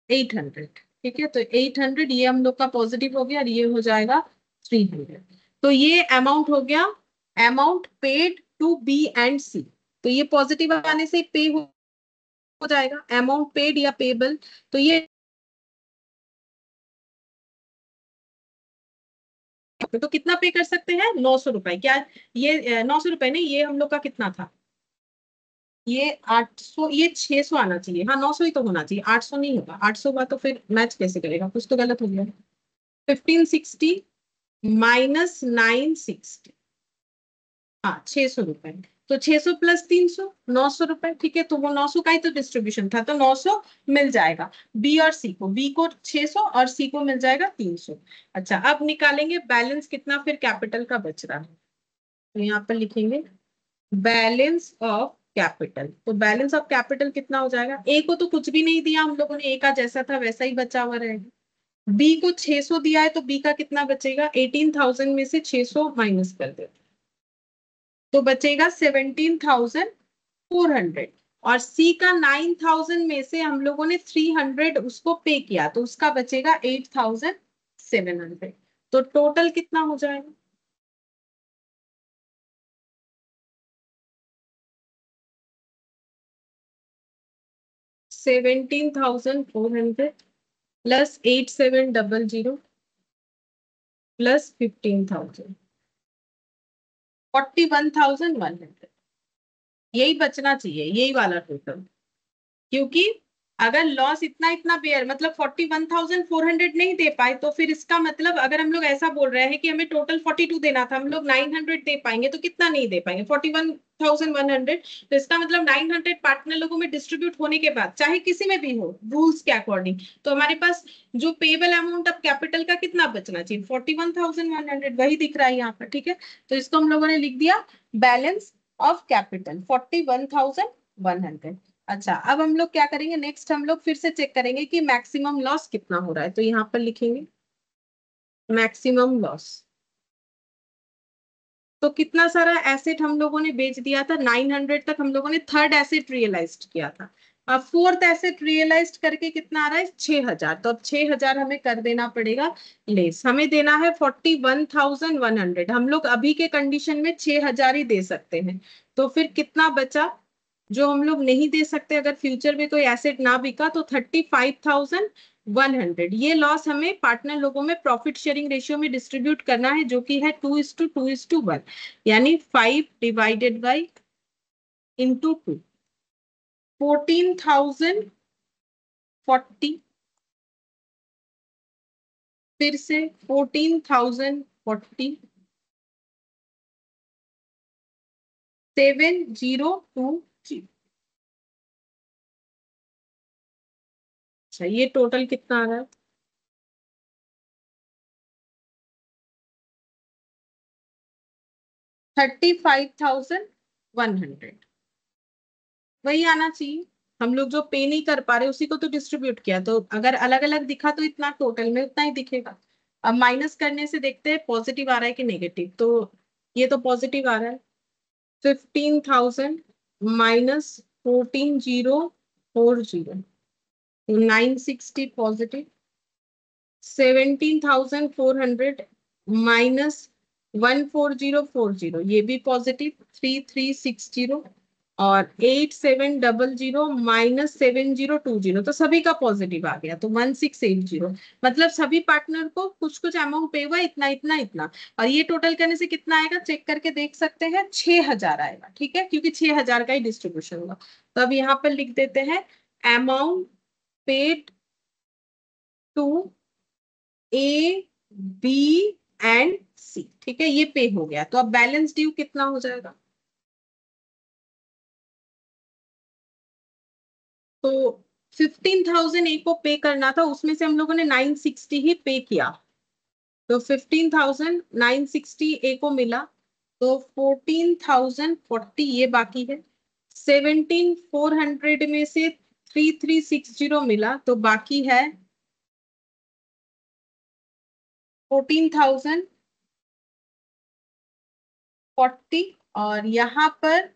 800। ठीक है, तो 800 ये हम लोग का पॉजिटिव हो गया और ये हो जाएगा 300। तो ये अमाउंट हो गया, amount paid to B and C. तो ये पॉजिटिव आने से पे हो जाएगा अमाउंट पेड या पेबल। तो ये तो कितना पे कर सकते हैं, 900 रुपए। क्या ये 900 रुपए नहीं, ये हम लोग का कितना था, ये 800, ये 600 आना चाहिए। हाँ 900 ही तो होना चाहिए, 800 नहीं होगा। 800 का तो फिर मैच कैसे करेगा, कुछ तो गलत हो गया। 1560 माइनस 960, हाँ 600 रुपए। तो 600 प्लस 300 900 रुपए। ठीक है, तो वो 900 का ही तो डिस्ट्रीब्यूशन था, तो 900 मिल जाएगा बी और सी को, बी को 600 और सी को मिल जाएगा 300। अच्छा, अब निकालेंगे बैलेंस कितना फिर कैपिटल का बच रहा है। तो यहाँ पर लिखेंगे बैलेंस ऑफ कैपिटल। तो बैलेंस ऑफ कैपिटल कितना हो जाएगा, ए को तो कुछ भी नहीं दिया हम लोगों ने, ए का जैसा था वैसा ही बचा हुआ रहेगा। बी को 600 दिया है, तो बी का कितना बचेगा, 18,000 में से 600 माइनस कर दे तो बचेगा 17,400। और सी का 9,000 में से हम लोगों ने 300 उसको पे किया, तो उसका बचेगा 8,700। तो टोटल कितना हो जाएगा, 17,400 प्लस 8,700 प्लस 15,000, 41,100। यही बचना चाहिए, यही वाला टोटल। क्योंकि अगर लॉस इतना इतना बेयर मतलब 41,400 नहीं दे पाए, तो फिर इसका मतलब अगर हम लोग ऐसा बोल रहे हैं कि हमें टोटल 42 देना था, हम लोग 900 दे पाएंगे, तो कितना नहीं दे पाएंगे, 41,100। तो इसका मतलब 900 पार्टनर लोगों में डिस्ट्रीब्यूट होने के बाद, चाहे किसी में भी हो रूल्स के अकॉर्डिंग, तो हमारे पास जो पेबल अमाउंट ऑफ कैपिटल का कितना बचना चाहिए, 41,100 वही दिख रहा है यहाँ पर। ठीक है, तो इसको हम लोगों ने लिख दिया बैलेंस ऑफ कैपिटल 41,100। अच्छा, अब हम लोग क्या करेंगे, नेक्स्ट हम लोग फिर से चेक करेंगे कि मैक्सिमम लॉस कितना हो रहा है। तो यहाँ पर लिखेंगे मैक्सिमम लॉस। तो कितना सारा एसेट हम लोगों ने बेच दिया था, 900 तक हम लोगों ने थर्ड एसेट रियलाइज किया था। अब फोर्थ एसेट रियलाइज करके कितना आ रहा है, 6,000। तो अब 6,000 हमें कर देना पड़ेगा लेस, हमें देना है 41,100। हम लोग अभी के कंडीशन में 6,000 ही दे सकते हैं। तो फिर कितना बचा जो हम लोग नहीं दे सकते, अगर फ्यूचर में कोई एसेट ना बिका, तो 35,100। ये लॉस हमें पार्टनर लोगों में प्रॉफिट शेयरिंग रेशियो में डिस्ट्रीब्यूट करना है, जो कि है 2:2:1, यानी 5 डिवाइडेड बाई इंटू 2, 14,040, फिर से 14,040, 7,020। अच्छा, ये टोटल कितना आ रहा है, 35,100। वही आना चाहिए, हम लोग जो पे नहीं कर पा रहे उसी को तो डिस्ट्रीब्यूट किया, तो अगर अलग अलग दिखा तो इतना टोटल में उतना ही दिखेगा। अब माइनस करने से देखते हैं पॉजिटिव आ रहा है कि नेगेटिव। तो ये तो पॉजिटिव आ रहा है, 15,000 माइनस 14,040, 960 पॉजिटिव, 17,400 माइनस 14040, ये भी पॉजिटिव, 3,360, और 8700 माइनस 7020, तो सभी का पॉजिटिव आ गया, तो 1680। मतलब सभी पार्टनर को कुछ कुछ अमाउंट पे हुआ, इतना इतना इतना। और ये टोटल करने से कितना आएगा चेक करके देख सकते हैं, 6000 आएगा, ठीक है, क्योंकि 6000 का ही डिस्ट्रीब्यूशन होगा। तो अब यहाँ पर लिख देते हैं amount paid to A, B and C, ठीक है, ये पे हो गया। तो अब बैलेंस ड्यू कितना हो जाएगा? तो 15,000 ए को पे करना था, उसमें से हम लोगों ने 960 ही पे किया, तो 15,960 ए को मिला। तो 14,040 ये बाकी है। 17,400 में से 3360 मिला, तो बाकी है 14,040। और यहाँ पर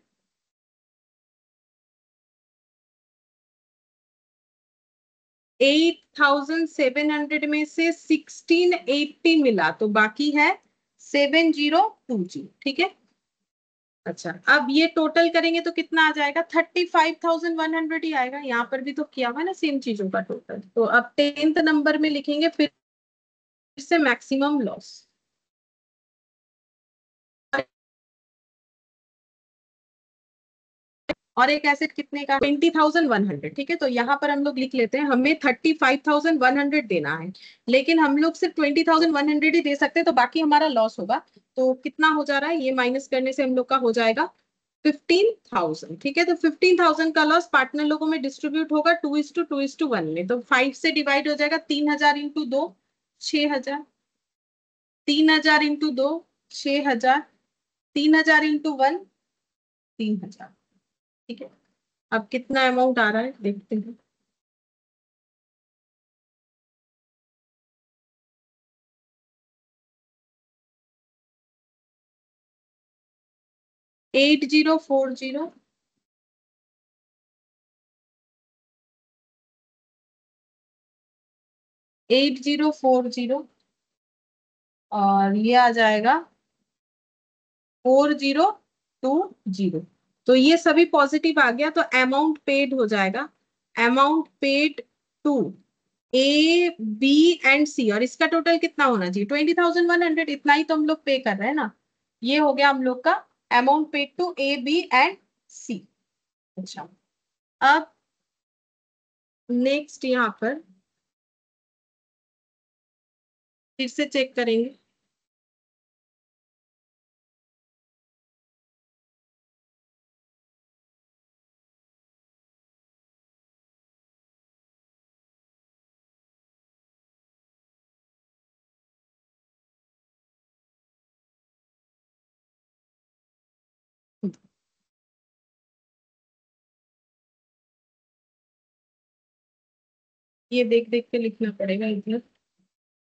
8,700 में से 1680 मिला, तो बाकी है 7020, ठीक है। अच्छा, अब ये टोटल करेंगे तो कितना आ जाएगा? 35,100 ही आएगा। यहाँ पर भी तो किया हुआ है ना सेम चीजों का टोटल। तो अब 10th नंबर में लिखेंगे फिर से मैक्सिमम लॉस। और एक एसेट कितने का? 20,100, ठीक है। तो यहाँ पर हम लोग लिख लेते हैं, हमें 35,100 देना है, लेकिन हम लोग सिर्फ 20,100 ही दे सकते हैं, तो बाकी हमारा लॉस होगा। तो कितना हो जा रहा है, ये माइनस करने से हम लोग का हो जाएगा 15,000, ठीक है। तो 15,000 का लॉस पार्टनर लोगों में डिस्ट्रीब्यूट होगा 2:2:1 में। तो 5 से डिवाइड हो जाएगा, 3,000 इंटू 2 6,000, 3,000 इंटू 2 6,000, 3,000 इंटू 1 3,000, ठीक है। अब कितना अमाउंट आ रहा है देखते हैं। एट जीरो फोर जीरो 8040, और ये आ जाएगा 4020। तो ये सभी पॉजिटिव आ गया, तो अमाउंट पेड हो जाएगा, amount paid to A, B and C. और इसका टोटल कितना होना चाहिए? 20,100, इतना ही तो हम लोग पे कर रहे हैं ना। ये हो गया हम लोग का amount paid to A, B and C. अच्छा, अब नेक्स्ट यहाँ पर फिर से चेक करेंगे। ये देख देख के लिखना पड़ेगा इधर।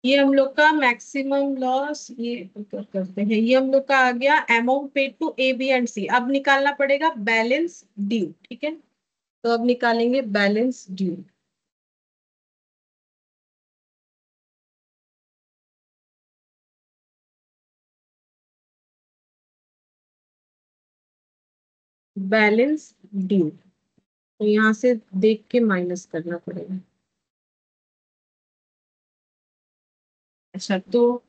ये हम लोग का मैक्सिमम लॉस, ये करते हैं, ये हम लोग का आ गया amount paid to A, B and C. अब निकालना पड़ेगा बैलेंस ड्यू, ठीक है। तो अब निकालेंगे बैलेंस ड्यू। बैलेंस ड्यू, तो यहाँ से देख के माइनस करना पड़ेगा। अच्छा, तो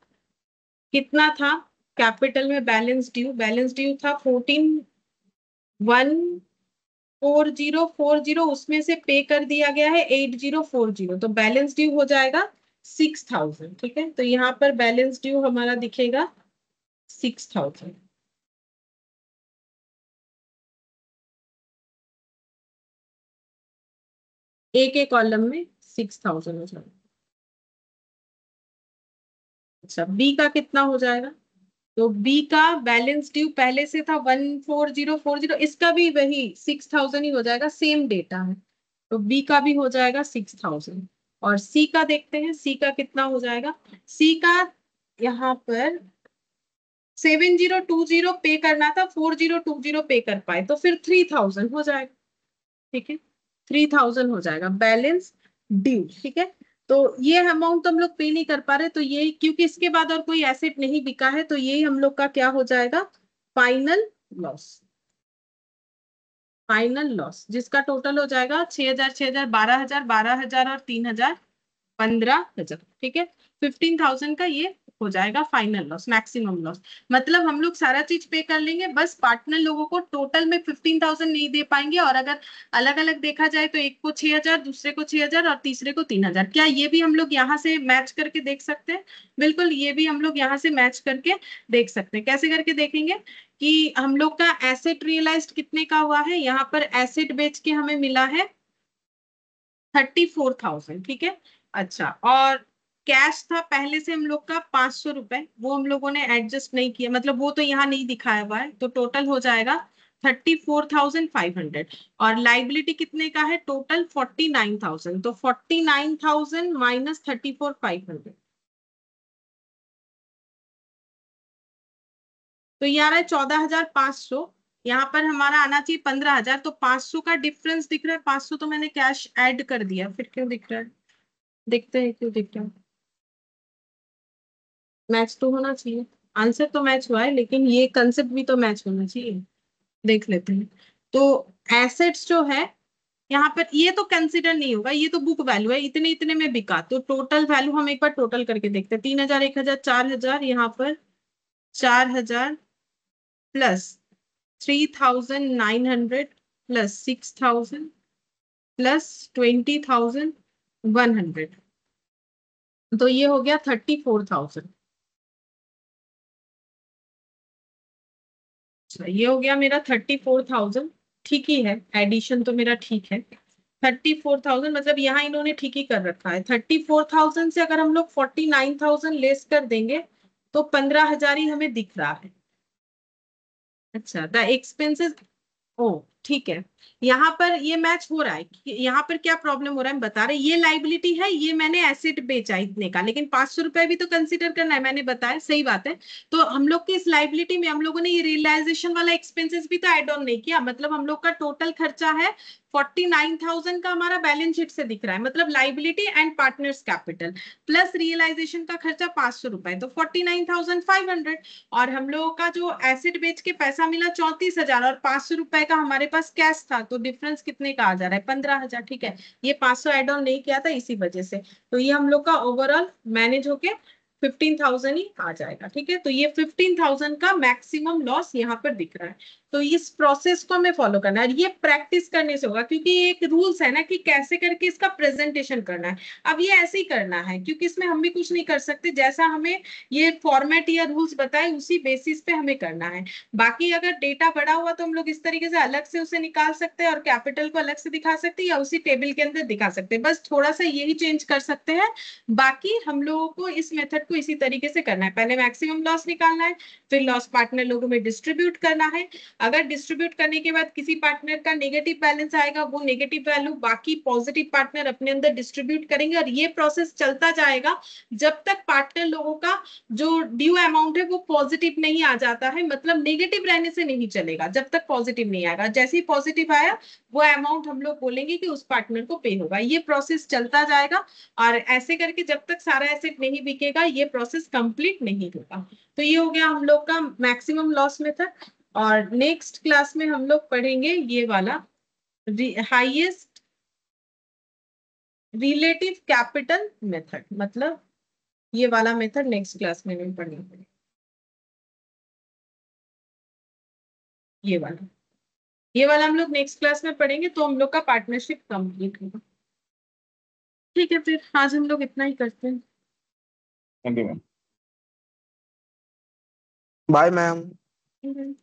कितना था कैपिटल में बैलेंस ड्यू? बैलेंस ड्यू था 14,140,40, उसमें से पे कर दिया गया है 8040, तो बैलेंस ड्यू हो जाएगा 6,000, ठीक है। तो यहाँ पर बैलेंस ड्यू हमारा दिखेगा 6,000। एक एक कॉलम में 6,000 हो जाएगा। अच्छा, बी का कितना हो जाएगा? तो बी का बैलेंस ड्यू पहले से था 14,040, इसका भी वही 6,000 ही हो जाएगा, सेम डेटा है। तो बी का भी हो जाएगा 6,000। और सी का देखते हैं, सी का कितना हो जाएगा। सी का यहाँ पर 7020 पे करना था, 4020 पे कर पाए, तो फिर 3,000 हो जाएगा, ठीक है। 3,000 हो जाएगा बैलेंस ड्यू, ठीक है। तो ये अमाउंट तो हम लोग पे नहीं कर पा रहे, तो ये क्योंकि इसके बाद और कोई एसेट नहीं बिका है, तो ये हम लोग का क्या हो जाएगा? Final loss. फाइनल लॉस जिसका टोटल हो जाएगा 6,000, 6,000, 12,000, 12,000 और 3,000, 15,000। ठीक है, 15,000 का ये हो जाएगा फाइनल लॉस, मैक्सिमम लॉस। मतलब हम लोग सारा चीज पे कर लेंगे, बस पार्टनर लोगों को टोटल में 15,000 नहीं दे पाएंगे। और अगर अलग अलग देखा जाए तो एक को 6,000, दूसरे को 6,000 और तीसरे को 3,000। क्या ये भी हम लोग यहाँ से मैच करके देख सकते हैं? बिल्कुल, ये भी हम लोग यहाँ से मैच करके देख सकते हैं। कैसे करके देखेंगे कि हम लोग का एसेट रियलाइज्ड कितने का हुआ है, यहाँ पर एसेट बेच के हमें मिला है 34,000। ठीक है, अच्छा, और कैश था पहले से हम लोग का 500 रुपए, वो हम लोगों ने एडजस्ट नहीं किया, मतलब वो तो यहाँ नहीं दिखाया हुआ है, तो टोटल हो जाएगा 34,500। और लाइबिलिटी कितने का है टोटल? 49,000। तो 49,000 माइनस 34,500, तो ये आ रहा है 14,500। यहाँ पर हमारा आना चाहिए 15,000, तो 500 का डिफरेंस दिख रहा है। 500 तो मैंने कैश ऐड कर दिया, फिर क्यों दिख रहा है? देखते हैं क्यों दिख रहा है। मैच तो होना चाहिए, आंसर तो मैच हुआ है, लेकिन ये कंसेप्ट भी तो मैच होना चाहिए। देख लेते हैं। तो एसेट्स जो है यहाँ पर, ये तो कंसिडर नहीं होगा, ये तो बुक वैल्यू है, इतने इतने में बिका। तो टोटल वैल्यू हम एक बार टोटल करके देखते हैं। 3,000, 1,000, 4,000, यहाँ पर 4,000 प्लस 3,900 प्लस 6,000 प्लस 20,100, तो ये हो गया 34,000। अच्छा, ये हो गया मेरा 34,000। ठीक ही है, एडिशन तो मेरा ठीक है। 34,000 मतलब यहाँ इन्होंने ठीक ही कर रखा है। 34,000 से अगर हम लोग 49,000 लेस कर देंगे तो 15,000 ही हमें दिख रहा है। अच्छा, द एक्सपेंसेस, ओ ठीक है, यहाँ पर ये मैच हो रहा है। यहाँ पर क्या प्रॉब्लम हो रहा है हम बता रहे हैं। ये लाइबिलिटी है, ये मैंने एसेट बेचा इतने का, लेकिन 500 रुपए भी तो कंसीडर करना है, मैंने बताया, सही बात है। तो हम लोग की इस लाइबिलिटी में हम लोगों ने ये रियलाइजेशन वाला एक्सपेंसेस भी तो एड ऑन नहीं किया। मतलब हम लोग का टोटल खर्चा है 49,000 का, हमारा बैलेंस शीट से दिख रहा है। मतलब liability and partners capital plus realisation का खर्चा 500 रुपए, तो 49,500। और हम लोगों का जो एसिड बेच के पैसा मिला 34,000, और 500 रुपए का हमारे पास कैश था, तो डिफरेंस कितने का आ जा रहा है? 15,000। ठीक है, ये 500 एड ऑन नहीं किया था इसी वजह से। तो ये हम लोग का ओवरऑल मैनेज होके 15,000 ही आ जाएगा। ठीक है, तो ये 15,000 का मैक्सिमम लॉस यहाँ पर दिख रहा है। तो इस प्रोसेस को हमें फॉलो करना है, ये प्रैक्टिस करने से होगा, क्योंकि ये एक रूल्स है ना कि कैसे करके इसका प्रेजेंटेशन करना है। अब ये ऐसे ही करना है, क्योंकि इसमें हम भी कुछ नहीं कर सकते, जैसा हमें ये फॉर्मेट या रूल्स बताए उसी बेसिस पे हमें करना है। बाकी अगर डेटा बड़ा हुआ तो हम लोग इस तरीके से अलग से उसे निकाल सकते हैं और कैपिटल को अलग से दिखा सकते हैं, या उसी टेबल के अंदर दिखा सकते हैं, बस थोड़ा सा यही चेंज कर सकते हैं। बाकी हम लोगों को इस मेथड को इसी तरीके से करना है। पहले मैक्सिमम लॉस निकालना है, फिर लॉस पार्टनर लोगों में डिस्ट्रीब्यूट करना है। अगर डिस्ट्रीब्यूट करने के बाद किसी पार्टनर का नेगेटिव बैलेंस आएगा, वो नेगेटिव वैल्यू बाकी पॉजिटिव पार्टनर अपने अंदर डिस्ट्रीब्यूट करेंगे, और ये प्रोसेस चलता जाएगा जब तक पार्टनर लोगों का जो ड्यू अमाउंट है वो पॉजिटिव नहीं आ जाता है। मतलब नेगेटिव रहने से नहीं चलेगा, जब तक पॉजिटिव नहीं आएगा। जैसे ही पॉजिटिव आया, वो अमाउंट हम लोग बोलेंगे कि उस पार्टनर को पे होगा। ये प्रोसेस चलता जाएगा, और ऐसे करके जब तक सारा एसेट नहीं बिकेगा ये प्रोसेस कंप्लीट नहीं होगा। तो ये हो गया हम लोग का मैक्सिमम लॉस मेथड। और नेक्स्ट क्लास में हम लोग पढ़ेंगे ये वाला हाईएस्ट रिलेटिव कैपिटल मेथड। मतलब ये वाला मेथड नेक्स्ट क्लास में हमें पढ़ेंगे, ये वाला। ये वाला हम लोग नेक्स्ट क्लास में पढ़ेंगे, तो हम लोग का पार्टनरशिप कंप्लीट होगा। ठीक है, फिर आज हम लोग इतना ही करते thank you ma'am. Bye ma'am. हैं।